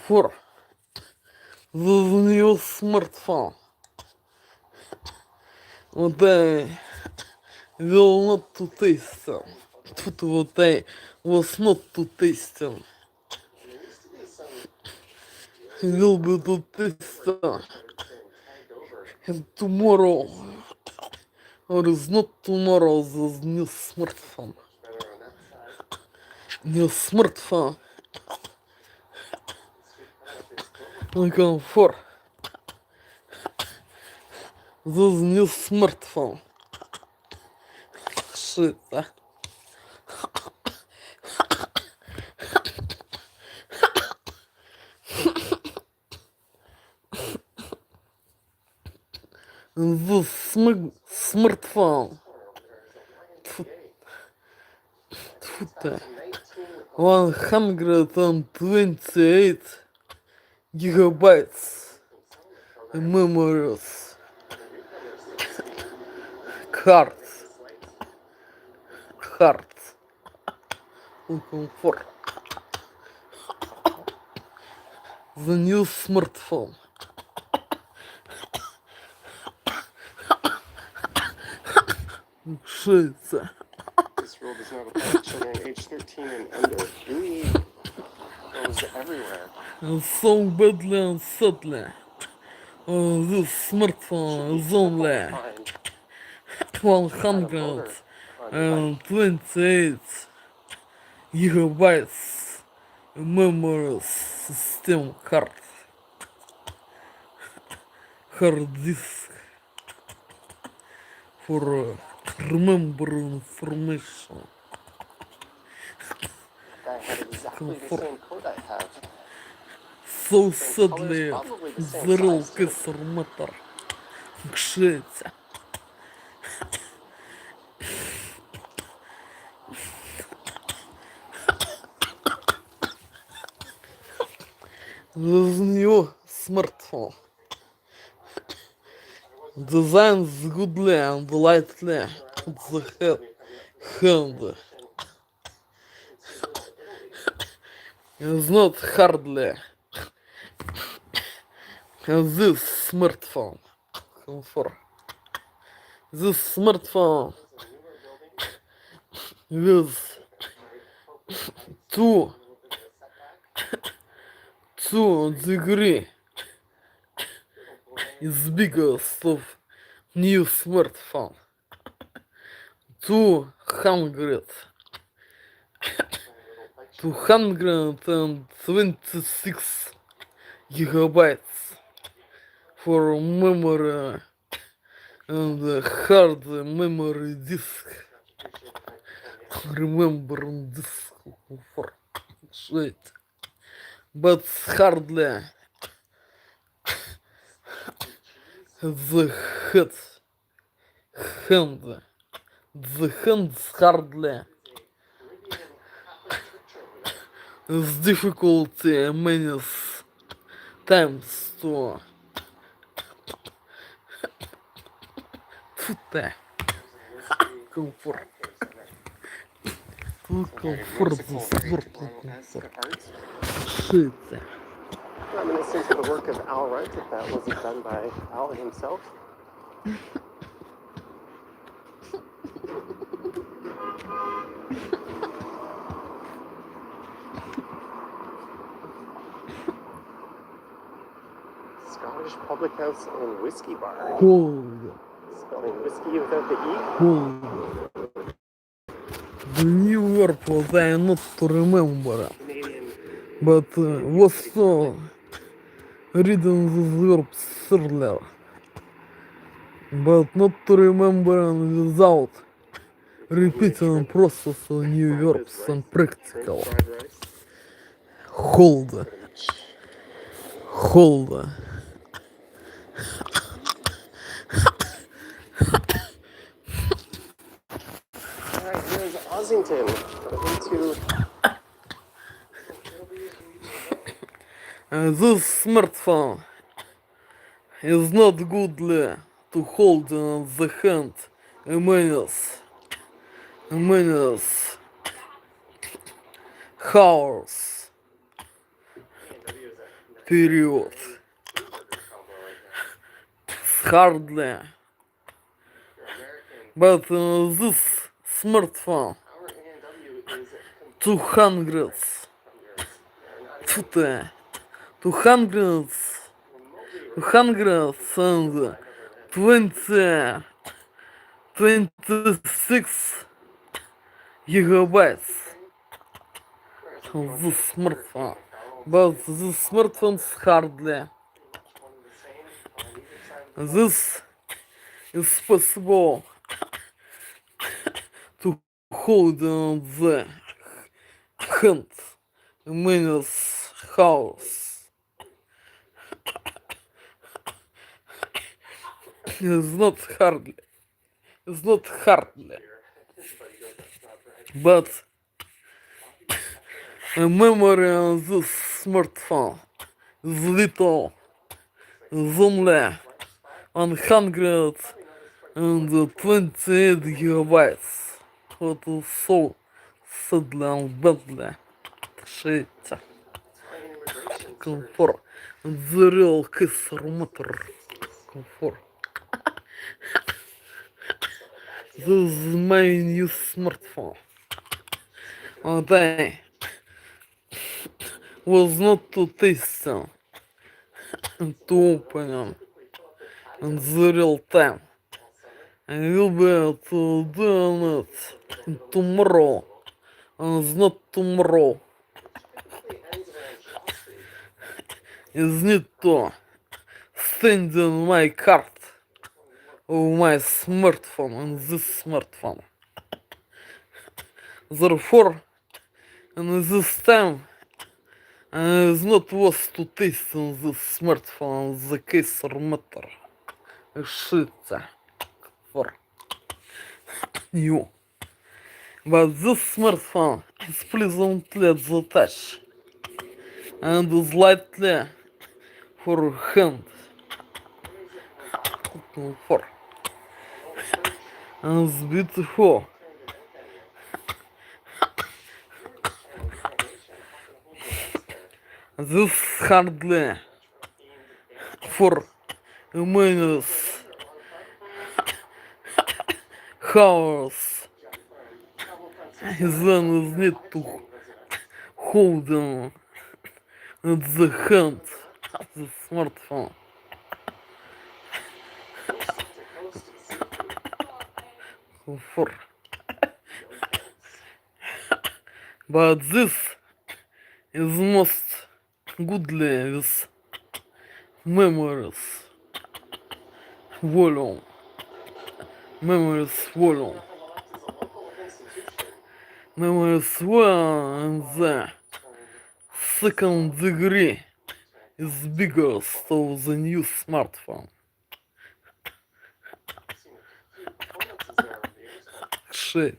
For the new smartphone, what I will not to taste them, what I was not to taste them, will be to taste them, and tomorrow, or is not tomorrow, the new smartphone. New smartphone. Like for this new smartphone. Shit. This smartphone. 128 gigabytes memories, cards, comfort. The new smartphone. Швеция. This rule does not apply to children age 13 and under. We goes everywhere. And so badly and sadly. This smartphone is only 128 gigabytes memory system card. Hard disk for remember information. I had exactly the same code I have. So sadly, the real case matter. Швеция. This new smartphone designs goodly and lightly the hand. It's not hardly this smartphone. Comfort. This smartphone with two degree is biggest of new smartphone. 200, 226 gigabytes for memory and hard memory disk. Remember disk for shit. But hardly the head hand. The hands hardly is difficulty many times to comfort. To comfort the sport comfort. Shit. Reminiscent of the work of Al Wright, if that wasn't done by Al himself. Scottish public house and whiskey bar. Hold. Spelling whiskey without the E. Hold. The new word was I not to remember. Canadian. But was so reading this verb earlier. But not to remember without repeating process of new verbs and practical. Fried rice. Hold. Hold. Alright, here's Ossington. Into This smartphone is not goodly to hold in the hand many hours period. Hardly. But this smartphone 200 226 gigabytes of this smartphone. But this smartphone is hardly. This is possible to hold in the hand many hours. It's not hardly. But the memory on this smartphone is little. It's only 128 gigabytes. What is so sadly and badly. Shit. Comfort. The real kisser matter. Comfort. This is my new smartphone. And I was not too tasty to open in the real time. I will be able to do it tomorrow. And it's not tomorrow. It's need to stand in my card of my smartphone and this smartphone. Therefore, in this time, it's not worth to taste in this smartphone the case or matter. Shit for you. But this smartphone is pleasantly at the touch and is lightly for hand. For and it's beautiful. This hardly for many hours then is need to hold them at the hand of the smartphone. comfort. But this is most goodly with memories volume. Memories volume. Memories volume in the second degree is bigger of the new smartphone. Shit.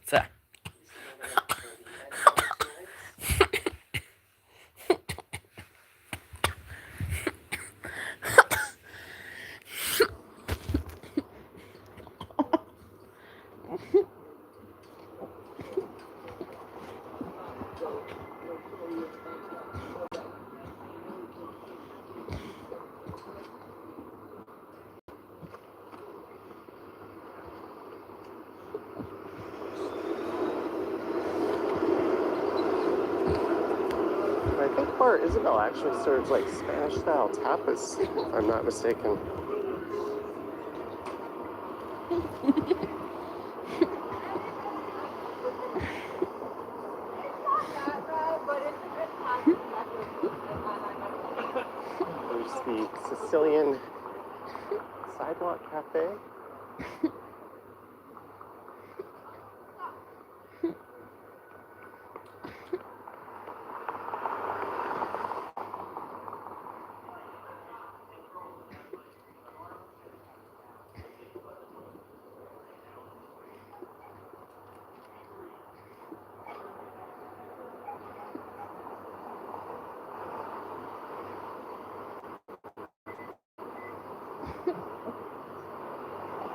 I think Bar Isabel actually serves like Spanish-style tapas, if I'm not mistaken. There's the Sicilian Sidewalk Cafe.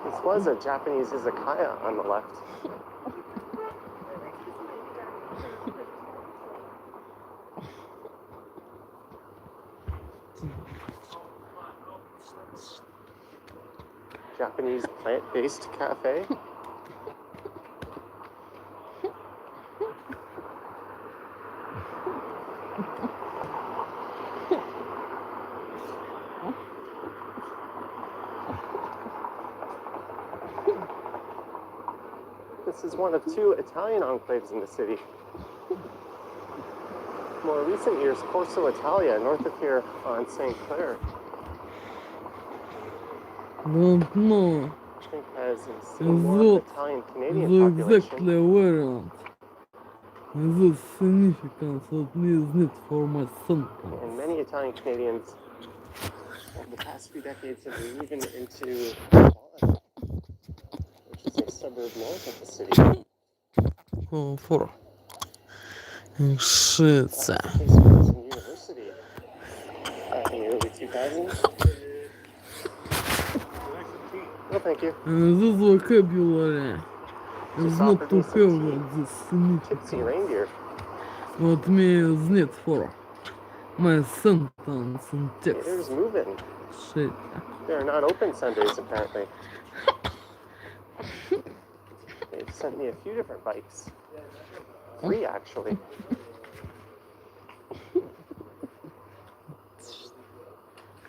This was a Japanese izakaya on the left. Japanese plant-based cafe. This is one of two Italian enclaves in the city. More recent years, Corso Italia, north of here on St. Clair, Don't know I think has seen more of the Italian-Canadian the population. exactly variant. The significance of this need for my sentence. And many Italian Canadians over the past few decades have been moving into Vaughan, which is a suburb north of the city. Comfort. Shit. That's the case when I was in university back in the early 2000s. No, thank you. This vocabulary is Just not offered to me some have this Tipsy significance. reindeer. What me is need for my sentence in text. There's moving. Shit. They're not open Sundays, apparently. They've sent me a few different bikes. 3, actually.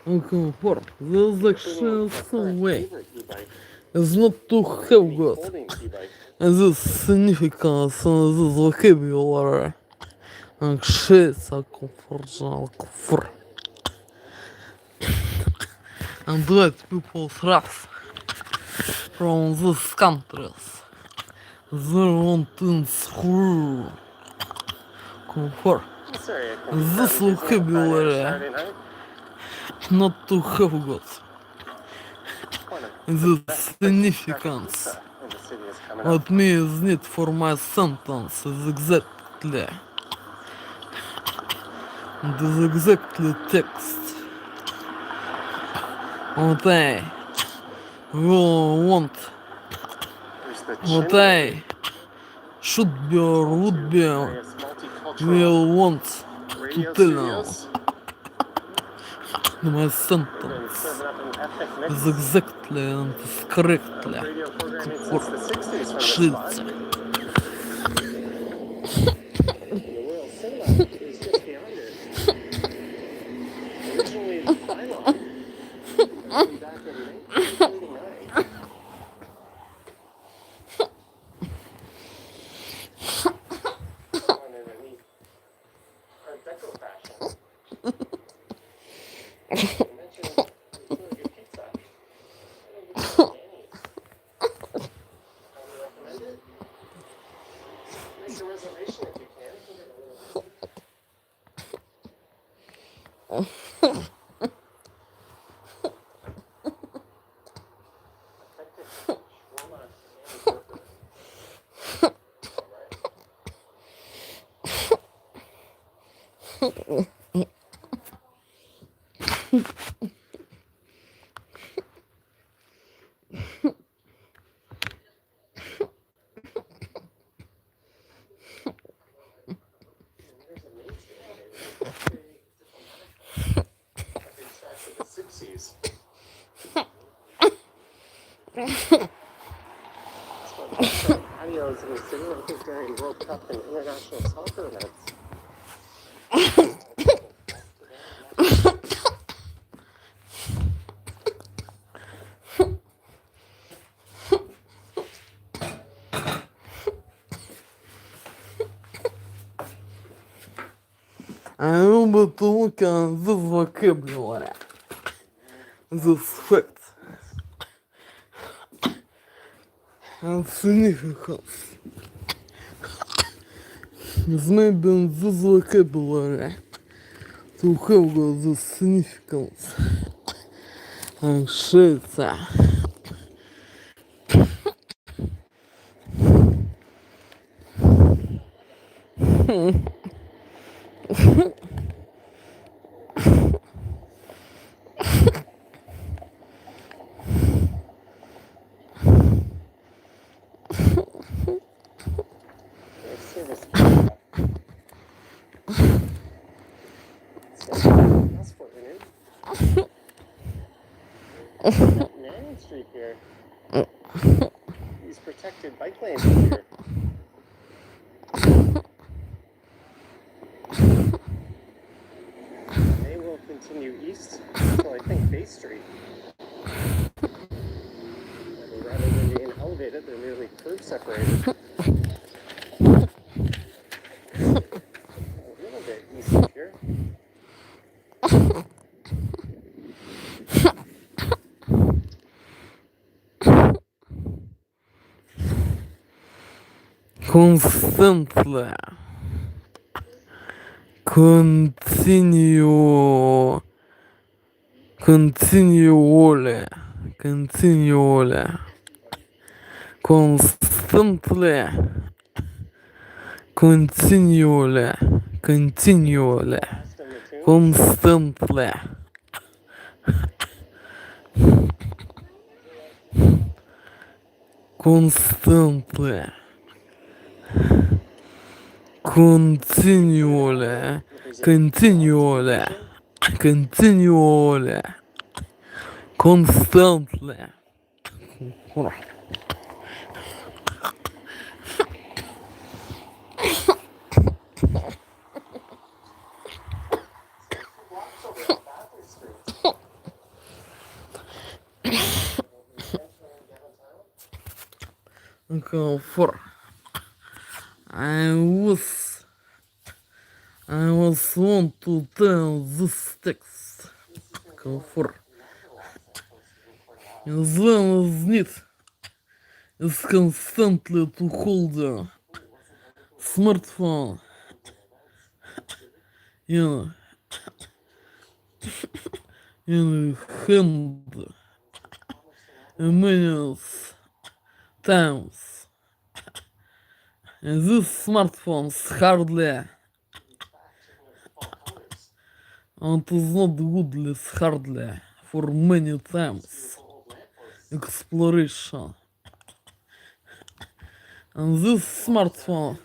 Comfort. The actual Including my current way favorite e-bike, is not to have the got folding e-bike. this significance and this vocabulary. And shit, comfort. And let people thrust from these countries. They want to screw. Comfort. Sorry, I can be This busy on a Friday or vocabulary Saturday night. not to have got One of this the best places to crack a significance. pizza in the city is coming up. What me is need for my sentence is exactly. It is exactly text. What I will want. There's the What chimney I should be or would be various multicultural will want to radio tell now. studios. My They've been sentence serving up an ethnic mix is exactly and is of correctly. radio programming since the 60s from this Shit. spot. The Royal Cinema is just beyond it. Originally the pylon, back in 1939. Make a reservation if you can. Patios in the city, I think during World Cup and international soccer events. أنا بتوقع ذا vocabulary. The fact and significance is maybe in this vocabulary to have the significance and shit. Passport renewed. Nanny Street here. These protected bike lanes here. They will continue east until I think Bay Street. Rather than being elevated, they're merely curb separated. A little bit east of here. Constantly. Continually. Constantly. Continually. Last in the tune. Constantly. Constantly. Continually. Constantly. For I was want to tell this text. For as well as need is constantly to hold a smartphone in hand many times. And these smartphones hardly and it is not good hardly for many times exploration. And this smartphone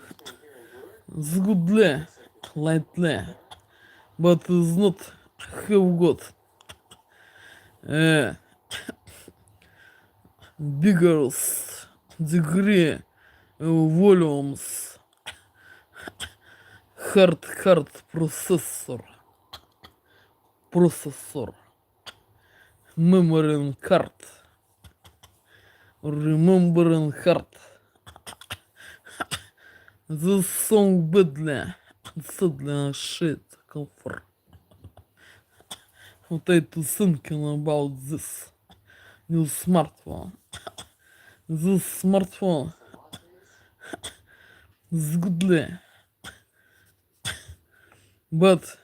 is goodly, lightly, but is not have got a bigger degree volumes hard processor memory card remembering card. This song badly sadly shit comfort. potato thinking about this new smartphone. This smartphone is goodly, but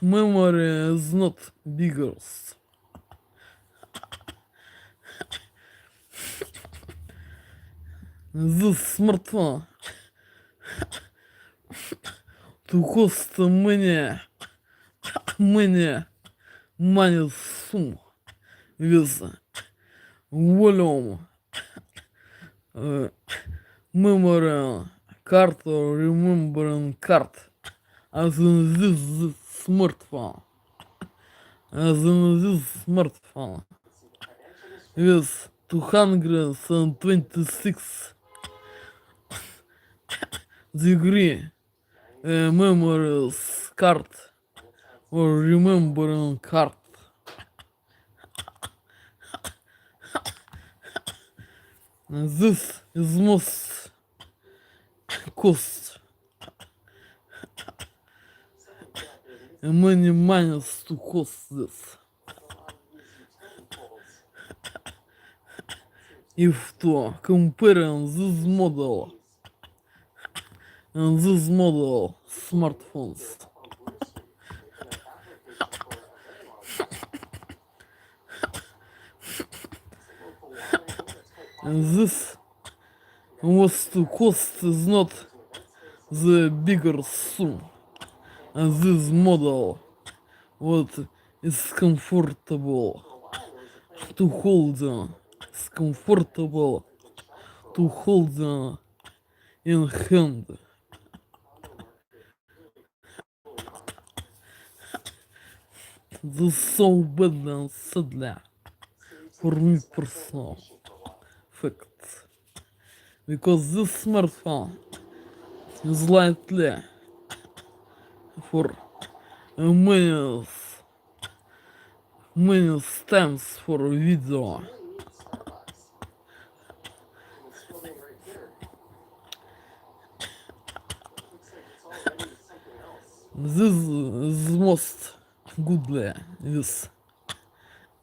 memory is not bigger. This smartphone to cost many money sum with volume, memory card or remembering card as in this smartphone. As in this smartphone with 226 degree memory card or remembering card. This is most cost many money to cost this. If to comparing this model and this model smartphones. And this was to cost is not the bigger sum as this model what is comfortable to hold it's comfortable to hold in hand. This is so bad and sadly for me personal fact because this smartphone is lightly for many times for video. This is most goodly with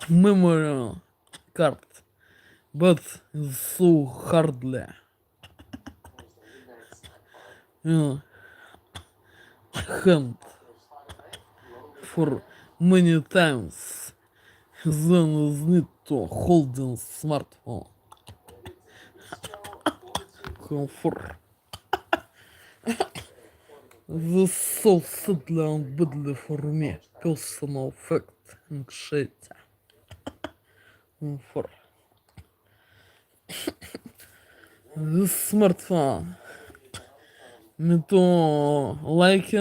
memory card, but it's so hardly. Hand for many times then is need to hold in smartphone. Comfort. This is so sadly and badly for me personal fact anxiety. For this smartphone me to like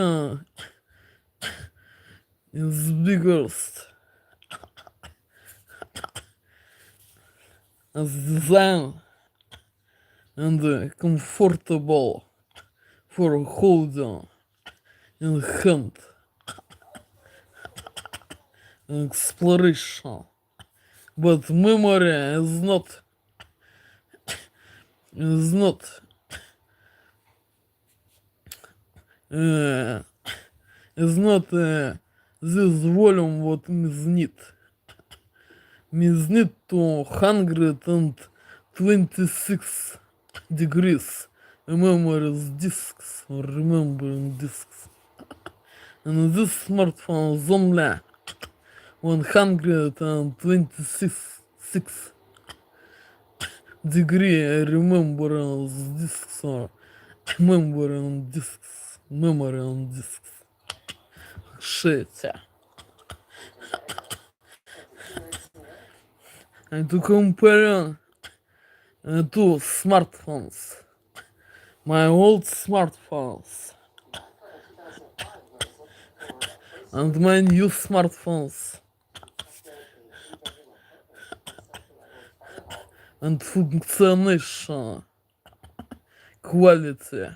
is biggest as design and comfortable for holding in hand exploration, but memory is not this volume what is need. Means need 226 degrees memory disks or remembering disks. And this smartphone is only 126 degree remembering disks or memory on disks. Shit. And to compare two smartphones, my old smartphones and my new smartphones and functionation quality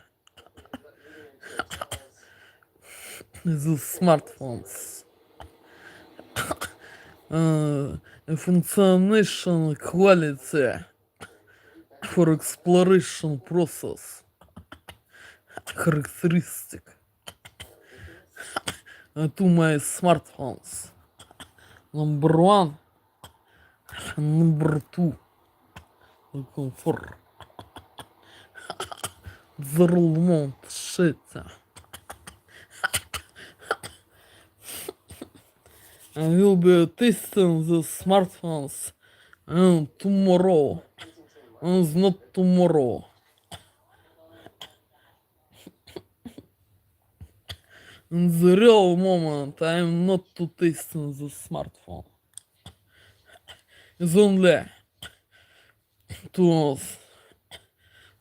the smartphones functionation quality for exploration process characteristic to my smartphones Number one, number two, комфорт. The remote shit. I will be testing the smartphones tomorrow. And not tomorrow. In the real moment, I am not to testing the smartphone. It's only to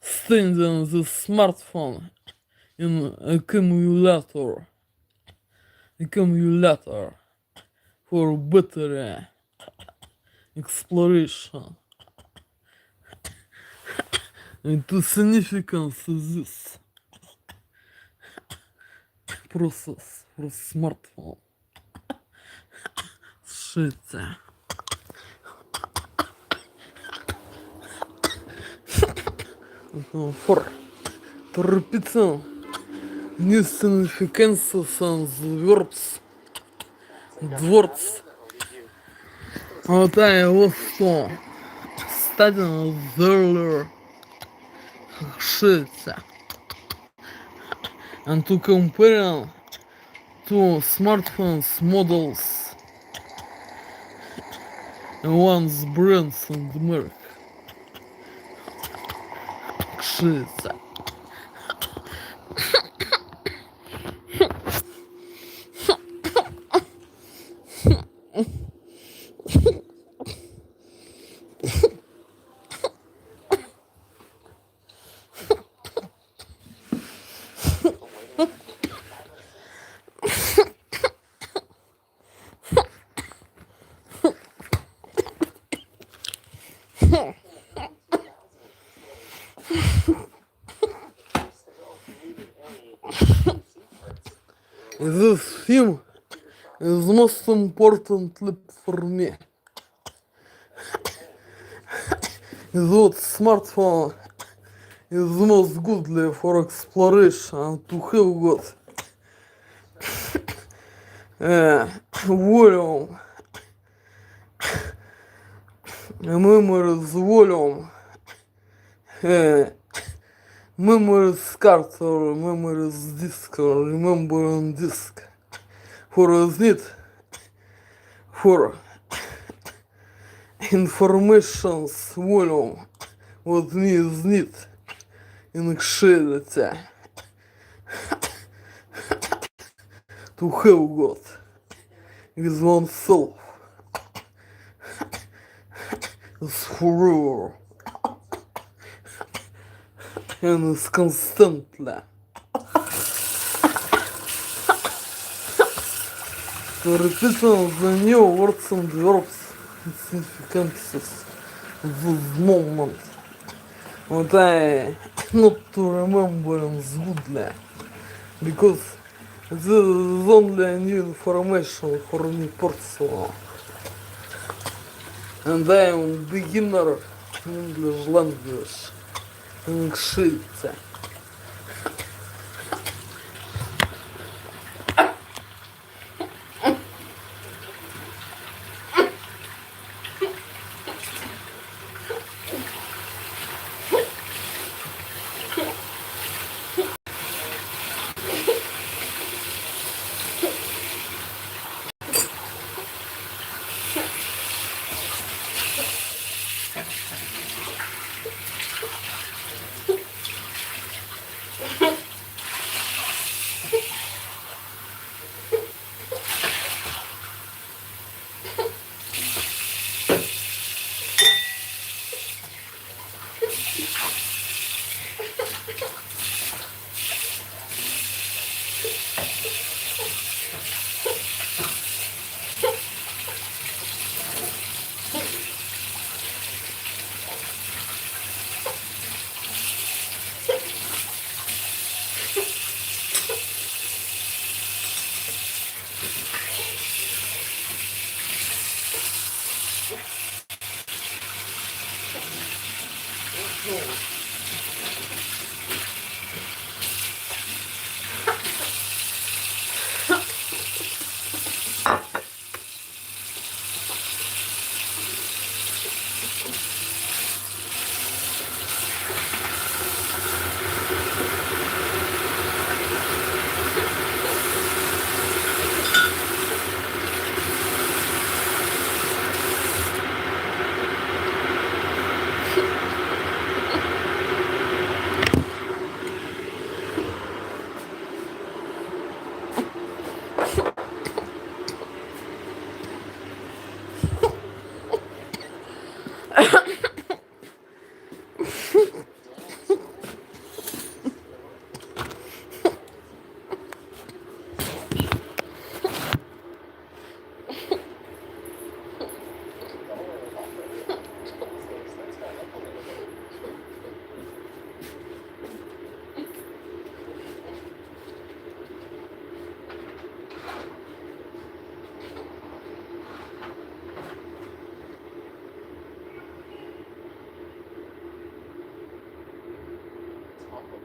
standing the smartphone in accumulator for better exploration. And the significance of this process for smartphone. Shit. For to repeat new significances and verbs, words. What I also studying earlier shit. And to compare to smartphones models and one's brands and America. Shit. This film is the most important leap for me. That smartphone is the most goodly for exploration and to have got volume, memories volume, memories card or memories disk or remembering disk for it for information's volume what me is need in actuality to have got with oneself is forever and is constantly to repeating the new words and verbs and significances of this moment. What I not to remember goodly because this is only new information for me personal. And I am beginner in English language. Shit.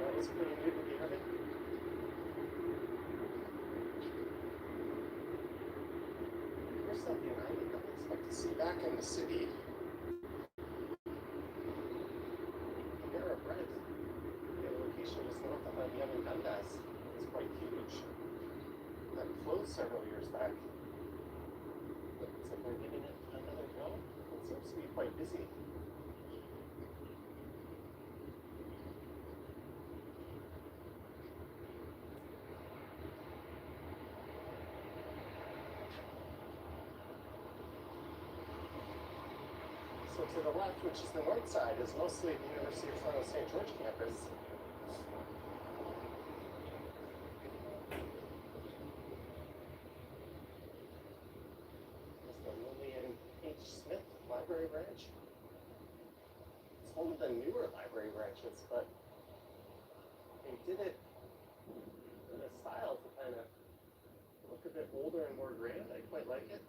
That was pretty new to be having. Here's something I didn't expect to see back in the city. The Mirror Bread. The location was north of the other Dundas. It was quite huge. That closed several years back. But it's like we're giving it another go. It seems to be quite busy. So to the left, which is the north side, is mostly the University of Toronto St. George campus. There's the Lillian H. Smith Library branch. It's one of the newer library branches, but they did it in a style to kind of look a bit older and more grand. I quite like it.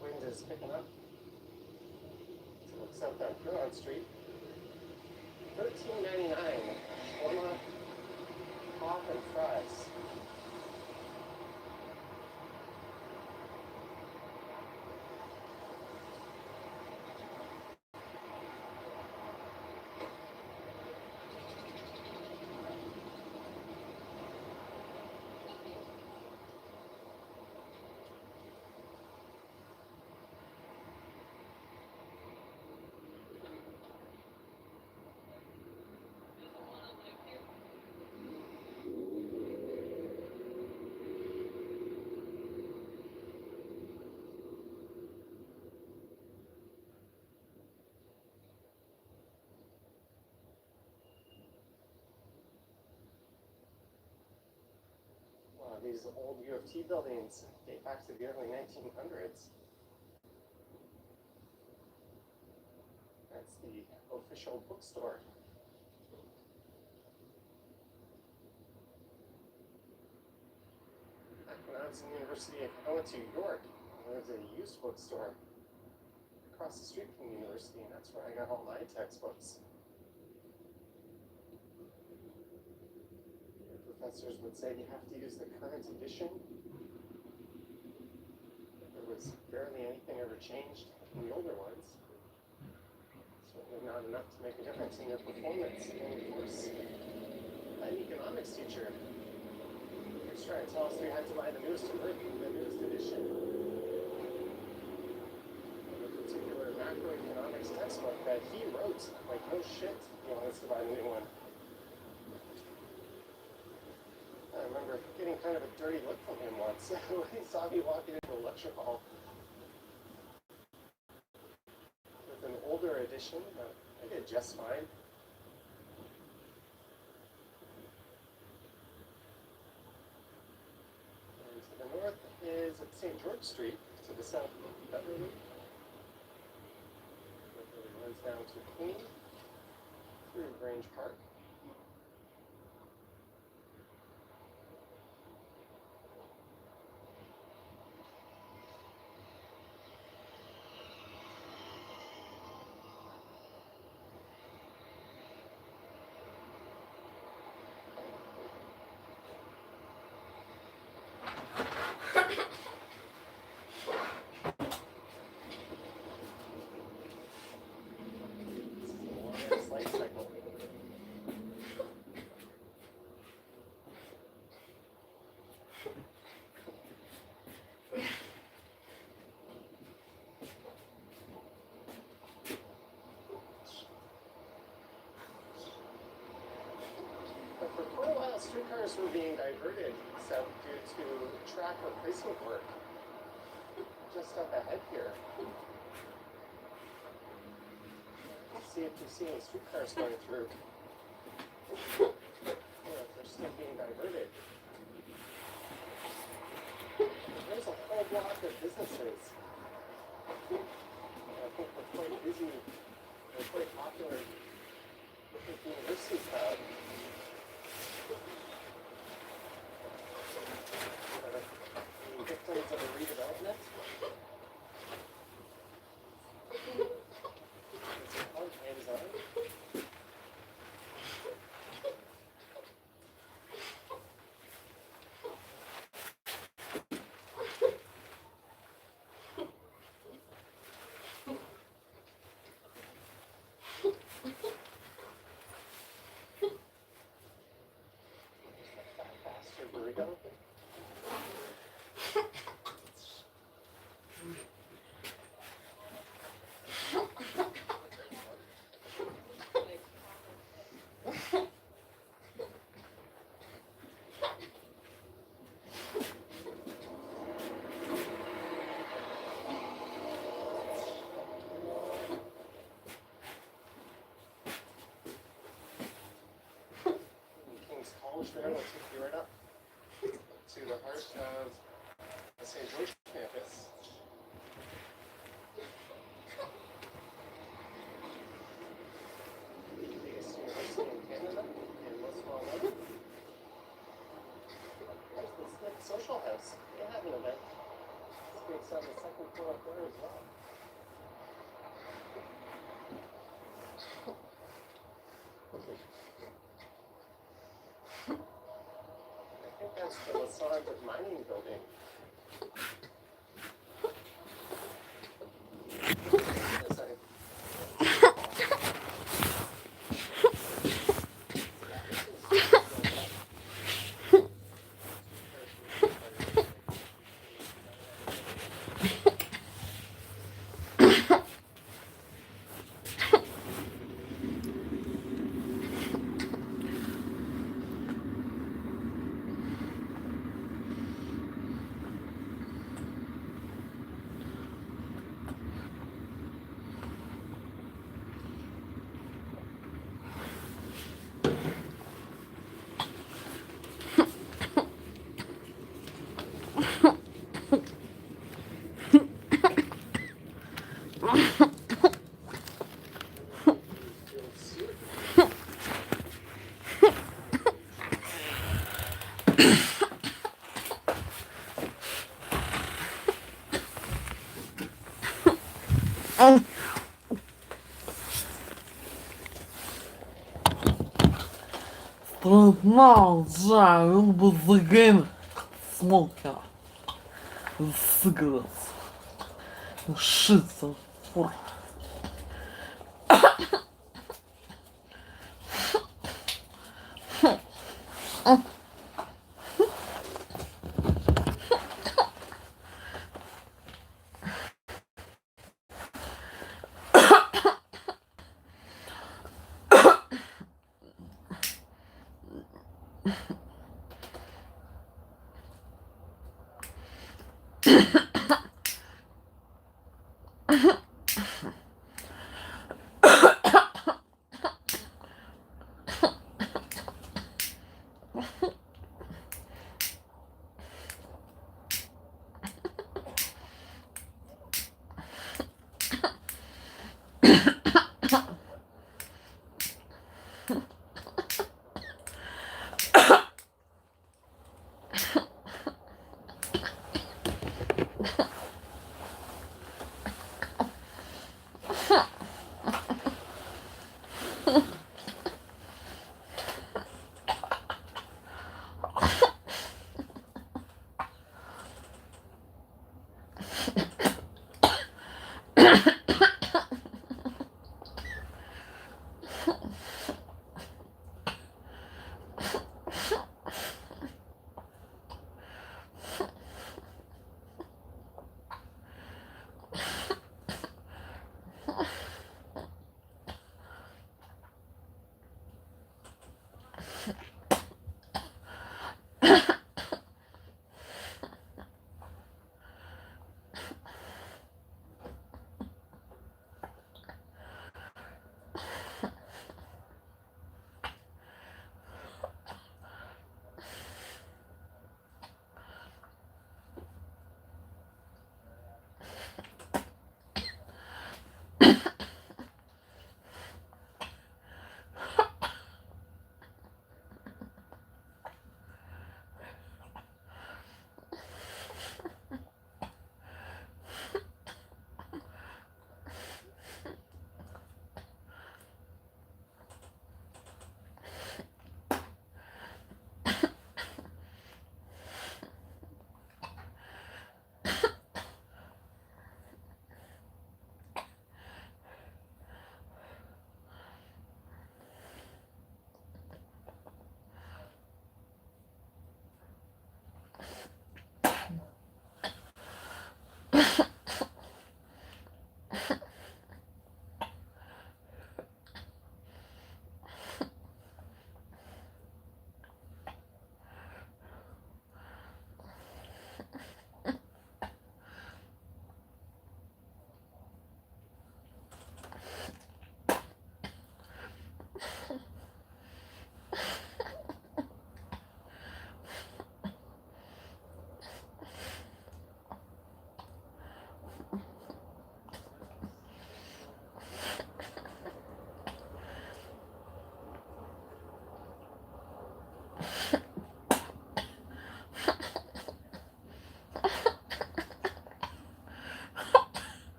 Wind is picking up. So look south on Huron Street. $13.99. Shawarma, pop, and fries. These old U of T buildings date back to the early 1900s. That's the official bookstore. Back when I was in university, I went to York. There was a used bookstore across the street from the university, and that's where I got all my textbooks. Professors would say you have to use the current edition. There was barely anything ever changed in the older ones. Certainly not enough to make a difference in their performance. And of course, an economics teacher was trying to tell us we had to buy the newest edition of a particular macroeconomics textbook that he wrote. Like, no shit, he wants to buy the new one. I remember getting kind of a dirty look from him once when he saw me walking into a lecture hall with an older edition. I did just fine. And to the north is St. George Street, to the south Beverly. Beverly runs down to Queen through Grange Park. For quite a while, streetcars were being diverted south due to track replacement work just up ahead here. Let's see if you see any streetcars going through. Or if they're still being diverted. There's a whole block of businesses. I think they're quite busy. They're quite popular with the university crowd. tunnels there will take you right up to the heart of the St. George campus. Biggest university in Canada and most well known. There's the Smith Social House. They have an event. It's on the second floor up there as well. I think that's the Lassard mining building. Yes, Right now, I will be the game smoker. Cigarettes. Shit for.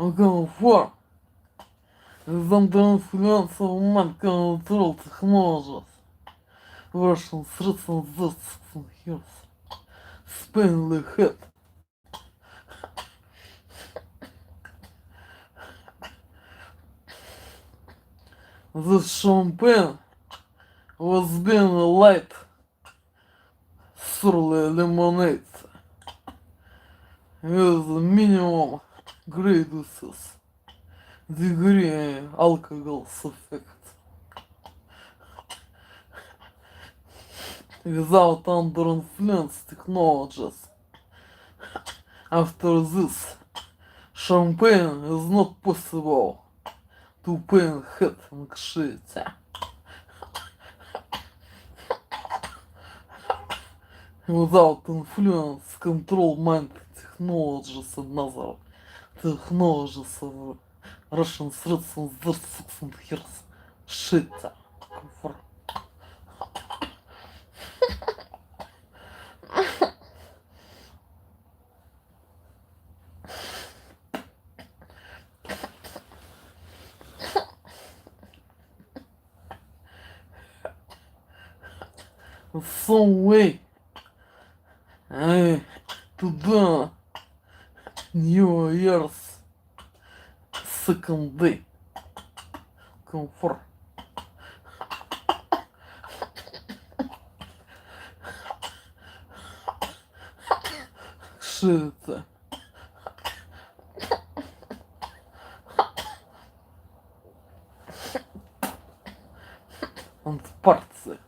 Комфорт is under influence of mind control technologies. Russian citizens this years. Spain the head. This champagne was being light surly lemonade with minimum gradations degree alcohol effect without under influence technologies. After this, champagne is not possible to pain head anxiety without influence control mind technologies and other technologies of Russian citizens this 600 years. Shit. Some way to the New Year's second day comfort. Shit. And party.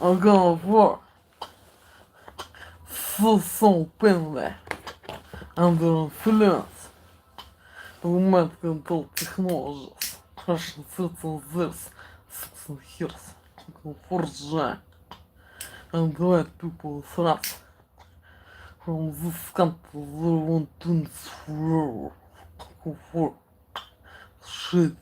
Encore une fois, ce sont peines under influence of medical technologies, Russian citizens, 16 years, forged and white people thrust from this country they want to throw for shit.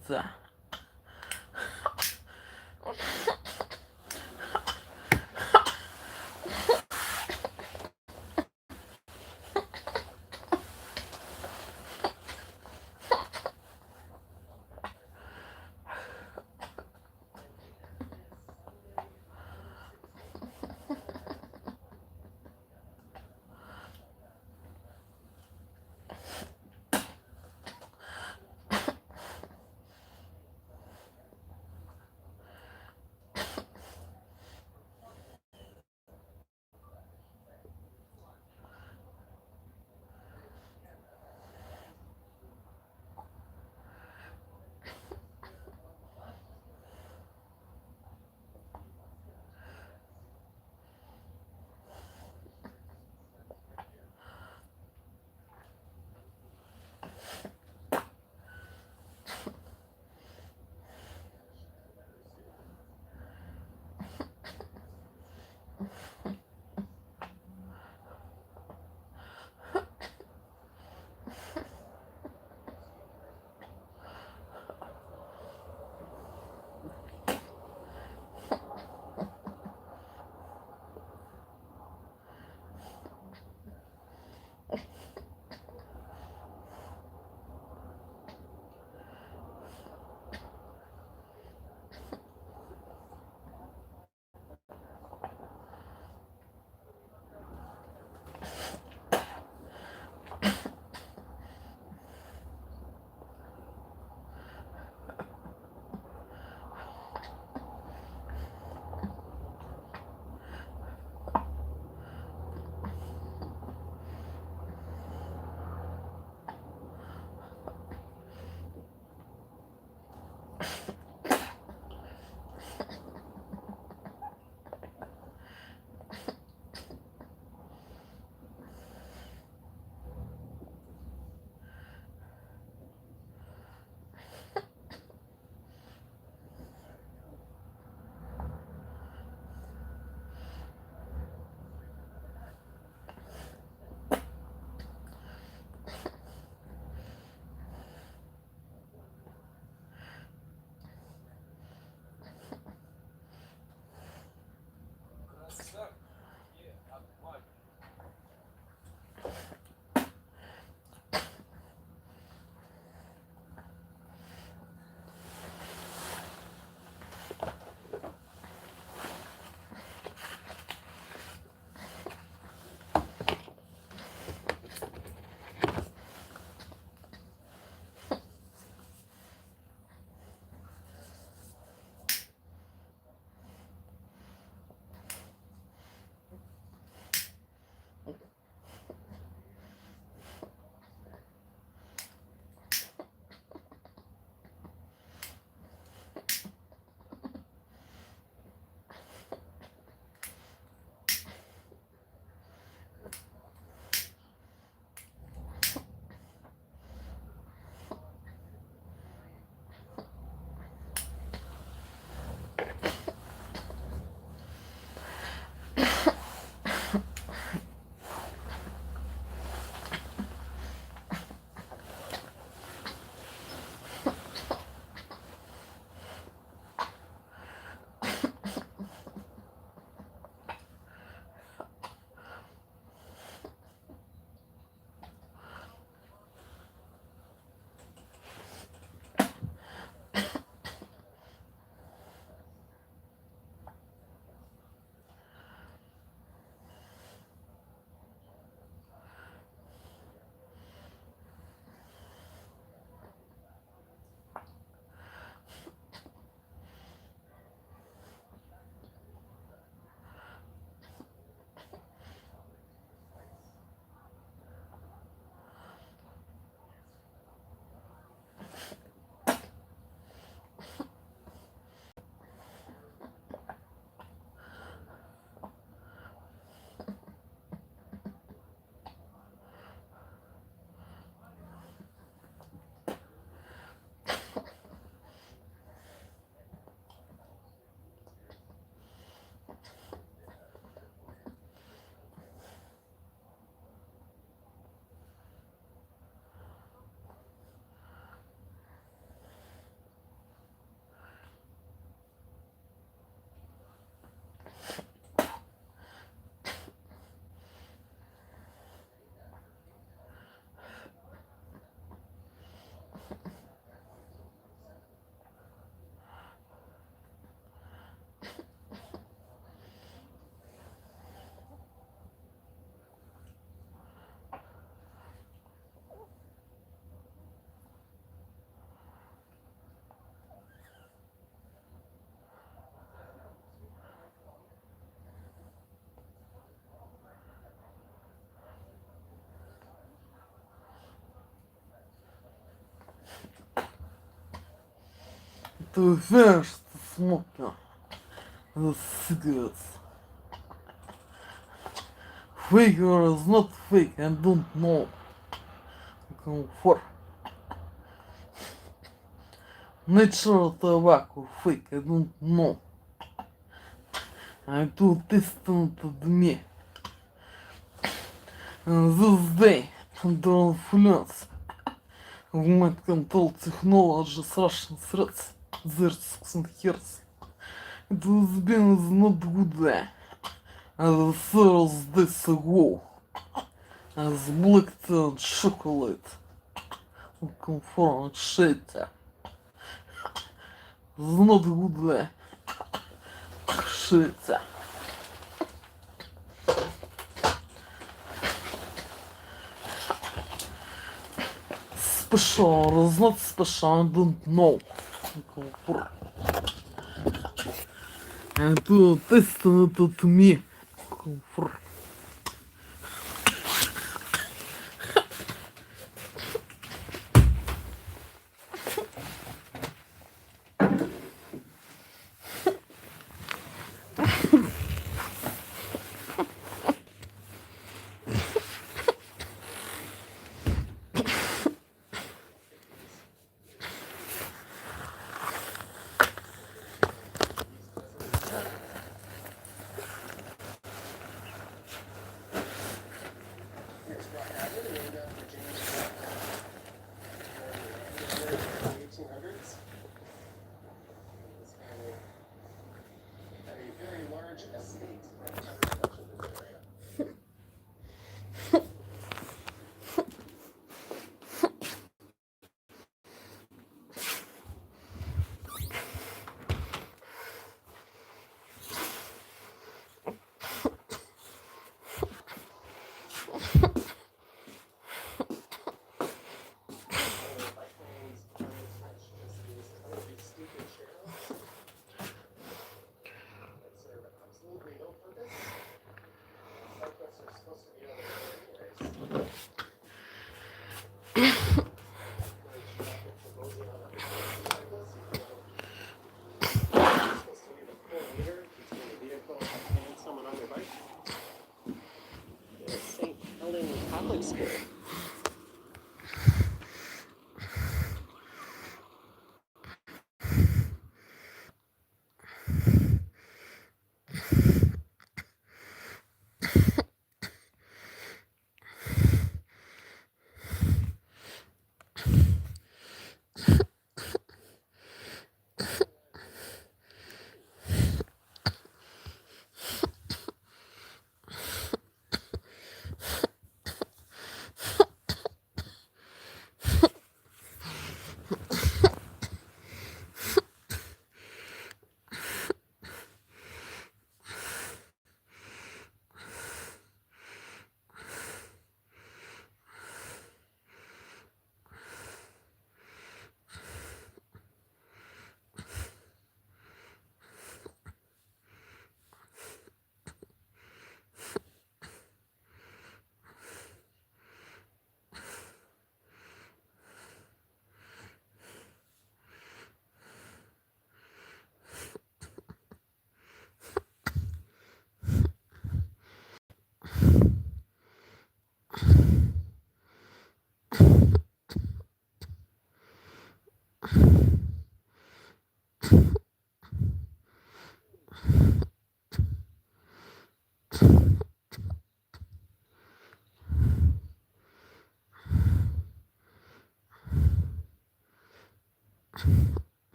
to finish the smoking the cigarettes. Fake or is not fake, I don't know. Comfort. Natural tobacco fake, I don't know. I do distant to me. And this day, under influence of mind control technologies, Russian threats, their hears. It has been not good as Thursdays ago, as black tea and chocolate, conform shade. It's not good shit. Special is not special, I don't know. And to test it to me.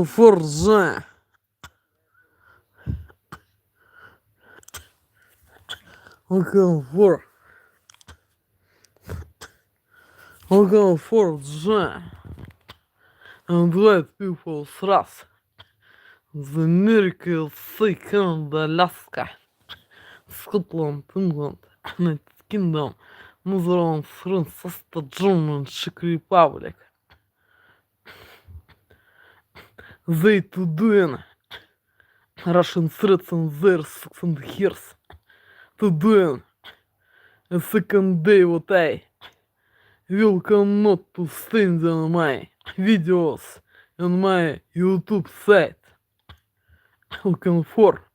Forza. For. Forza. and white people thrust. The America, say Canada, Alaska, Scotland, England, United Kingdom, Netherlands, France, Austria, German, Czech Republic. They to doing Russian threats and their 6 years to doing a second day what I welcome not to stand on my videos on my YouTube site. Looking for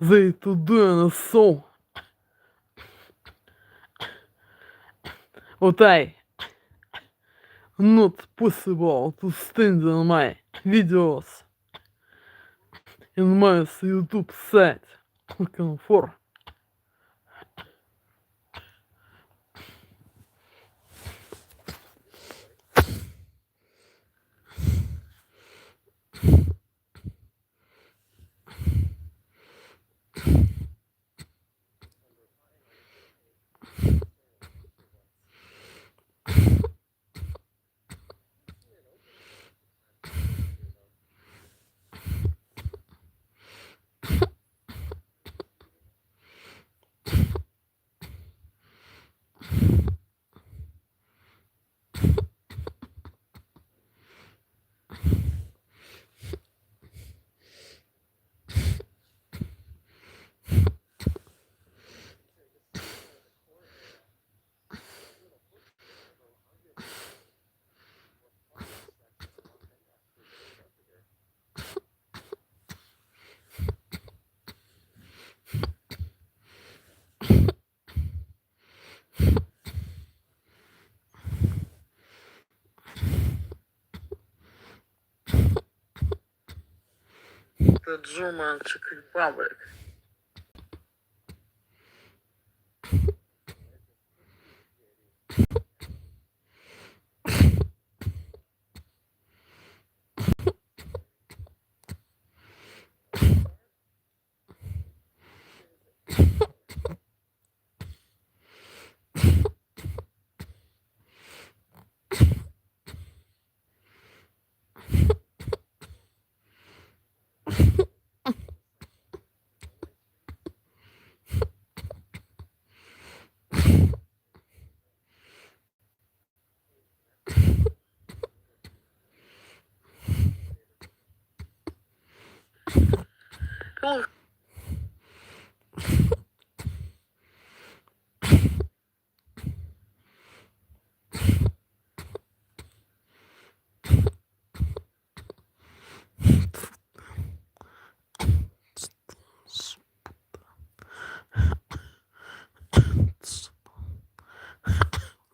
they to doing so what I not possible to stand on my videos in my YouTube site. Looking for the German Czech Republic.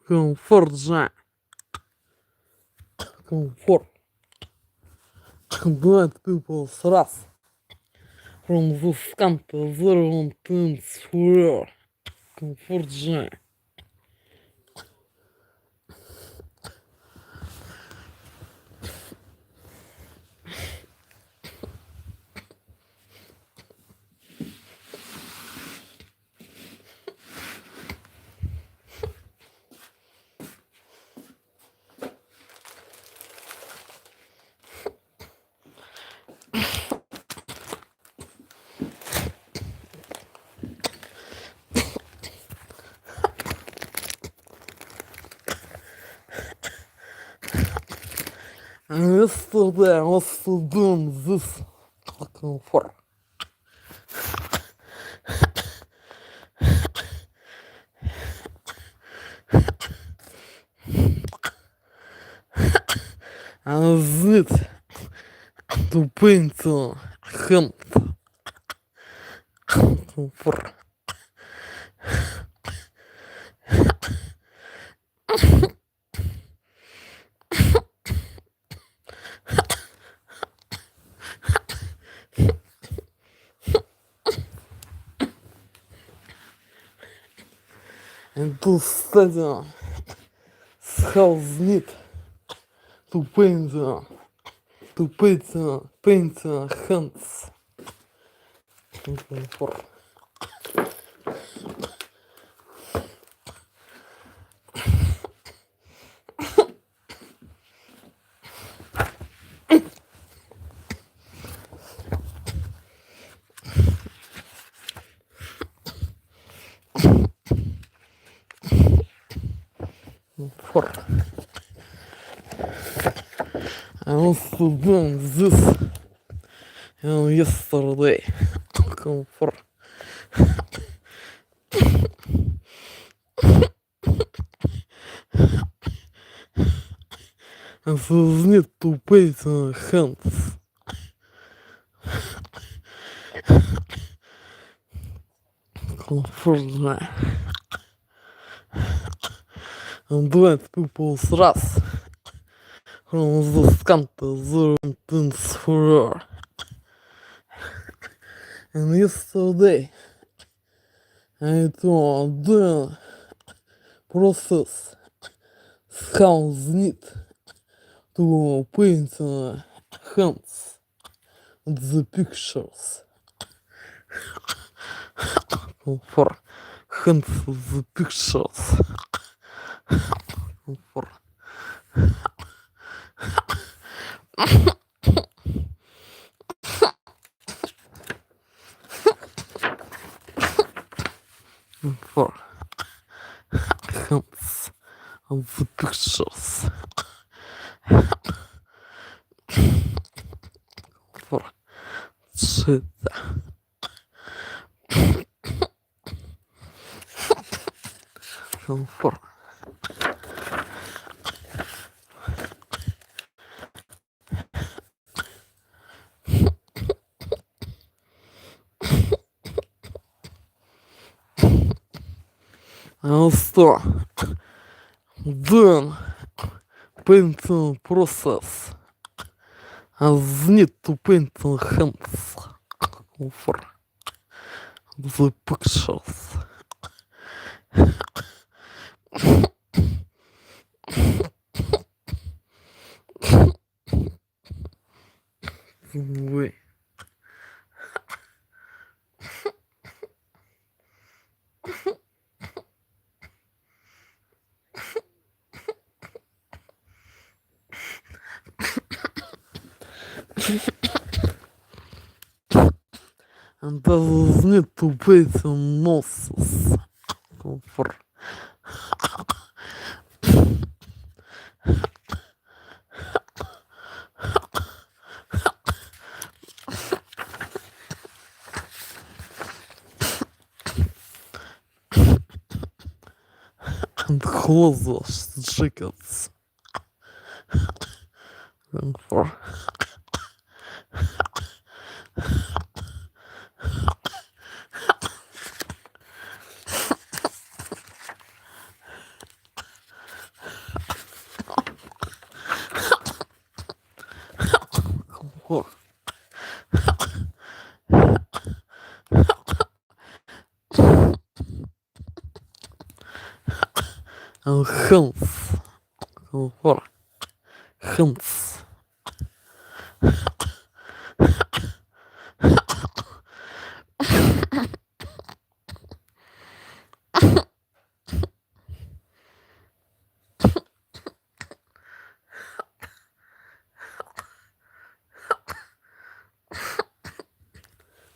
Comfort zone. Comfort. Black people thrust from this country their own things forever. Comfort zone. And yesterday I was doing this comfort. I need to paint hand comfort. And to study house need to paint hands comfort. for. I also done this yesterday. Come for. And so need to pay the hands. Come for that. And let people thrust from the country their things for her. And yesterday I told the process how need to paint the hands on the pictures for hands of the pictures for for hands of the pictures for shit for also then painting process as need to paint the hands for the pictures way. And does need to paint the noses for and clothes jackets and for for and hands for hands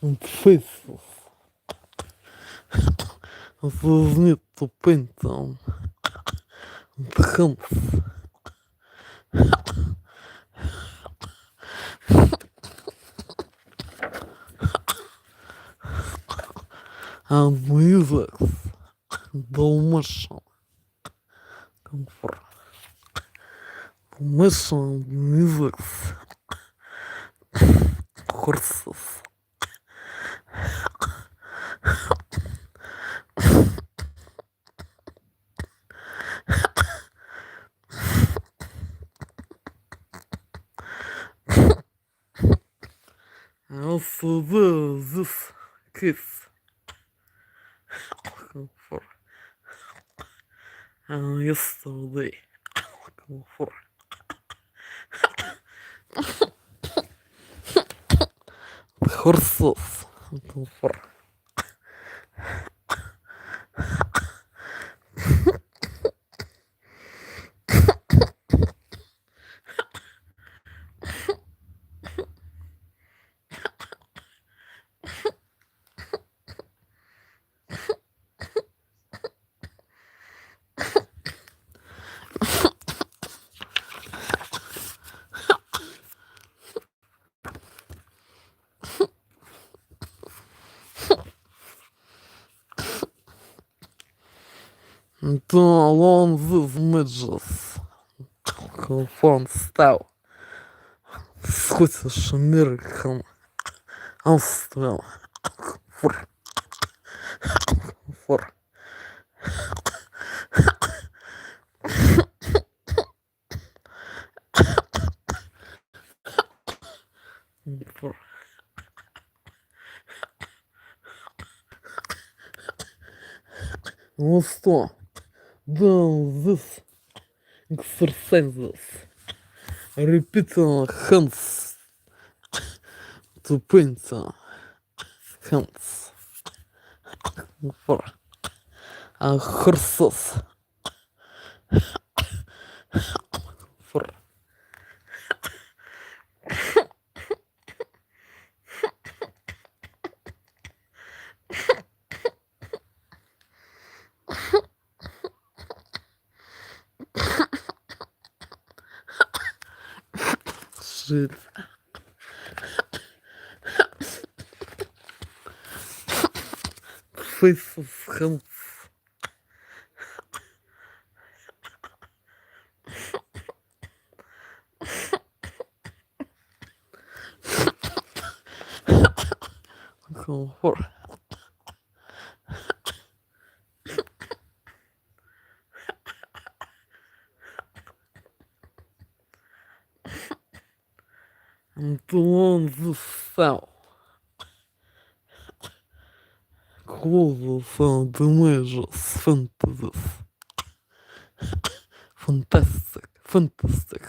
and faces. And so need to paint them the hands and music Dalmatian comfort. Dalmatian music horses and also this case comfort and yesterday comfort horses comfort To alone these images confirm style. Scottish American Australian for for ну что, done this exercises repeating hands to painter hands for horses for shit. Faces hands for and to learn the cell clothes and images fantasies fantastic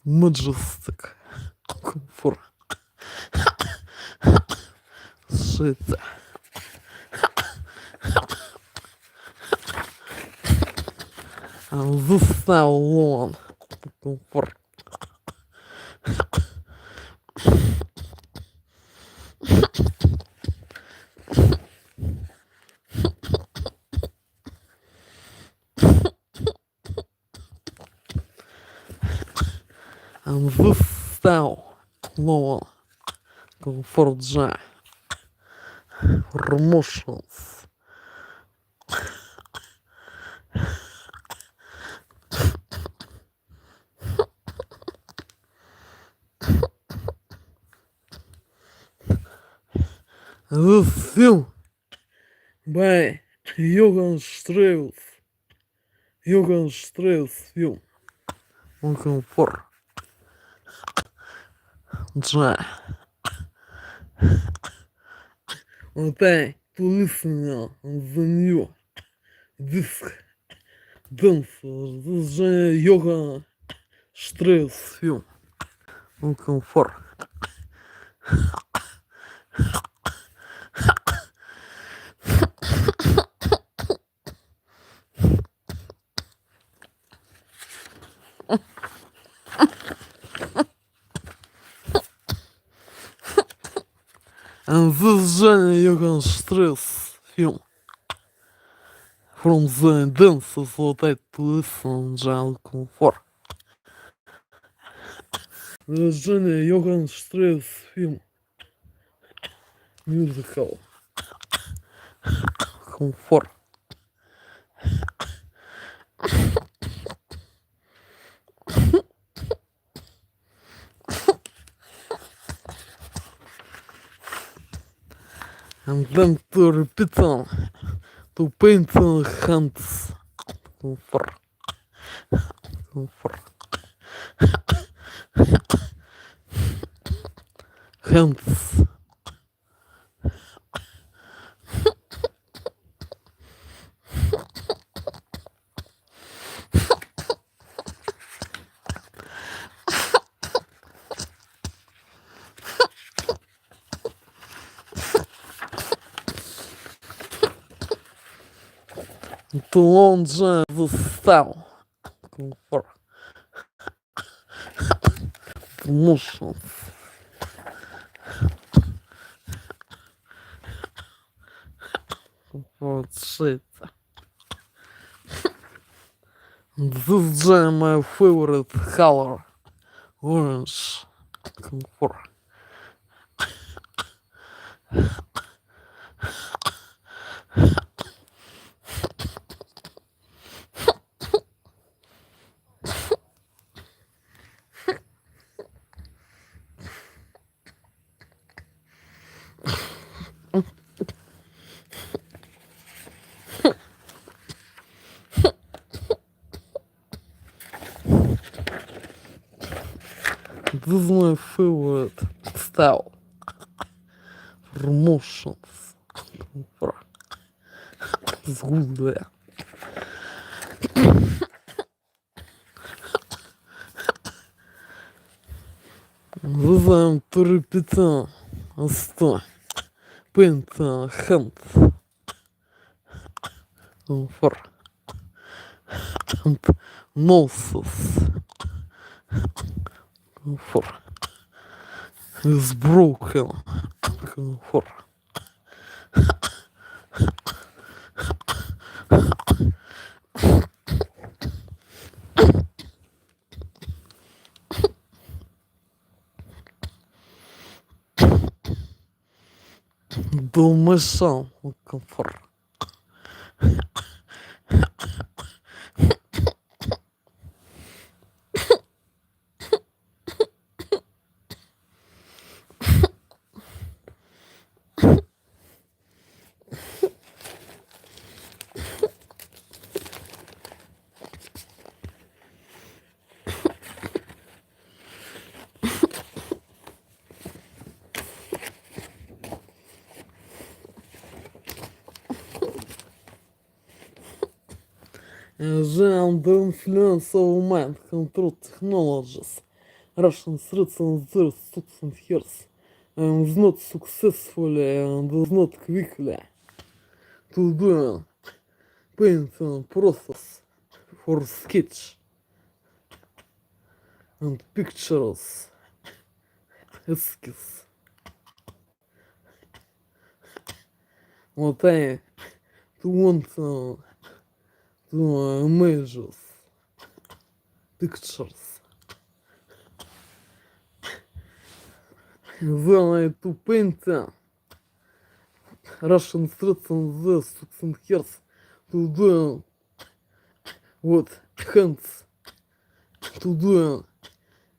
majestic for shit and this cell alone for and this style alone for joy promotions this film by Johann Strauss film looking for joy okay to listen now the new disc dance this is Johann Strauss film looking for and this is Johann Strauss film from the dances that I to listen looking for this is Johann Strauss film musical comfort and then to repeat on to paint on hands comfort hands to launch the style comfort promotions for shit this is my favorite color orange comfort This is my favorite style. Promotions. For this good there. This is to repeat a story. Paint hands for and noses for is broken for Dalmatian for under influence of mind control technologies. Russian citizens there and years and is not successfully and is not quickly to do painting process for sketch and pictures esquisse. What I want to images, pictures. Then I to paint Russian citizens there and years to do what hands to do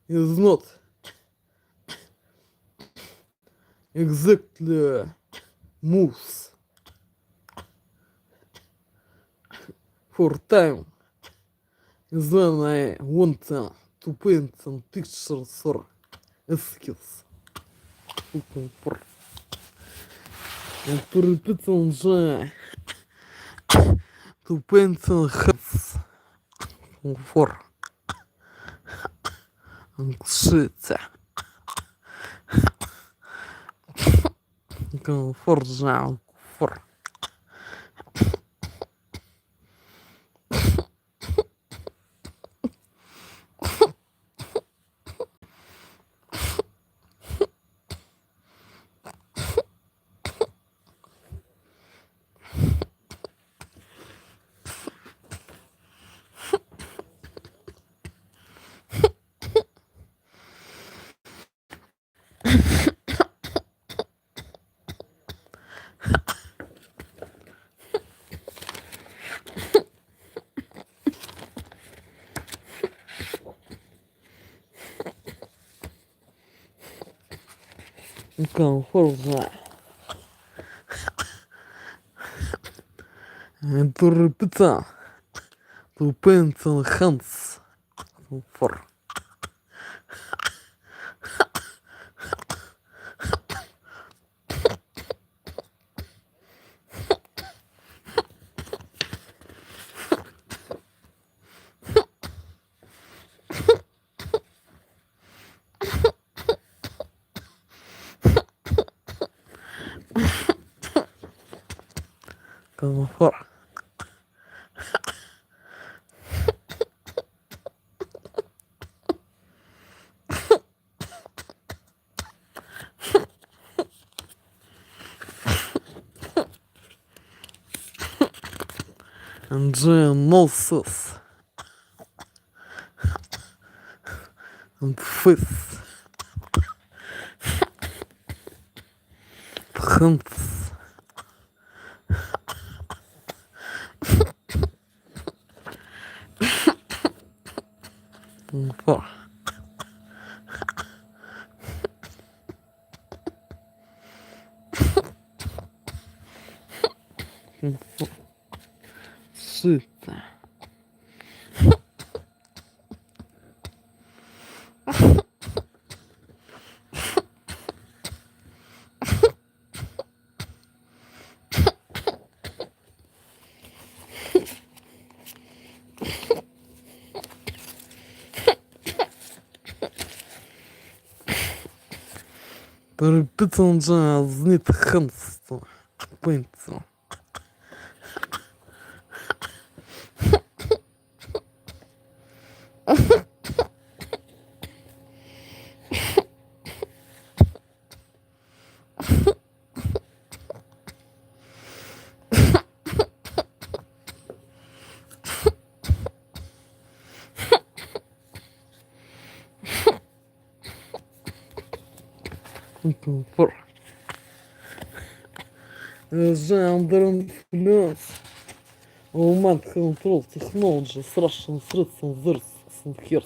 is not exactly moves for time. Then I want to paint some pictures or esquisse. For and to repeat on the to paint hands for and shit. For the for for the and to repeat to paint hands for for and then noses and face hands for shit. repeating just need hands to paint. For the under influence of mind control technology, Russian threats and theirs and hers.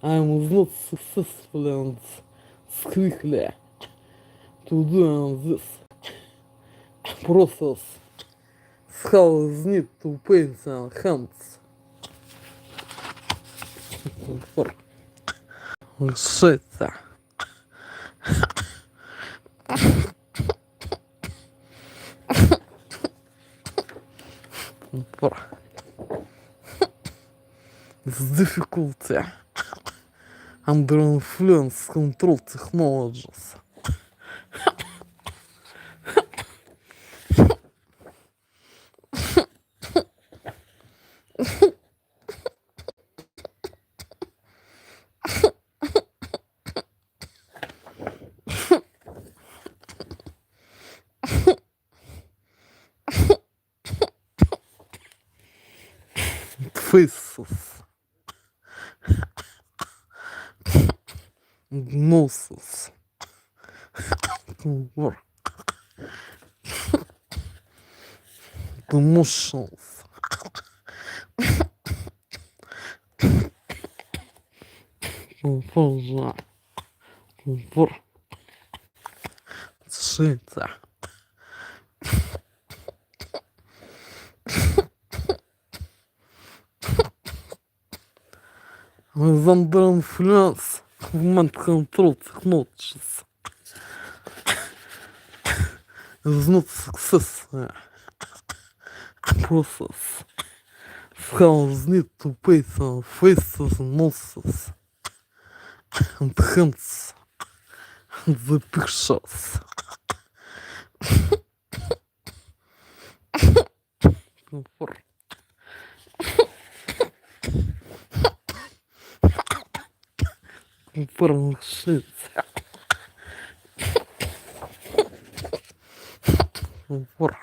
I was not successful and quickly to do this process. Scholars need to paint their hands for shit. For this difficulty under influence control technologies. Faces, noses, work, emotions, work, shit. With under influence of mind control technologies is not success process. Scholars need to pay some faces and noses and hands and the pictures. For shit. For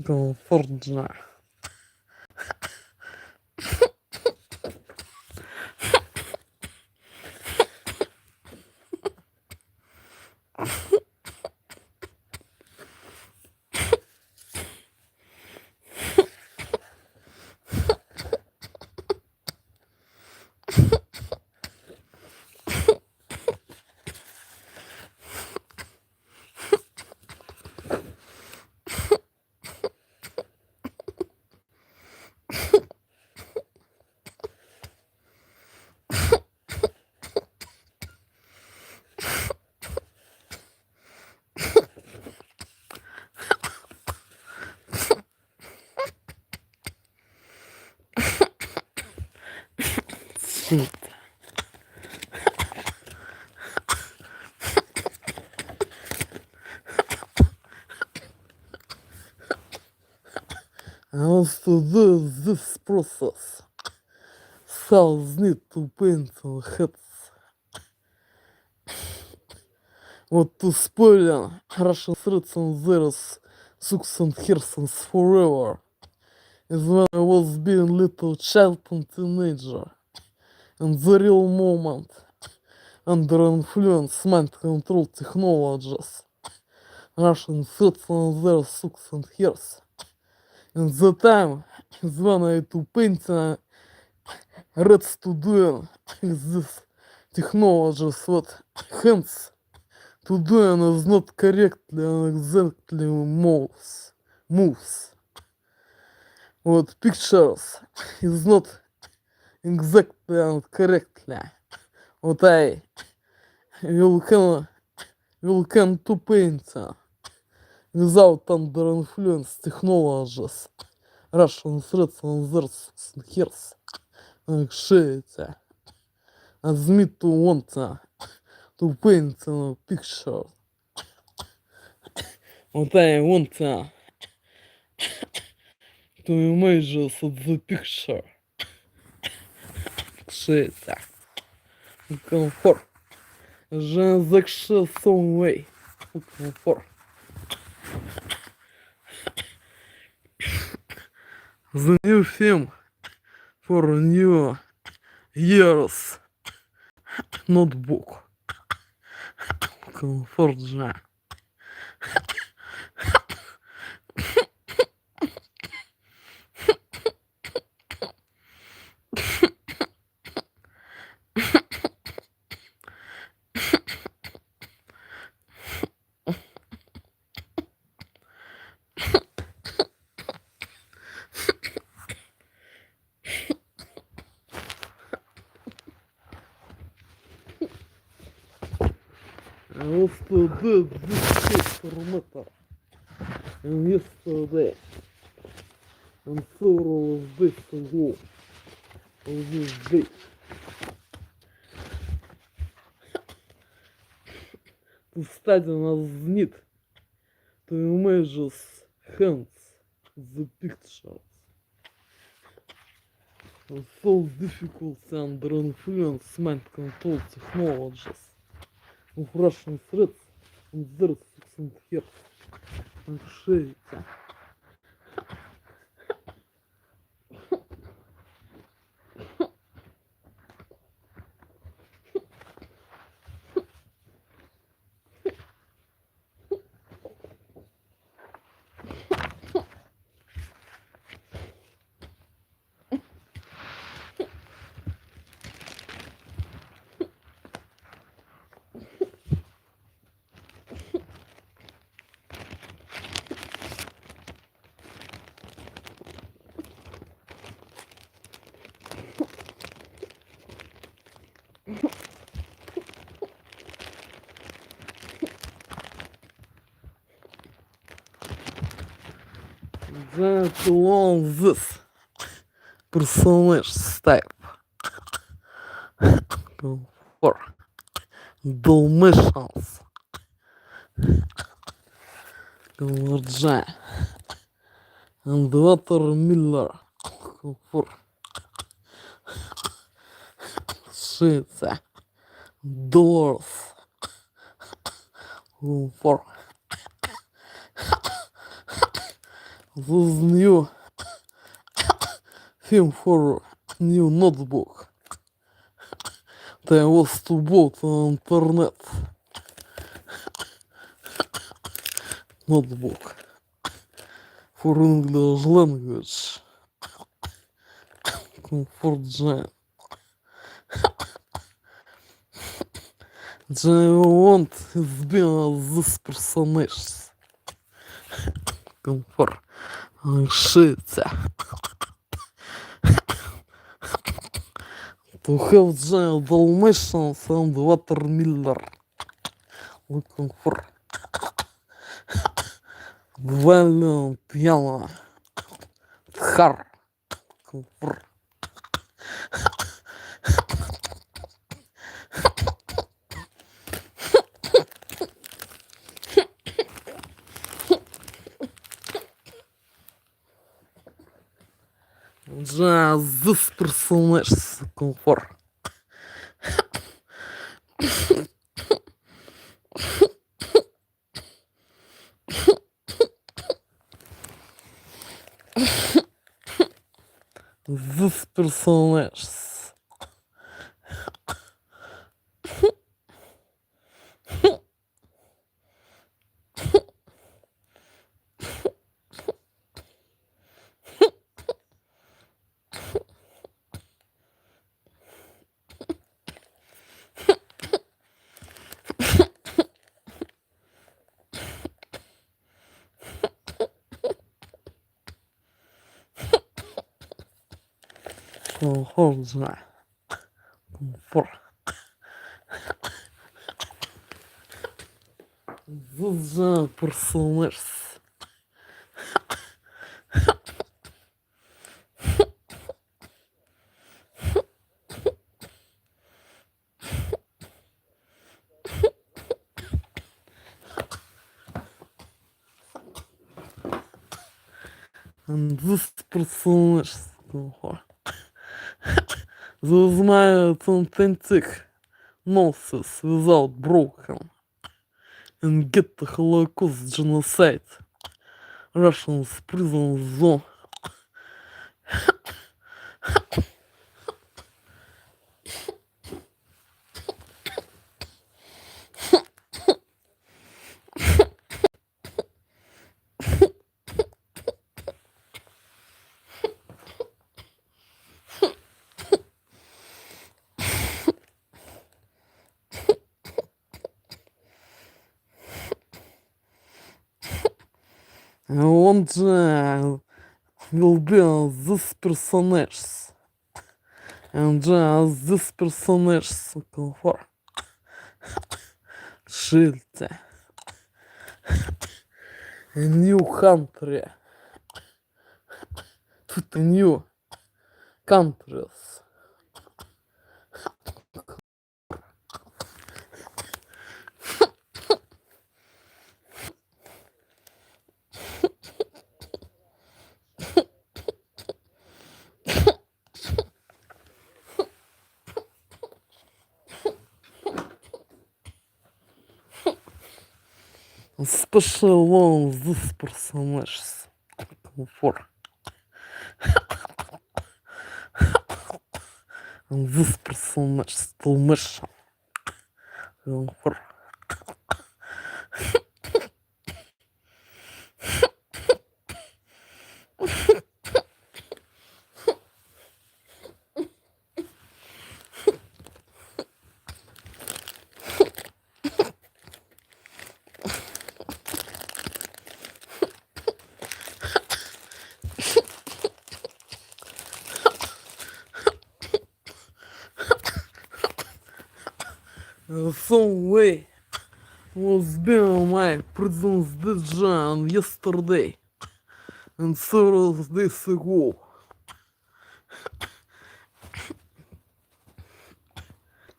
go forge. Shit. I also do this process. Cells need to paint their heads Вот to spoiler, Russian citizens there's sucks and hersons forever. Is when I was being little child and teenager. In the real moment, under influence mind control technologies. Russian citizens there's sucks and hers. In the time is when I to paint red to doing this technologies with hands. To doing is not correctly and exactly moves. What pictures is not exactly and correctly. What I will can to paint without under influence technologies. Russian threats and theirs and hers. Like shit. As me to want to paint a picture. What I want to images of the picture. Shit. Comfort. Je zaksze some way. Comfort. The new film for new years. Notebook. Comfort. I also did this shit for matter. And yesterday, and several days ago, of this day, to study as need to images hands the pictures. And so difficult under influence mind control technologies of Russian threats and their sucks and hers. And shit. That along this personage type for Dalmatians Georgia and Watermiller for shit doors for this new film for new notebook that I was to bought on internet. Notebook for English language. Comfort Jam. I want is being as this personage. Comfort. Shit. To have giant Dalmatians and Watermiller. Looking for violent piano. Har. For just this personage comfort. personages. Comfort. These are personages. And this personages. Those my authentic nonsense without broken and get the Holocaust genocide. Russians prison zone. And one day will be this personages. And just this personages for жителей. A new country. Тут new countries. Special on this personages. For. And this personage still mission. For. Some way was being my presence DJ yesterday and several days ago.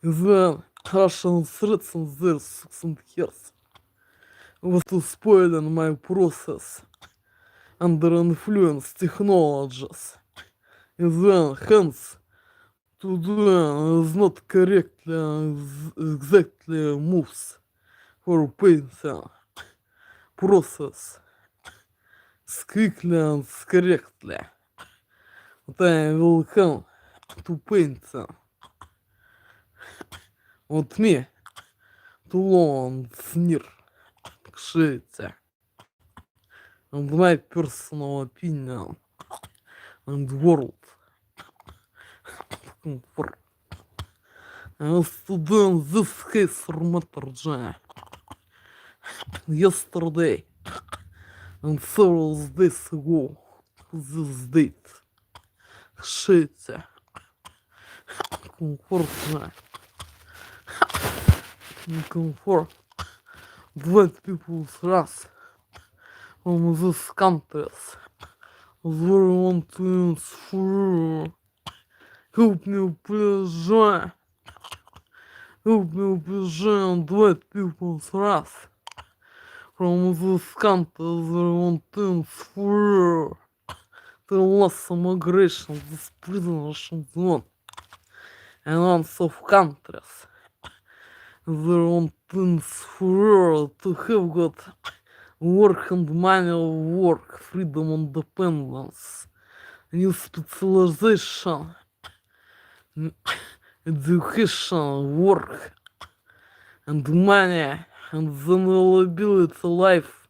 Then Russian threatens their 6 years was to spoil my process under influence technologies. And then hence to do is not correctly exactly moves for painting process quickly and correctly. But I will come to painting. Вот me to learn near shit. And my personal opinion and world. For student this case for matter yesterday and several days ago this date shit comfort comfort white people's wrath from these countries where want to ensure help me please and white people's wrath from these countries where want to ensure the loss of migration this prisoners zone and lots of countries they want to ensure to have got work and manual work, freedom, independence, new specialization, education, work, and money, and sustainability life,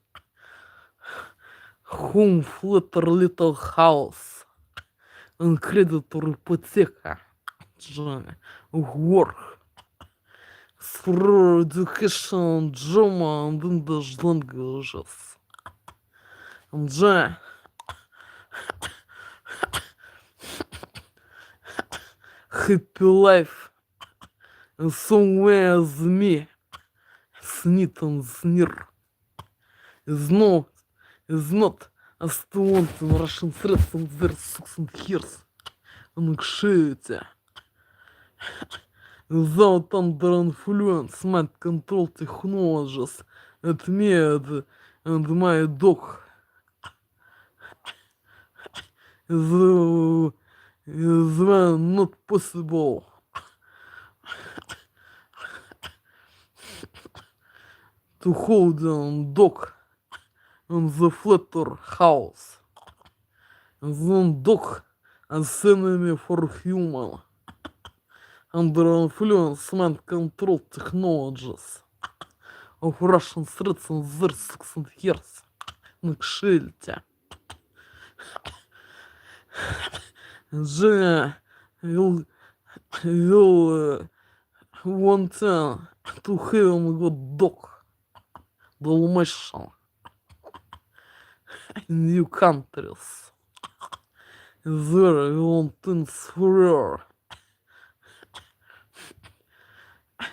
home, flatter, little house, and creditor, ипотека, work, for education, German, and English languages, and happy life, and somewhere as me, snit and snir, is not as to want in Russian threats and their six and hears, and shit, without under influence, mind control technologies, at me and my dog is not possible. To hold a dog in the flatter house. Then dog as enemy for human. Under influence mind control technologies of Russian threats and their 6 years. Накшильте. Женя, you'll want to have a good dog. Dalmatian. In new countries. There you want things for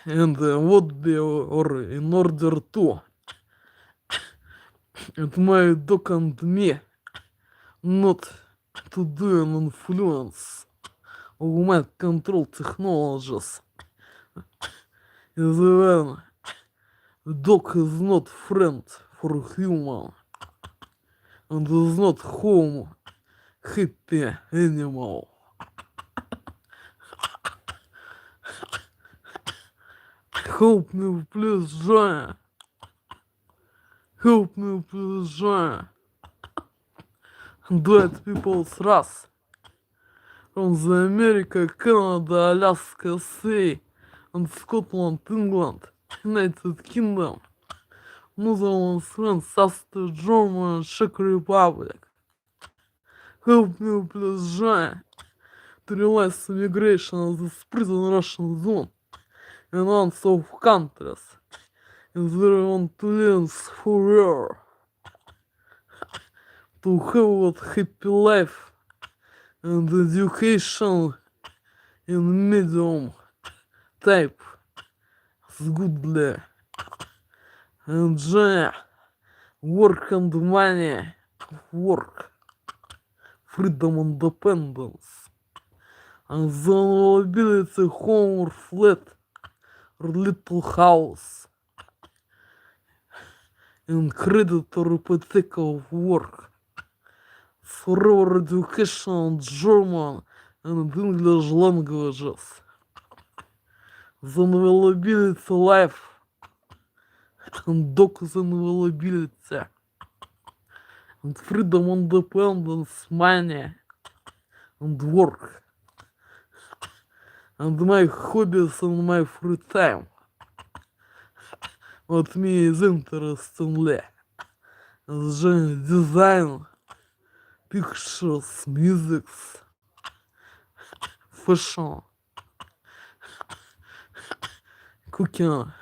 and what be or in order to it my dog and me not to do an influence of mind control technologies is when dog is not friend for human and is not home happy animal. Help me please, Joanna. Help me please, Joanna. Dead people's wrath. From the America, Canada, Alaska, Sea, and Scotland, England, United Kingdom, Netherlands, France, Austria, Germany, Czech Republic. Help me please, Joanna. To realize immigration of this prison Russian zone in one of countries. And they want to live forever. To have a happy life and education in medium type is goodly. And work and money, work, freedom and independence, and the availability home or flat or little house, and credit or hypotheca of work, forever education, German and English languages, the availability life, and dogs availability, and freedom, independence, money, and work, and my hobbies and my free time. What me is interestingly, design, pictures, music, fashion, cooking,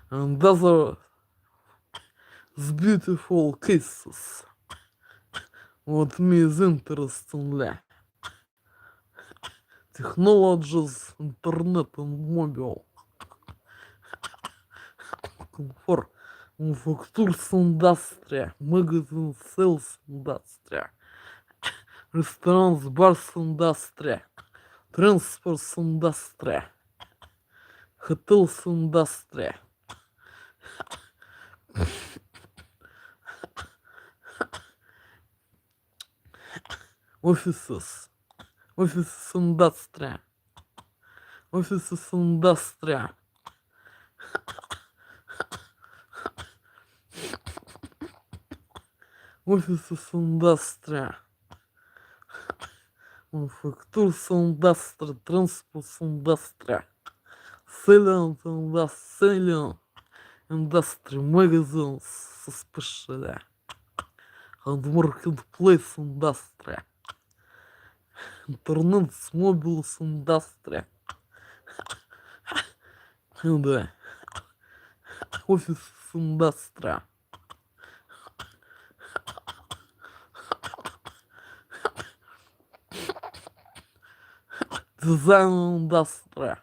and other beautiful cases. What me is interestingly, technologies, internet and mobile, comfort, manufactures industry, magazine sales industry, restaurants, bars industry, transport industry, hotels industry, offices industry, Offices industry, manufactures industry, transport industry, selling industry, magazines especially, and marketplace industry, internet mobiles industry, and office industry, design industry,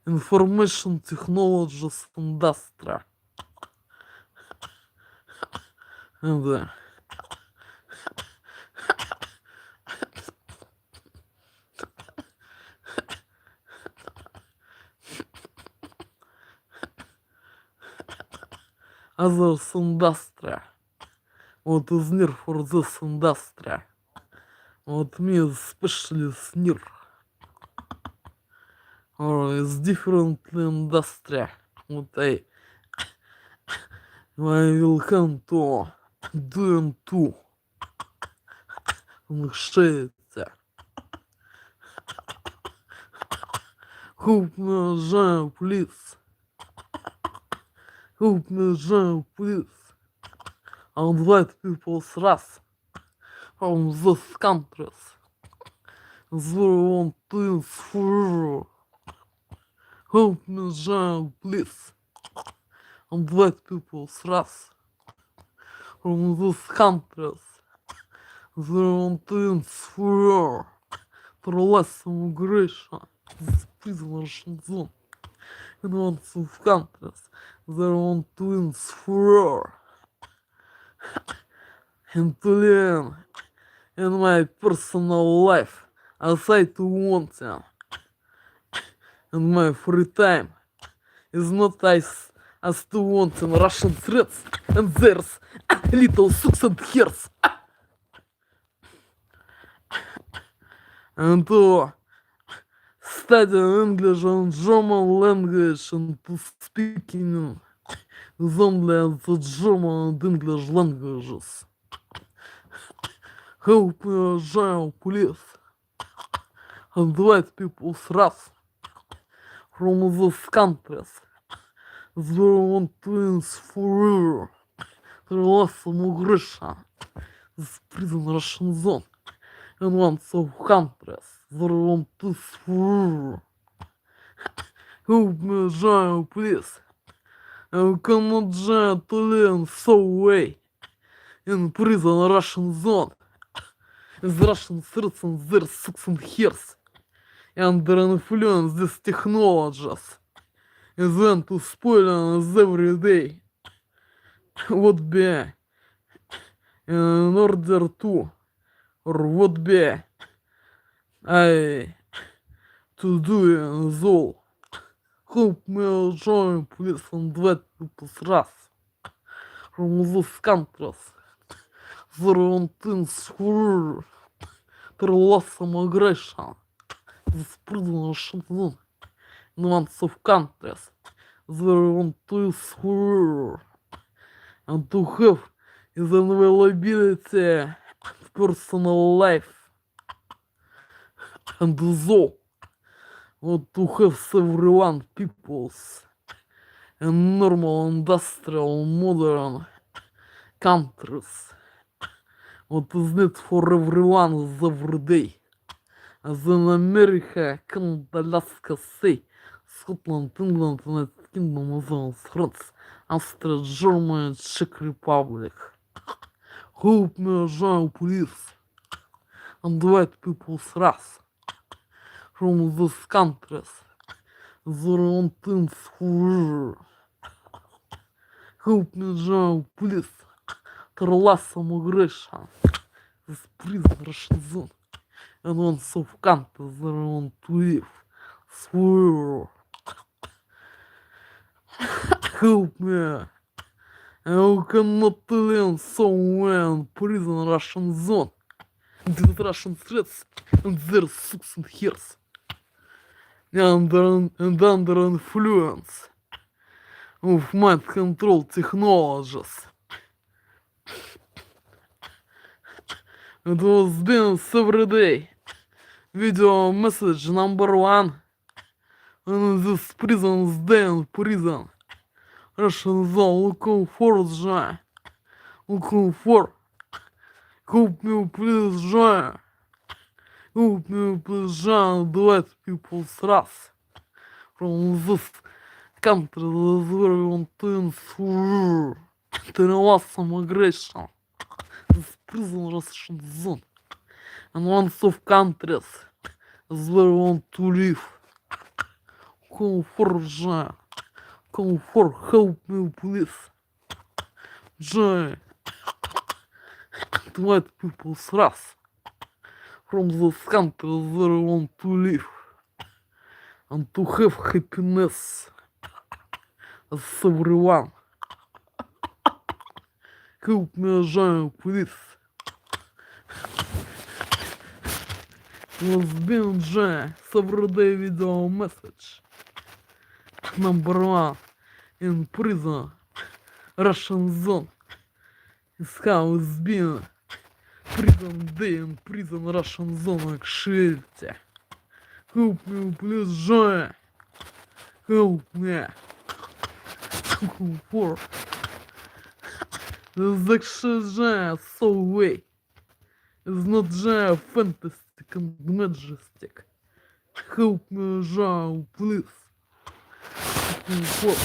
information technologies industry, and others industry. What is near for this industry? What means especially near? Or is differently industry? What I will come to do and to shade. Help me, Jean, please. Help me, Jean, please. I invite people's wrath from these countries. They want things forever. Help me, Jean, please. I invite people's wrath from these countries. They want things forever. For less immigration. This prisoners in zone. In one of countries. They want twins forever. And to learn in my personal life as I to want them. And my free time is not as to want in Russian threats and there's little sucks and hairs. And to study English and German language and to speaking is only the German and English languages. Help me, Jean, please. And white people's wrath from these countries. They want twins forever. There less immigration. This prison Russian zone. In one of countries. They want twins forever. Help me, Jean, please. I cannot Jean to learn so way. In prison Russian zone. Is Russian threats and their sucks and hairs. Under influence these technologies. Is then to spoil us every day. Would be in order to, or would be I to do is all. Help me, join, please, and let people's wrath from these countries. There want things for their loss immigration. This prisoners in one of countries. There want things for and to have is an availability of personal life and so want to have everyone peoples in normal industrial modern countries. What is need for everyone is every day. As in America, Canada, Alaska, say, Scotland, England, United Kingdom, as well as France, Austria, Germany, Czech Republic. Help me, Jean, please. And white people's wrath from these countries. They want things forever. Help me, Jean, please. There less immigration. This prison Russian zone. And one of countries they want to live forever. Help me. I cannot learn so well in prison Russian zone. These Russian threats and their sucks and hairs. And under influence of mind control technologies. It was been every day. Video message number one. And this prison's day in prison. Russians are looking for Jay. Looking for. Help me please, Jay. Help me please, Jay, and let people thrust. From this country is where we want to ensure there was some aggression. This prison Russian zone. And one of countries is where we want to live. Come for Jay. Come for help me please. Jay. To let people thrust. From this country is where we want to live. And to have happiness as everyone. Help me, Jay, please. Was been Jay, everyday video message. Number one in prison, Russian zone. Is how it's been. Prison day in prison, Russian zone actually. Help me, please, Jay. Help me. For this actually Jay so way. It's not Jay fantastic and majestic. Help me, Jay, please. For